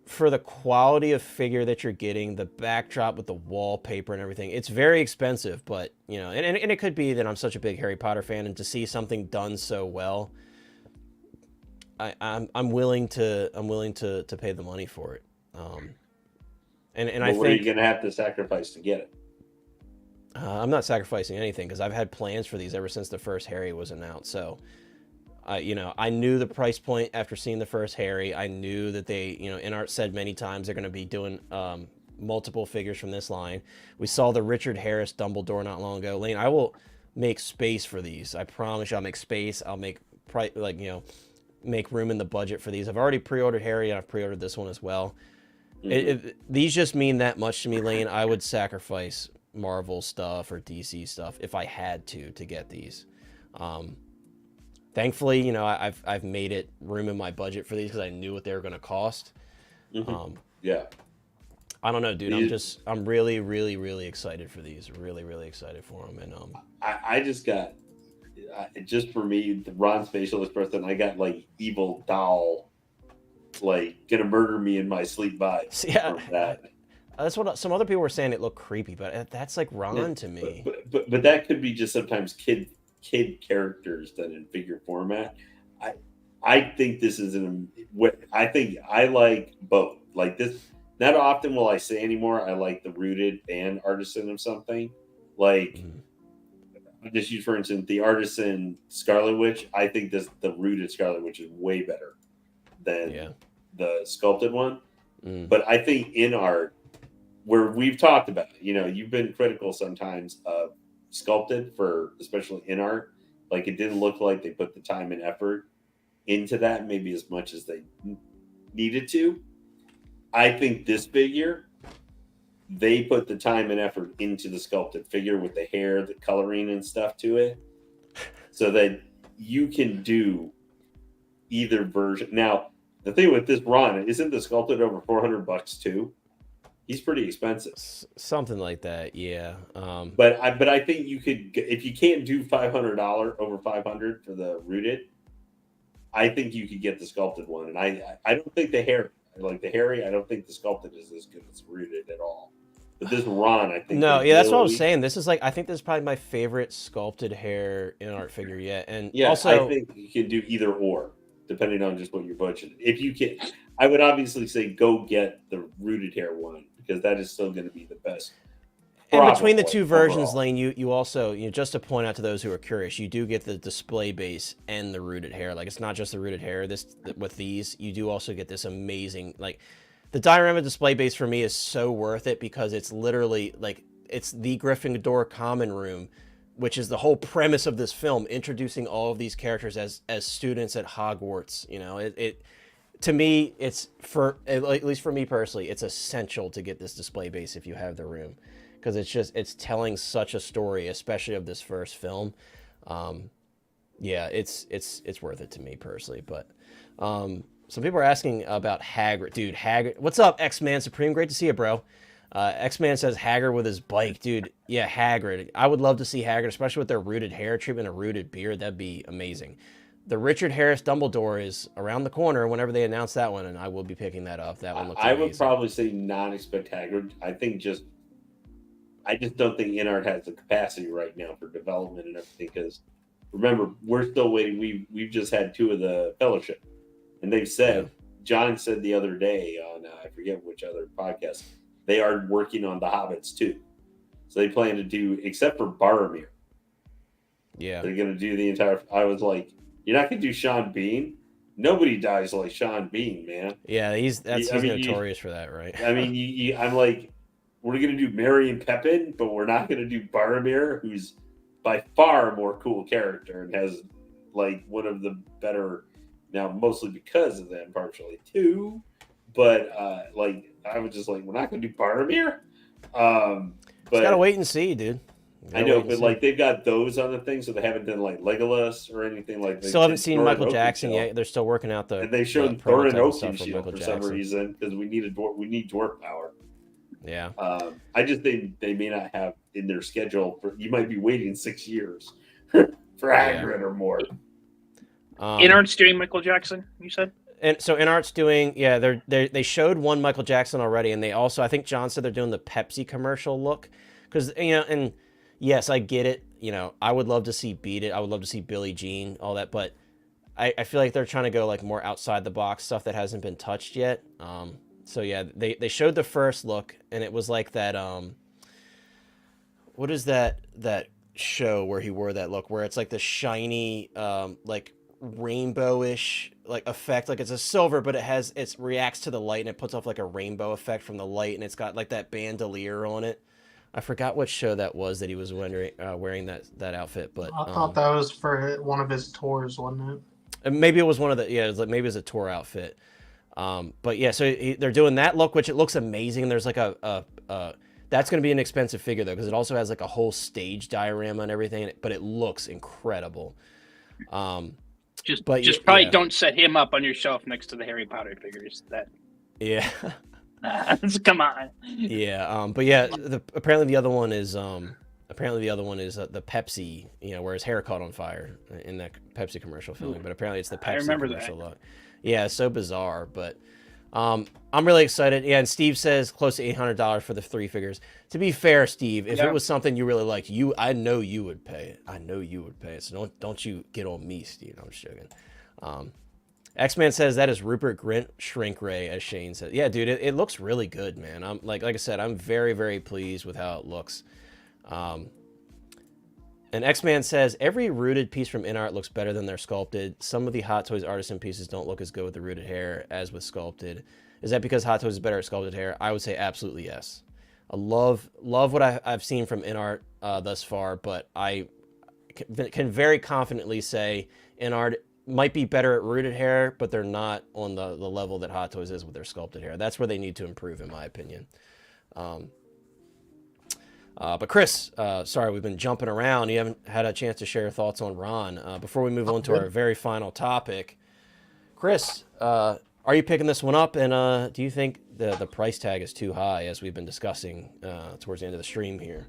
Speaker 1: for the quality of figure that you're getting, the backdrop with the wallpaper and everything, it's very expensive. But and it could be that I'm such a big Harry Potter fan, and to see something done so well, I'm willing to pay the money for it. And I think,
Speaker 4: what are you gonna have to sacrifice to get it?
Speaker 1: I'm not sacrificing anything because I've had plans for these ever since the first Harry was announced. So, I knew the price point after seeing the first Harry. I knew that they, InArt said many times they're going to be doing multiple figures from this line. We saw the Richard Harris Dumbledore not long ago. Lane, I will make space for these. I promise you, I'll make space. I'll make make room in the budget for these. I've already pre-ordered Harry and I've pre-ordered this one as well. These just mean that much to me, Lane. I would sacrifice Marvel stuff or DC stuff if I had to get these. Thankfully, I've made it room in my budget for these because I knew what they were going to cost.
Speaker 4: Yeah.
Speaker 1: I don't know, dude. I'm really, really, really excited for these. Really, really excited for them. And
Speaker 4: I just got, just for me, the Ron's facial expression, I got like evil doll, like gonna murder me in my sleep vibes.
Speaker 1: Yeah.
Speaker 4: From that.
Speaker 1: That's what some other people were saying. It looked creepy, but that's like Ron to me.
Speaker 4: But that could be just sometimes kid characters done in figure format. I think this is I think I like both. Like this, not often will I say anymore. I like the rooted and artisan of something. Like I'll just use, for instance, the artisan Scarlet Witch. I think the rooted Scarlet Witch is way better than the sculpted one. But I think InArt, where we've talked about, you've been critical sometimes of sculpted for, especially InArt, like it didn't look like they put the time and effort into that, maybe as much as they needed to. I think this figure, they put the time and effort into the sculpted figure with the hair, the coloring and stuff to it, so that you can do either version. Now, the thing with this Ron, isn't the sculpted over $400 too? He's pretty expensive.
Speaker 1: Something like that, yeah.
Speaker 4: But I think you could, if you can't do $500 over $500 for the rooted, I think you could get the sculpted one. And I don't think the hair, like the Harry, I don't think the sculpted is as good as rooted at all. But this Ron, I think.
Speaker 1: No, yeah, that's what I was saying. This is like, I think this is probably my favorite sculpted hair InArt figure yet. And
Speaker 4: yeah,
Speaker 1: also,
Speaker 4: I think you can do either or, depending on just what your budget. If you can, I would obviously say go get the rooted hair one, because that is still going to be the best.
Speaker 1: And between the two versions, Lane, you also, just to point out to those who are curious, you do get the display base and the rooted hair. Like, it's not just the rooted hair. With these, you do also get this amazing, like, the diorama display base for me is so worth it because it's literally, like, it's the Gryffindor common room, which is the whole premise of this film, introducing all of these characters as students at Hogwarts. To me, it's, at least for me personally, it's essential to get this display base if you have the room, because it's telling such a story, especially of this first film. Yeah, it's worth it to me personally. But some people are asking about Hagrid. Dude, Hagrid, what's up, X-Man Supreme? Great to see you, bro. X-Man says Hagrid with his bike. Dude, yeah, Hagrid. I would love to see Hagrid, especially with their rooted hair treatment, a rooted beard. That'd be amazing. The Richard Harris Dumbledore is around the corner whenever they announce that one, and I will be picking that up. That one looks amazing.
Speaker 4: I would probably say non-expect Hagrid. I just don't think InArt has the capacity right now for development and everything, because remember, we're still waiting. We've just had 2 of the Fellowship, and they've said, John said the other day on, I forget which other podcast, they are working on the Hobbits too. So they plan to do, except for Boromir.
Speaker 1: Yeah.
Speaker 4: They're going to do the entire, I was like, you're not going to do Sean Bean? Nobody dies like Sean Bean, man.
Speaker 1: Yeah, he's notorious for that, right?
Speaker 4: I mean, I'm like, we're going to do Merry and Pippin, but we're not going to do Boromir, who's by far a more cool character and has like one of the better, now mostly because of them partially too, but like I was just like, we're not going to do Boromir. But
Speaker 1: gotta wait and see, dude.
Speaker 4: I know, but like they've got those on the thing, so they haven't done like Legolas or anything like that.
Speaker 1: Still haven't seen Michael Jackson yet. They're still working out the.
Speaker 4: And they showed Thorin Oakenshield for some reason because we need dwarf power.
Speaker 1: Yeah.
Speaker 4: I just think they may not have in their schedule for. You might be waiting 6 years for Hagrid or more.
Speaker 2: InArt's doing Michael Jackson, you said?
Speaker 1: And so InArt's doing, they showed one Michael Jackson already, and they also, I think John said they're doing the Pepsi commercial look, because and yes, I get it. I would love to see Beat It. I would love to see Billie Jean, all that, but I feel like they're trying to go like more outside the box stuff that hasn't been touched yet. So yeah, they showed the first look, and it was like that. What is that show where he wore that look, where it's like the shiny, like rainbowish like effect, like it's a silver, but it reacts to the light and it puts off like a rainbow effect from the light, and it's got like that bandolier on it. I forgot what show that was that he was wearing that outfit, but
Speaker 3: I thought that was for one of his tours, wasn't it?
Speaker 1: Maybe it was one of the, it was like maybe it's a tour outfit. But yeah, so they're doing that look, which it looks amazing. And there's like that's going to be an expensive figure though, because it also has like a whole stage diorama and everything, but it looks incredible.
Speaker 2: Just probably don't set him up on your shelf next to the Harry Potter figures.
Speaker 1: Yeah.
Speaker 2: Come on.
Speaker 1: Yeah. But yeah, apparently the other one is the Pepsi, where his hair caught on fire in that Pepsi commercial filming. But apparently it's the Pepsi commercial look. Yeah, it's so bizarre, but I'm really excited. Yeah, and Steve says close to $800 for the 3 figures. To be fair, Steve, if it was something you really liked, I know you would pay it. So don't you get on me, Steve. I'm just joking. X-Man says that is Rupert Grint Shrink Ray, as Shane said. Yeah, dude, it looks really good, man. I'm like I said, I'm very, very pleased with how it looks. And X-Man says, every rooted piece from InArt looks better than their sculpted. Some of the Hot Toys artisan pieces don't look as good with the rooted hair as with sculpted. Is that because Hot Toys is better at sculpted hair? I would say absolutely yes. I love what I've seen from InArt thus far, but I can very confidently say InArt might be better at rooted hair, but they're not on the level that Hot Toys is with their sculpted hair. That's where they need to improve, in my opinion. But Chris, sorry, we've been jumping around. You haven't had a chance to share your thoughts on Ron. Before we move on to our very final topic, Chris, are you picking this one up? And do you think the price tag is too high, as we've been discussing towards the end of the stream here?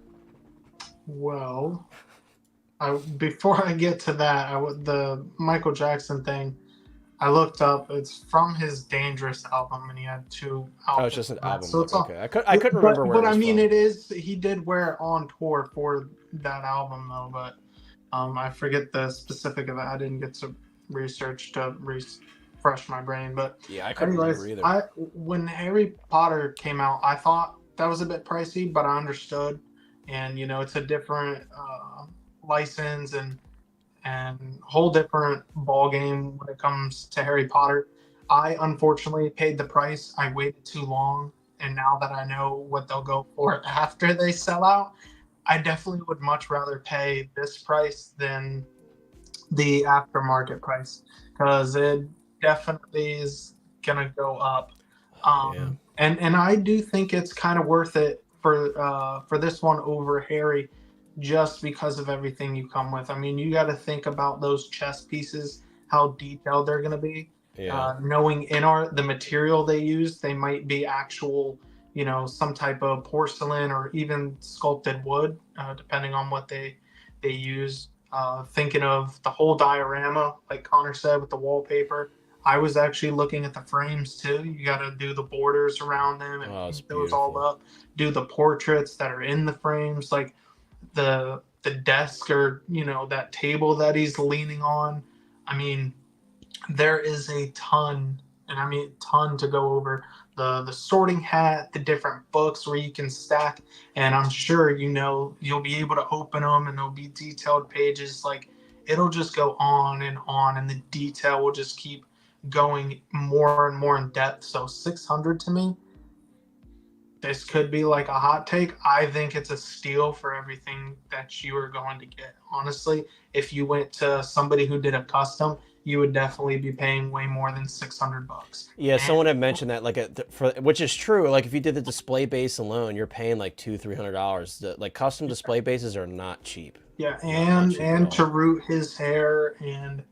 Speaker 3: Well, before I get to that, the Michael Jackson thing, I looked up. It's from his Dangerous album, and he had 2 albums.
Speaker 1: Oh, it's just an album. So it's okay. I couldn't remember where.
Speaker 3: But I mean, it is. He did wear it on tour for that album, though. But I forget the specific of it. I didn't get to research to refresh my brain. But
Speaker 1: yeah, I couldn't remember either.
Speaker 3: When Harry Potter came out, I thought that was a bit pricey, but I understood. And it's a different license and whole different ball game when it comes to Harry Potter. I unfortunately paid the price. I waited too long, and now that I know what they'll go for after they sell out, I definitely would much rather pay this price than the aftermarket price, because it definitely is gonna go up. And I do think it's kind of worth it for this one over Harry, just because of everything you come with. I mean, you got to think about those chess pieces, how detailed they're going to be. Knowing InArt, the material they use, they might be actual some type of porcelain or even sculpted wood, depending on what they use. Thinking of the whole diorama, like Connor said, with the wallpaper. I was actually looking at the frames too. You got to do the borders around them and
Speaker 1: It's
Speaker 3: paint those all
Speaker 1: beautiful.
Speaker 3: up. Do the portraits that are in the frames, like the desk or that table that he's leaning on. I mean, there is a ton, and I mean ton to go over. The sorting hat, the different books where you can stack, and I'm sure you'll be able to open them and there'll be detailed pages. Like it'll just go on, and the detail will just keep going more and more in depth. So 600 to me, this could be like a hot take. I think it's a steal for everything that you are going to get. Honestly, if you went to somebody who did a custom, you would definitely be paying way more than $600.
Speaker 1: Yeah,
Speaker 3: And
Speaker 1: someone had mentioned that, like, which is true. Like, if you did the display base alone, you're paying like $200-300. Like, custom display bases are not cheap.
Speaker 3: yeah,
Speaker 1: Not cheap at all.
Speaker 3: to root his hair, and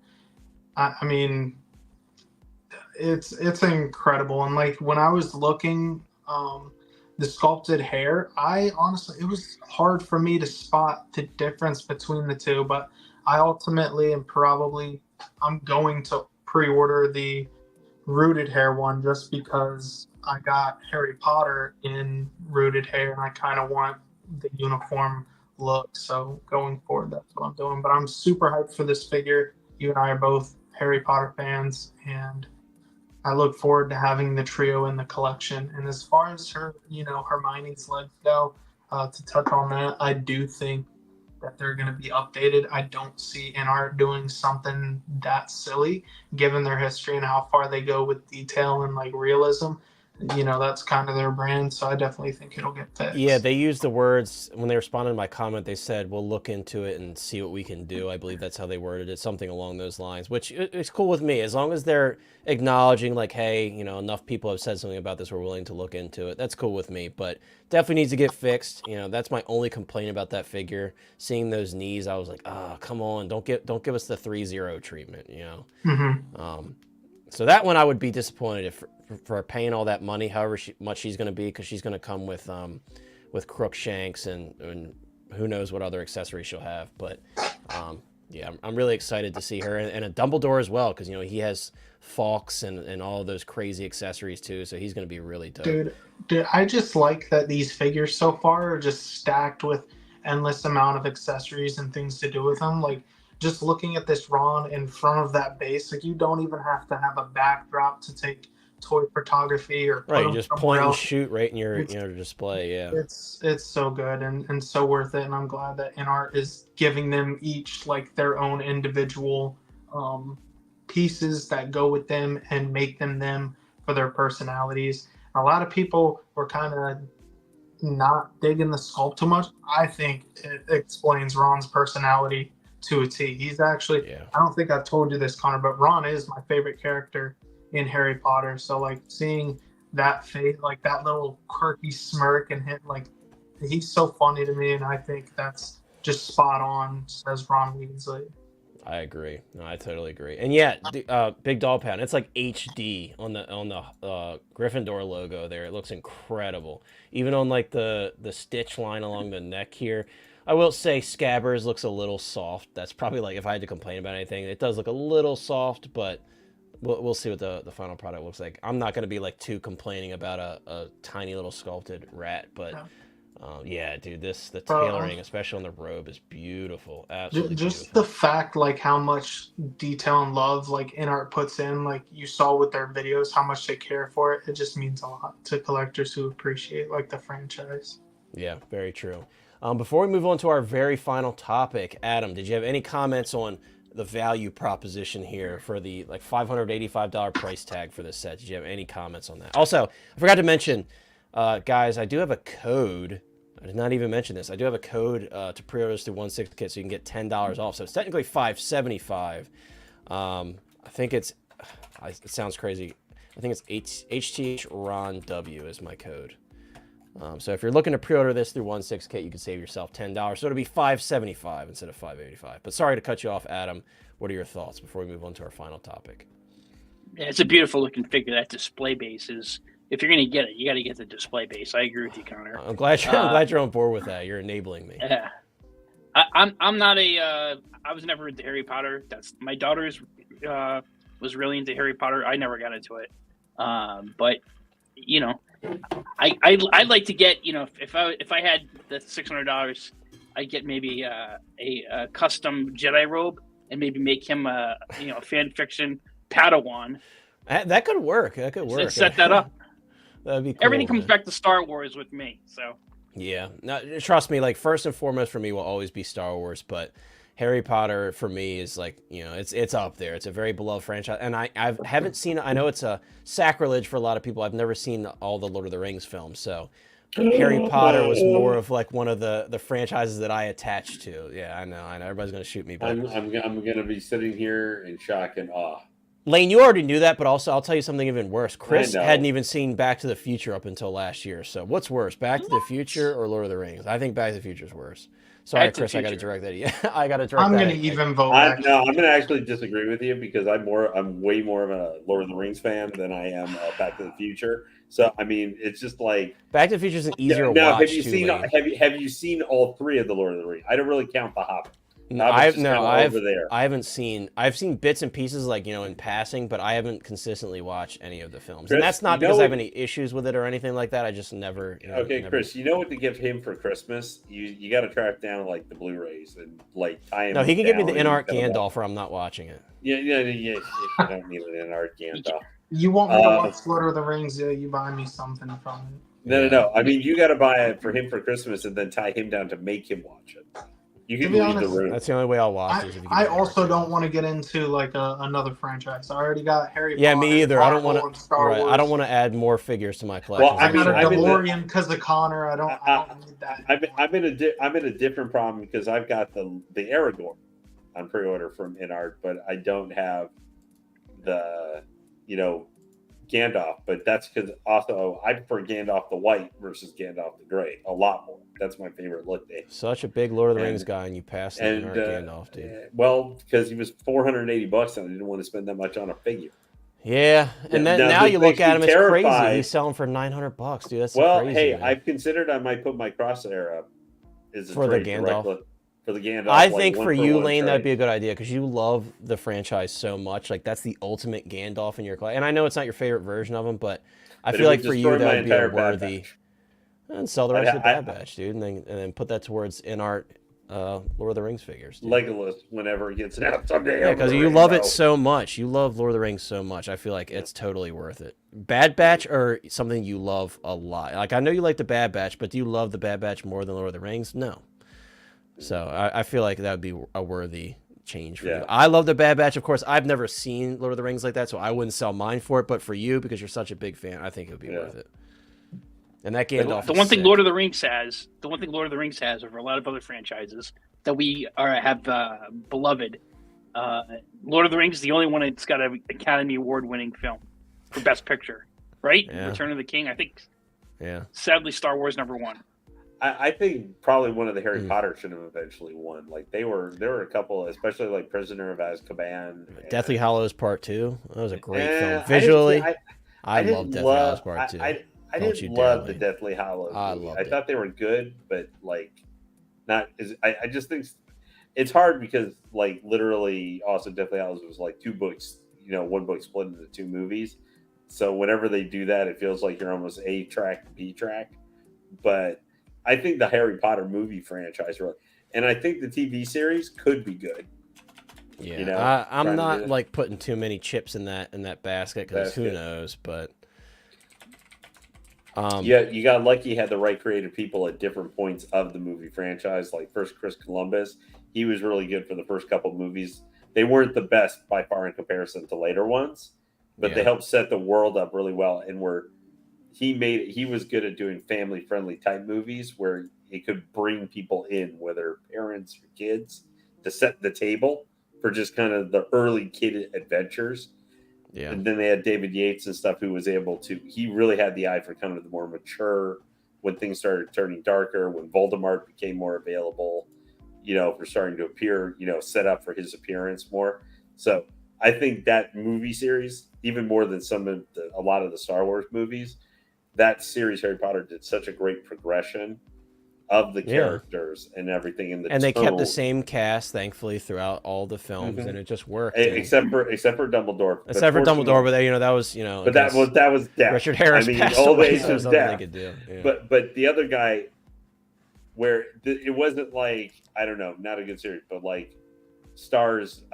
Speaker 3: I mean, it's incredible. And like when I was looking, the sculpted hair, I honestly, it was hard for me to spot the difference between the two, but I ultimately I'm going to pre-order the rooted hair one just because I got Harry Potter in rooted hair and I kind of want the uniform look. So going forward, that's what I'm doing. But I'm super hyped for this figure. You and I are both Harry Potter fans, and I look forward to having the trio in the collection. And as far as Hermione's legs go, to touch on that, I do think that they're going to be updated. I don't see InArt doing something that silly, given their history and how far they go with detail and like realism. That's kind of their brand, so I definitely think it'll get fixed.
Speaker 1: Yeah, they used the words when they responded to my comment. They said, "We'll look into it and see what we can do." I believe that's how they worded it, something along those lines, which is cool with me as long as they're acknowledging, like, "Hey, enough people have said something about this. We're willing to look into it." That's cool with me, but definitely needs to get fixed. That's my only complaint about that figure. Seeing those knees, I was like, "Ah, come on, don't give us the 3-0 treatment."
Speaker 3: Mm-hmm.
Speaker 1: So that one I would be disappointed if for paying all that money, however much she's going to be, because she's going to come with Crookshanks and who knows what other accessories she'll have. But yeah, I'm really excited to see her, and a Dumbledore as well, because he has Fawkes and all of those crazy accessories too. So he's going to be really dope.
Speaker 3: Dude, I just like that these figures so far are just stacked with endless amount of accessories and things to do with them. Like just looking at this Ron in front of that base, like you don't even have to have a backdrop to take toy photography or
Speaker 1: Right, you
Speaker 3: them
Speaker 1: just
Speaker 3: somewhere
Speaker 1: point and
Speaker 3: else.
Speaker 1: shoot right in your
Speaker 3: It's-
Speaker 1: display. Yeah,
Speaker 3: It's so good and so worth it, and I'm glad that InArt is giving them each like their own individual pieces that go with them and make them for their personalities. A lot of people were kind of not digging the sculpt too much. I think it explains Ron's personality to a T. He's actually,
Speaker 1: yeah.
Speaker 3: I don't think I've told you this, Connor, but Ron is my favorite character in Harry Potter. So like seeing that face, like that little quirky smirk and him, like he's so funny to me, and I think that's just spot on, says Ron Weasley.
Speaker 1: I agree. No, I totally agree. And yeah, Big Doll Pound. It's like HD on the Gryffindor logo there. It looks incredible. Even on like the stitch line along the neck here. I will say Scabbers looks a little soft. That's probably like if I had to complain about anything, it does look a little soft, but we'll see what the final product looks like. I'm not going to be like too complaining about a tiny little sculpted rat, but.
Speaker 3: Yeah.
Speaker 1: Yeah, dude, the tailoring, especially on the robe, is beautiful. Absolutely
Speaker 3: Just
Speaker 1: beautiful.
Speaker 3: the fact, like how much detail and love like InArt puts in, like you saw with their videos, how much they care for it. It just means a lot to collectors who appreciate like the franchise.
Speaker 1: Yeah, very true. Before we move on to our very final topic, Adam, did you have any comments on the value proposition here for the like $585 price tag for this set? Did you have any comments on that? Also, I forgot to mention, guys, I do have a code. I did not even mention this. I do have a code to pre-order this through 1/6 Kit, so you can get $10 off. So it's technically $575. I think it sounds crazy. I think it's HTH Ron W is my code. So if you're looking to pre-order this through 1/6 Kit, you can save yourself $10. So it'll be $575 instead of $585. But sorry to cut you off, Adam. What are your thoughts before we move on to our final topic?
Speaker 2: Yeah, it's a beautiful looking figure. That display base is if you're gonna get it, you got to get the display base. I agree with you, Connor.
Speaker 1: I'm glad you're on board with that. You're enabling me.
Speaker 2: Yeah, I'm not a. I was never into Harry Potter. That's my daughter's was really into Harry Potter. I never got into it. But you know, I'd like to get, you know, if I had the $600, I'd get maybe a custom Jedi robe and maybe make him a fan fiction Padawan.
Speaker 1: That could work. That could work.
Speaker 2: Set that up.
Speaker 1: That'd be cool.
Speaker 2: Everything comes back to Star Wars with me. So
Speaker 1: yeah, no, trust me. Like first and foremost for me will always be Star Wars, but Harry Potter for me is like, you know, it's up there. It's a very beloved franchise, and I haven't seen. I know it's a sacrilege for a lot of people. I've never seen all the Lord of the Rings films, so Harry Potter was more of like one of the franchises that I attached to. Yeah, I know. Everybody's gonna shoot me, but
Speaker 4: I'm gonna be sitting here in shock and awe.
Speaker 1: Lane, you already knew that, but also I'll tell you something even worse. Chris hadn't even seen Back to the Future up until last year. So what's worse, Back to the Future or Lord of the Rings? I think Back to the Future is worse. Sorry, Chris, I got to direct that. Yeah, I got to direct
Speaker 3: I'm
Speaker 1: that.
Speaker 3: going to even vote.
Speaker 4: I'm going to actually disagree with you because I'm way more of a Lord of the Rings fan than I am Back to the Future. So I mean, it's just like
Speaker 1: Back to the Future is an easier
Speaker 4: now,
Speaker 1: watch.
Speaker 4: Have you seen all three of the Lord of the Rings? I don't really count the Hobbit.
Speaker 1: I've seen bits and pieces, like, you know, in passing, but I haven't consistently watched any of the films.
Speaker 4: Chris,
Speaker 1: and that's not because I have any issues with it or anything like that. I just never.
Speaker 4: Chris, you know what to give him for Christmas? You got to track down like the Blu-rays and like tie him.
Speaker 1: No, he can give me the InArt Gandalf, or I'm not watching it.
Speaker 4: Yeah. You don't need an InArt Gandalf.
Speaker 3: You want me to watch Lord of the Rings? You buy me something from it.
Speaker 4: No. I mean, you got to buy it for him for Christmas and then tie him down to make him watch it. You can leave the room.
Speaker 1: That's the only way I'll watch it.
Speaker 3: I also don't want to get into like another franchise. I already got Harry Potter.
Speaker 1: Yeah, me either. I don't want to.
Speaker 3: Right,
Speaker 1: I don't want to add more figures to my collection.
Speaker 3: Well, I got a DeLorean because of Connor. I don't need that.
Speaker 4: I'm in a different problem because I've got the Aragorn on pre-order from InArt, but I don't have the Gandalf. But that's because also I prefer Gandalf the White versus Gandalf the Gray a lot more. That's my favorite look day.
Speaker 1: Such a big Lord of the Rings guy, and you passed the Gandalf, dude.
Speaker 4: Well, because he was $480, and I didn't want to spend that much on a figure.
Speaker 1: Yeah, and then now you look at him, it's crazy. He's selling for $900, dude. That's crazy.
Speaker 4: Hey,
Speaker 1: man.
Speaker 4: I've considered I might put my crosshair up
Speaker 1: for the Gandalf.
Speaker 4: For the Gandalf,
Speaker 1: I think for you, Lane, that'd be a good idea because you love the franchise so much. Like that's the ultimate Gandalf in your collection. And I know it's not your favorite version of him, but I feel like for you that would be a worthy. And sell the rest of the Bad Batch, dude, and then put that towards InArt Lord of the Rings figures. Dude.
Speaker 4: Legolas, whenever it gets out someday.
Speaker 1: Yeah, because you love it so much. You love Lord of the Rings so much. I feel like it's totally worth it. Bad Batch or something you love a lot. Like I know you like the Bad Batch, but do you love the Bad Batch more than Lord of the Rings? No. So I feel like that would be a worthy change for you. I love the Bad Batch, of course. I've never seen Lord of the Rings like that, so I wouldn't sell mine for it. But for you, because you're such a big fan, I think it would be worth it. And that Gandalf.
Speaker 2: The one thing Lord of the Rings has over a lot of other franchises that we have beloved. Lord of the Rings is the only one that's got an Academy Award-winning film for Best Picture, right? Yeah. Return of the King, I think. Yeah. Sadly, Star Wars #1.
Speaker 4: I think probably one of the Harry Potter should have eventually won. Like there were a couple, especially like Prisoner of Azkaban,
Speaker 1: Deathly Hallows Part 2. That was a great film visually. I love Deathly Hallows Part 2.
Speaker 4: I didn't love the Deathly Hallows. I thought they were good, but like not. I just think it's hard because like literally, also Deathly Hallows was like 2 books. One book split into 2 movies. So whenever they do that, it feels like you're almost A track to B track. But I think the Harry Potter movie franchise, and I think the TV series could be good.
Speaker 1: Yeah, I'm not like putting too many chips in that basket because who knows, but.
Speaker 4: You got lucky. Had the right creative people at different points of the movie franchise. Like first, Chris Columbus, he was really good for the first couple movies. They weren't the best by far in comparison to later ones, but they helped set the world up really well. And he was good at doing family friendly type movies where he could bring people in, whether parents or kids, to set the table for just kind of the early kid adventures. Yeah. And then they had David Yates and stuff who was able to, he really had the eye for kind of the more mature, when things started turning darker, when Voldemort became more available, for starting to appear, set up for his appearance more. So I think that movie series, even more than a lot of the Star Wars movies, that series, Harry Potter, did such a great progression of the characters and everything,
Speaker 1: and they kept the same cast, thankfully, throughout all the films, and it just worked.
Speaker 4: Except for Dumbledore.
Speaker 1: Except for Dumbledore, but that was
Speaker 4: But that was death.
Speaker 1: Richard Harris.
Speaker 4: I mean,
Speaker 1: passed
Speaker 4: old
Speaker 1: away,
Speaker 4: age
Speaker 1: so
Speaker 4: is
Speaker 1: nothing
Speaker 4: death.
Speaker 1: they could do. Yeah.
Speaker 4: But the other guy, where it wasn't like, I don't know, not a good series, but like Stars,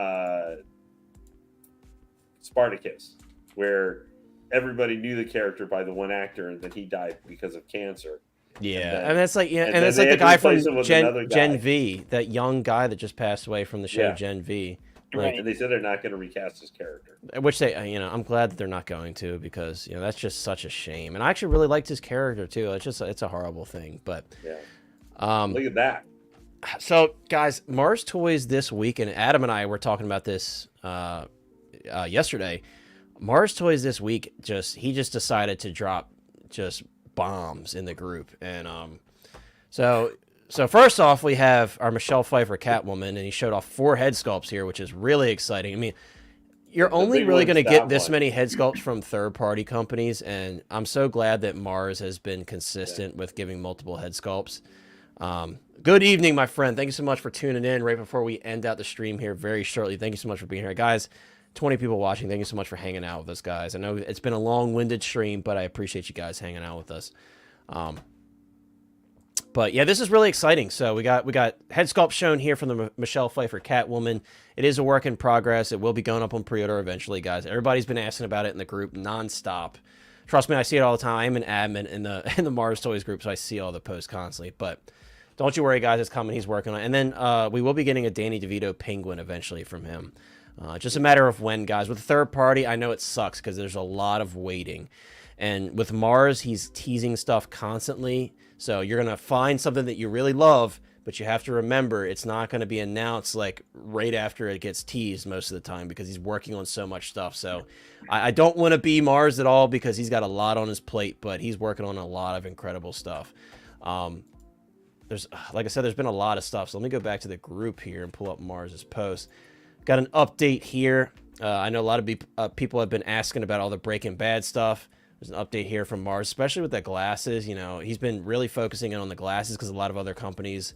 Speaker 4: Spartacus, where everybody knew the character by the one actor, and then he died because of cancer.
Speaker 1: Yeah, and that's like and it's like the guy from Gen V, that young guy that just passed away from the show Gen V.
Speaker 2: Right.
Speaker 4: And they said they're not going to recast his character.
Speaker 1: Which they, I'm glad that they're not going to, because that's just such a shame. And I actually really liked his character too. It's a horrible thing, but
Speaker 4: look at that.
Speaker 1: So guys, Mars Toys this week, and Adam and I were talking about this yesterday. Mars Toys this week he just decided to drop just bombs in the group, and so first off, we have our Michelle Pfeiffer Catwoman, and he showed off 4 head sculpts here, which is really exciting. I mean, you're only really going to get this many head sculpts from third-party companies, and I'm so glad that Mars has been consistent with giving multiple head sculpts. Good evening, my friend. Thank you so much for tuning in right before we end out the stream here very shortly. Thank you so much for being here, guys. 20 people watching. Thank you so much for hanging out with us, guys. I know it's been a long-winded stream, but I appreciate you guys hanging out with us. But yeah, this is really exciting. So we got head sculpt shown here from the Michelle Pfeiffer Catwoman. It is a work in progress. It will be going up on pre-order eventually, guys. Everybody's been asking about it in the group nonstop. Trust me, I see it all the time. I'm an admin in the Mars Toys group, so I see all the posts constantly. But don't you worry, guys. It's coming. He's working on it. And then we will be getting a Danny DeVito Penguin eventually from him. Just a matter of when, guys. With third party, I know it sucks because there's a lot of waiting. And with Mars, he's teasing stuff constantly. So you're going to find something that you really love, but you have to remember it's not going to be announced like right after it gets teased most of the time, because he's working on so much stuff. So I don't want to be Mars at all, because he's got a lot on his plate, but he's working on a lot of incredible stuff. There's, like I said, there's been a lot of stuff. So let me go back to the group here and pull up Mars's post. Got an update here. I know a lot of people have been asking about all the Breaking Bad stuff. There's an update here from Mars, especially with the glasses. He's been really focusing in on the glasses because a lot of other companies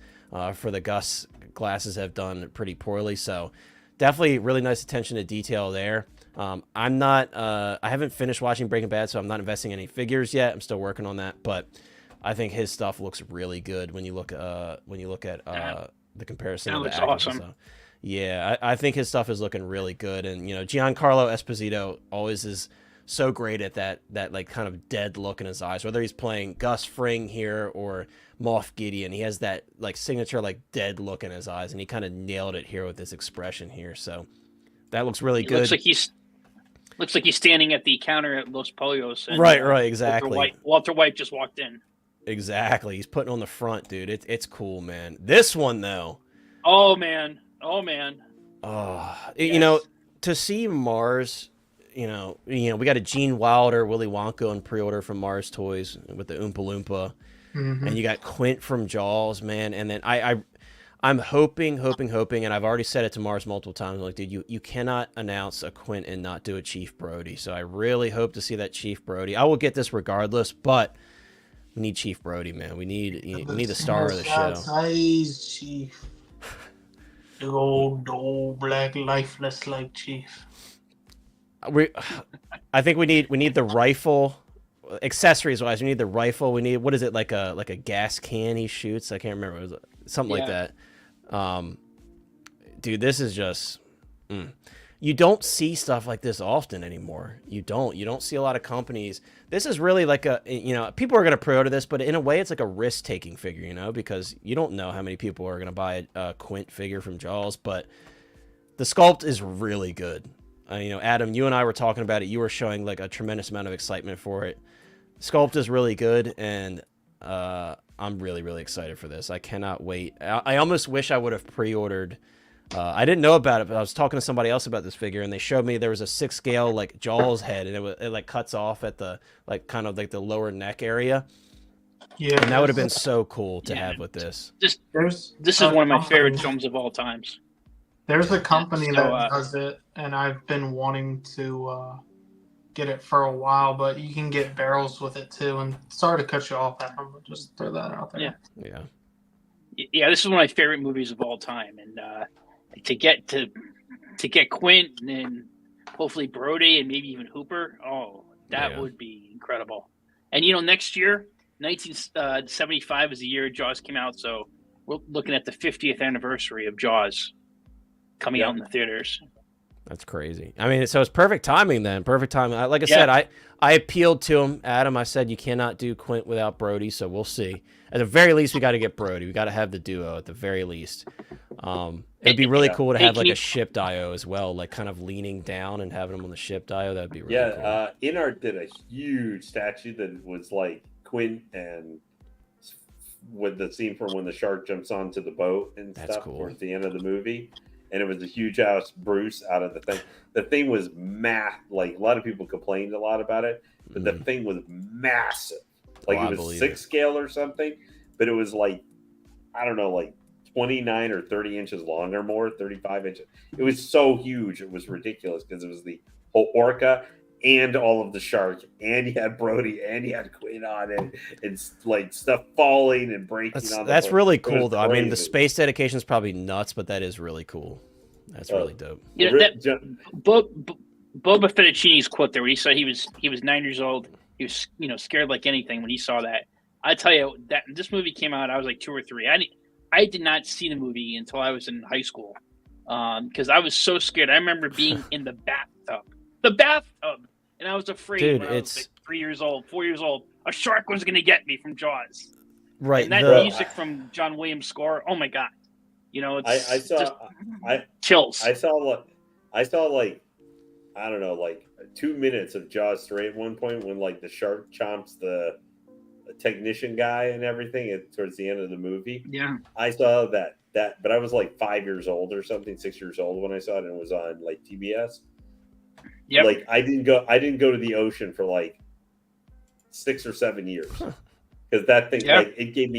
Speaker 1: for the Gus glasses have done pretty poorly. So definitely really nice attention to detail there. I haven't finished watching Breaking Bad, so I'm not investing any figures yet. I'm still working on that, but I think his stuff looks really good when you look at the comparison.
Speaker 2: That looks awesome.
Speaker 1: So, yeah, I think his stuff is looking really good, and Giancarlo Esposito always is so great at that like kind of dead look in his eyes. Whether he's playing Gus Fring here or Moff Gideon, he has that like signature like dead look in his eyes, and he kind of nailed it here with this expression here. So that looks really good.
Speaker 2: Looks like he's standing at the counter at Los Pollos. And,
Speaker 1: right, exactly.
Speaker 2: Walter White just walked in.
Speaker 1: Exactly, he's putting on the front, dude. It's cool, man. This one though.
Speaker 2: Oh man.
Speaker 1: Yes. To see Mars. We got a Gene Wilder, Willy Wonka on pre-order from Mars Toys with the Oompa Loompa, and you got Quint from Jaws, man. And then I'm hoping, and I've already said it to Mars multiple times. I'm like, dude, you cannot announce a Quint and not do a Chief Brody. So I really hope to see that Chief Brody. I will get this regardless, but we need Chief Brody, man. We need the star of the show.
Speaker 3: Size Chief, the old black lifeless like Chief.
Speaker 1: I think we need the rifle. Accessories wise, we need the rifle. We need, what is it, like a gas can he shoots? I can't remember. It was something like that. Dude, this is just you don't see stuff like this often anymore. You don't see a lot of companies. This is really like people are going to pre-order this, but in a way it's like a risk-taking figure, because you don't know how many people are going to buy a Quint figure from Jaws, but the sculpt is really good. Adam, you and I were talking about it. You were showing like a tremendous amount of excitement for it. Sculpt is really good, and I'm really, really excited for this. I cannot wait. I almost wish I would have pre-ordered. I didn't know about it, but I was talking to somebody else about this figure, and they showed me there was a 6 scale like Jaws head, and it like cuts off at the like kind of like the lower neck area. Yeah, and that would have been so cool to have with this.
Speaker 2: This is one of my favorite films of all times.
Speaker 3: There's a company that does it, and I've been wanting to get it for a while, but you can get barrels with it too. And sorry to cut you off, Adam, but just throw that out there.
Speaker 2: Yeah. Yeah, this is one of my favorite movies of all time, and to get Quint and hopefully Brody and maybe even Hooper, that would be incredible. And next year, 1975 is the year Jaws came out, so we're looking at the 50th anniversary of Jaws coming out in the theaters.
Speaker 1: That's crazy. I mean, so it's perfect timing then. Perfect timing. Like I said, I appealed to him, Adam. I said you cannot do Quint without Brody, so we'll see. At the very least, we got to get Brody. We got to have the duo at the very least. It'd be really cool to have like a ship dio as well, like kind of leaning down and having him on the ship dio. That'd be really cool.
Speaker 4: InArt did a huge statue that was like Quint and with the scene from when the shark jumps onto the boat and stuff towards the end of the movie. And it was a huge ass Bruce out of the thing. The thing was like a lot of people complained a lot about it, but the thing was massive. Like it was 6 scale or something, but it was like, I don't know, like 29 or 30 inches long or more, 35 inches. It was so huge. It was ridiculous because it was the whole orca and all of the shark, and you had Brody and you had Quinn on it, and like stuff falling and breaking.
Speaker 1: That's really cool, though. Crazy. I mean, the space dedication is probably nuts, but that is really cool. That's really dope.
Speaker 2: Boba Fettuccine's quote there, where he said he was 9 years old. He was scared like anything when he saw that. I tell you that this movie came out, I was like 2 or 3. I did not see the movie until I was in high school because I was so scared. I remember being in the bathtub, and I was afraid.
Speaker 1: Dude,
Speaker 2: when I was like 3 years old, 4 years old, a shark was going to get me from Jaws.
Speaker 1: Right.
Speaker 2: And that music from John Williams' score. Oh my god. It's chills.
Speaker 4: I saw like I don't know, like 2 minutes of Jaws 3 at one point when like the shark chomps the technician guy and everything towards the end of the movie.
Speaker 2: Yeah.
Speaker 4: I saw that, but I was like 5 years old or something, 6 years old when I saw it, and it was on like TBS.
Speaker 2: Yeah.
Speaker 4: Like I didn't go to the ocean for like 6 or 7 years because that thing like it gave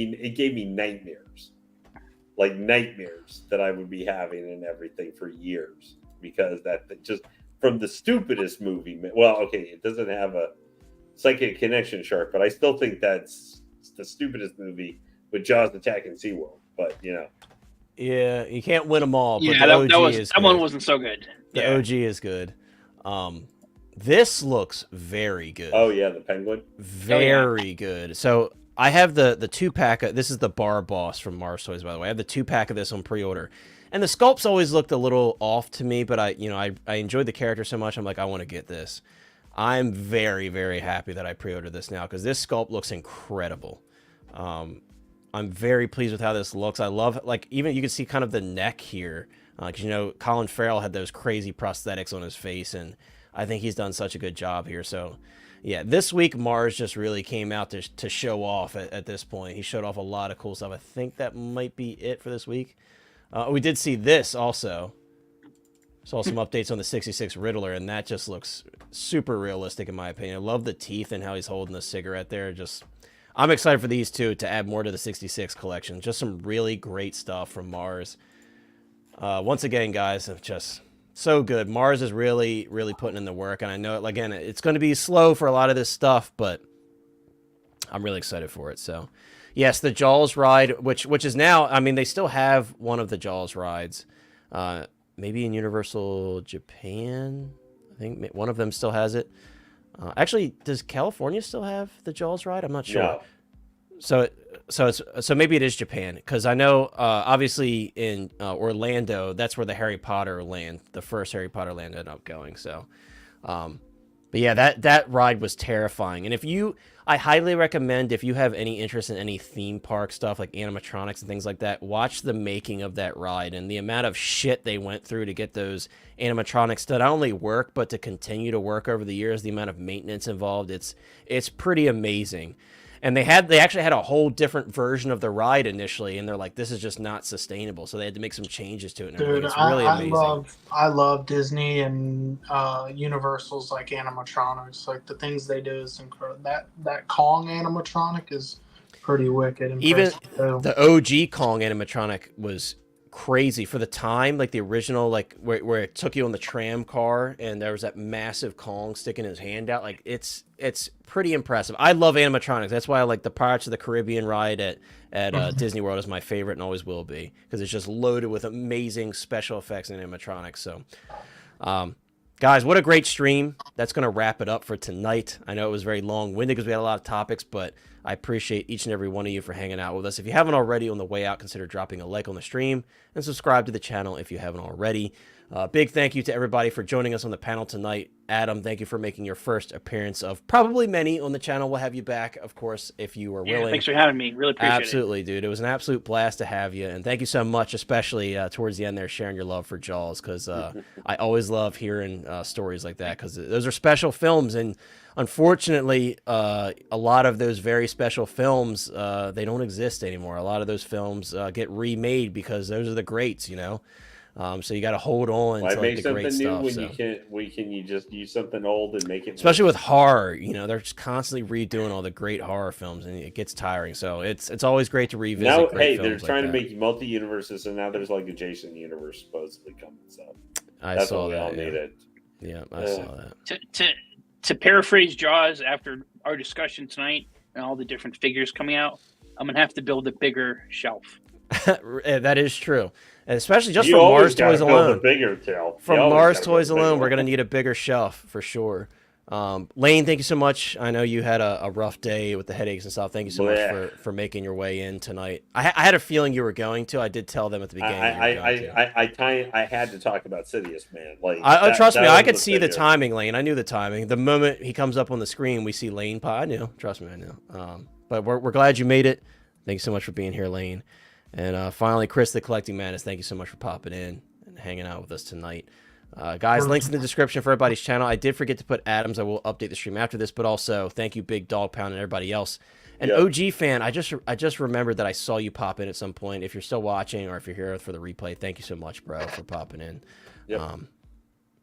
Speaker 4: me nightmares, like nightmares that I would be having and everything for years because that just from the stupidest movie. Well, okay, it doesn't have a psychic connection shark, but I still think that's the stupidest movie with Jaws attacking SeaWorld. But
Speaker 1: yeah, you can't win them all. But
Speaker 2: yeah, that one wasn't so good.
Speaker 1: The OG is good. This looks very good.
Speaker 4: Oh yeah, the penguin.
Speaker 1: Very good. So I have the 2-pack. This is the Bar Boss from Mars Toys, by the way. I have the 2-pack of this on pre-order, and the sculpts always looked a little off to me, but I enjoyed the character so much. I'm like, I want to get this. I'm very, very happy that I pre-ordered this now because this sculpt looks incredible. I'm very pleased with how this looks. I love, like, even you can see kind of the neck here. Because, Colin Farrell had those crazy prosthetics on his face, and I think he's done such a good job here. So, yeah, this week Mars just really came out to show off at this point. He showed off a lot of cool stuff. I think that might be it for this week. We did see this also. Saw some updates on the 66 Riddler, and that just looks super realistic in my opinion. I love the teeth and how he's holding the cigarette there. I'm excited for these two to add more to the 66 collection. Just some really great stuff from Mars. Once again, guys, just so good. Mars is really, really putting in the work, and I know, again, it's going to be slow for a lot of this stuff, but I'm really excited for it. So, yes, the Jaws ride, which is now, I mean, they still have one of the Jaws rides. Maybe in Universal Japan. I think one of them still has it. Actually, does California still have the Jaws ride? I'm not sure.
Speaker 4: No.
Speaker 1: So maybe it is Japan, because I know obviously in Orlando, that's where the Harry Potter land, the first Harry Potter land, ended up going. So, but yeah, that ride was terrifying. And I highly recommend, if you have any interest in any theme park stuff like animatronics and things like that, watch the making of that ride and the amount of shit they went through to get those animatronics to not only work, but to continue to work over the years. The amount of maintenance involved, it's pretty amazing. And they actually had a whole different version of the ride initially, and they're like, this is just not sustainable. So they had to make some changes to it. And
Speaker 3: dude,
Speaker 1: it's really amazing.
Speaker 3: I love Disney and Universal's like animatronics. Like the things they do is incredible. That Kong animatronic is pretty wicked.
Speaker 1: Even the OG Kong animatronic was crazy for the time, like the original, like where it took you on the tram car and there was that massive Kong sticking his hand out. Like it's pretty impressive. I love animatronics. That's why I like the Pirates of the Caribbean ride at Disney World is my favorite and always will be, because it's just loaded with amazing special effects and animatronics. So guys, what a great stream. That's going to wrap it up for tonight. I know it was very long-winded because we had a lot of topics, but I appreciate each and every one of you for hanging out with us. If you haven't already, on the way out, consider dropping a like on the stream and subscribe to the channel if you haven't already. Big thank you to everybody for joining us on the panel tonight. Adam, thank you for making your first appearance of probably many on the channel. We'll have you back, of course, if you are willing.
Speaker 2: Thanks for having me. Really appreciate it.
Speaker 1: Absolutely, dude. It was an absolute blast to have you. And thank you so much, especially towards the end there, sharing your love for Jaws, because I always love hearing stories like that, because those are special films. And unfortunately, a lot of those very special films, they don't exist anymore. A lot of those films get remade because those are the greats, you know? So you got to hold on to like, the great stuff.
Speaker 4: You just use something old and make it,
Speaker 1: especially with horror, you know, they're just constantly redoing all the great horror films and it gets tiring. So it's always great to revisit.
Speaker 4: Now,
Speaker 1: great
Speaker 4: they're
Speaker 1: films
Speaker 4: trying
Speaker 1: like
Speaker 4: to make multi-universes, and now there's like a Jason universe supposedly coming. So
Speaker 1: I saw that.
Speaker 4: All needed.
Speaker 1: Yeah, I saw that.
Speaker 2: To paraphrase Jaws, after our discussion tonight and all the different figures coming out, I'm gonna have to build a bigger shelf.
Speaker 1: That is true. And especially just from Mars Toys alone. From Mars Toys alone, we're going to need a bigger shelf for sure. Lane, thank you so much. I know you had a rough day with the headaches and stuff. Thank you so much for making your way in tonight. I had a feeling you were going to. I did tell them at the beginning.
Speaker 4: I had to talk about Sidious, man.
Speaker 1: Like, trust me, I could see the timing, Lane. I knew the timing. The moment he comes up on the screen, we see Lane. I knew. Trust me, I knew. But we're glad you made it. Thank you so much for being here, Lane. And finally, Chris, the Collecting Madness, thank you so much for popping in and hanging out with us tonight. Guys, links in the description for everybody's channel. I did forget to put Adam's. I will update the stream after this, but also thank you, Big Dog Pound, and everybody else. And OG fan, I just remembered that I saw you pop in at some point. If you're still watching or if you're here for the replay, thank you so much, bro, for popping in. Yep.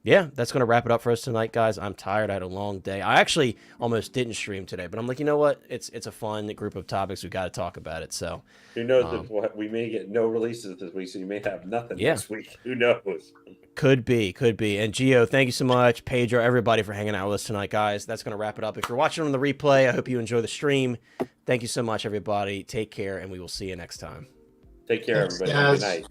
Speaker 1: Yeah, that's going to wrap it up for us tonight, guys. I'm tired. I had a long day. I actually almost didn't stream today, but I'm like, you know what? It's a fun group of topics. We've got to talk about it. So
Speaker 4: who knows? We may get no releases this week, so you may have nothing this week. Who knows? Could be.
Speaker 1: And Gio, thank you so much. Pedro, everybody for hanging out with us tonight, guys. That's going to wrap it up. If you're watching on the replay, I hope you enjoy the stream. Thank you so much, everybody. Take care, and we will see you next time.
Speaker 4: Take care, everybody. Good night.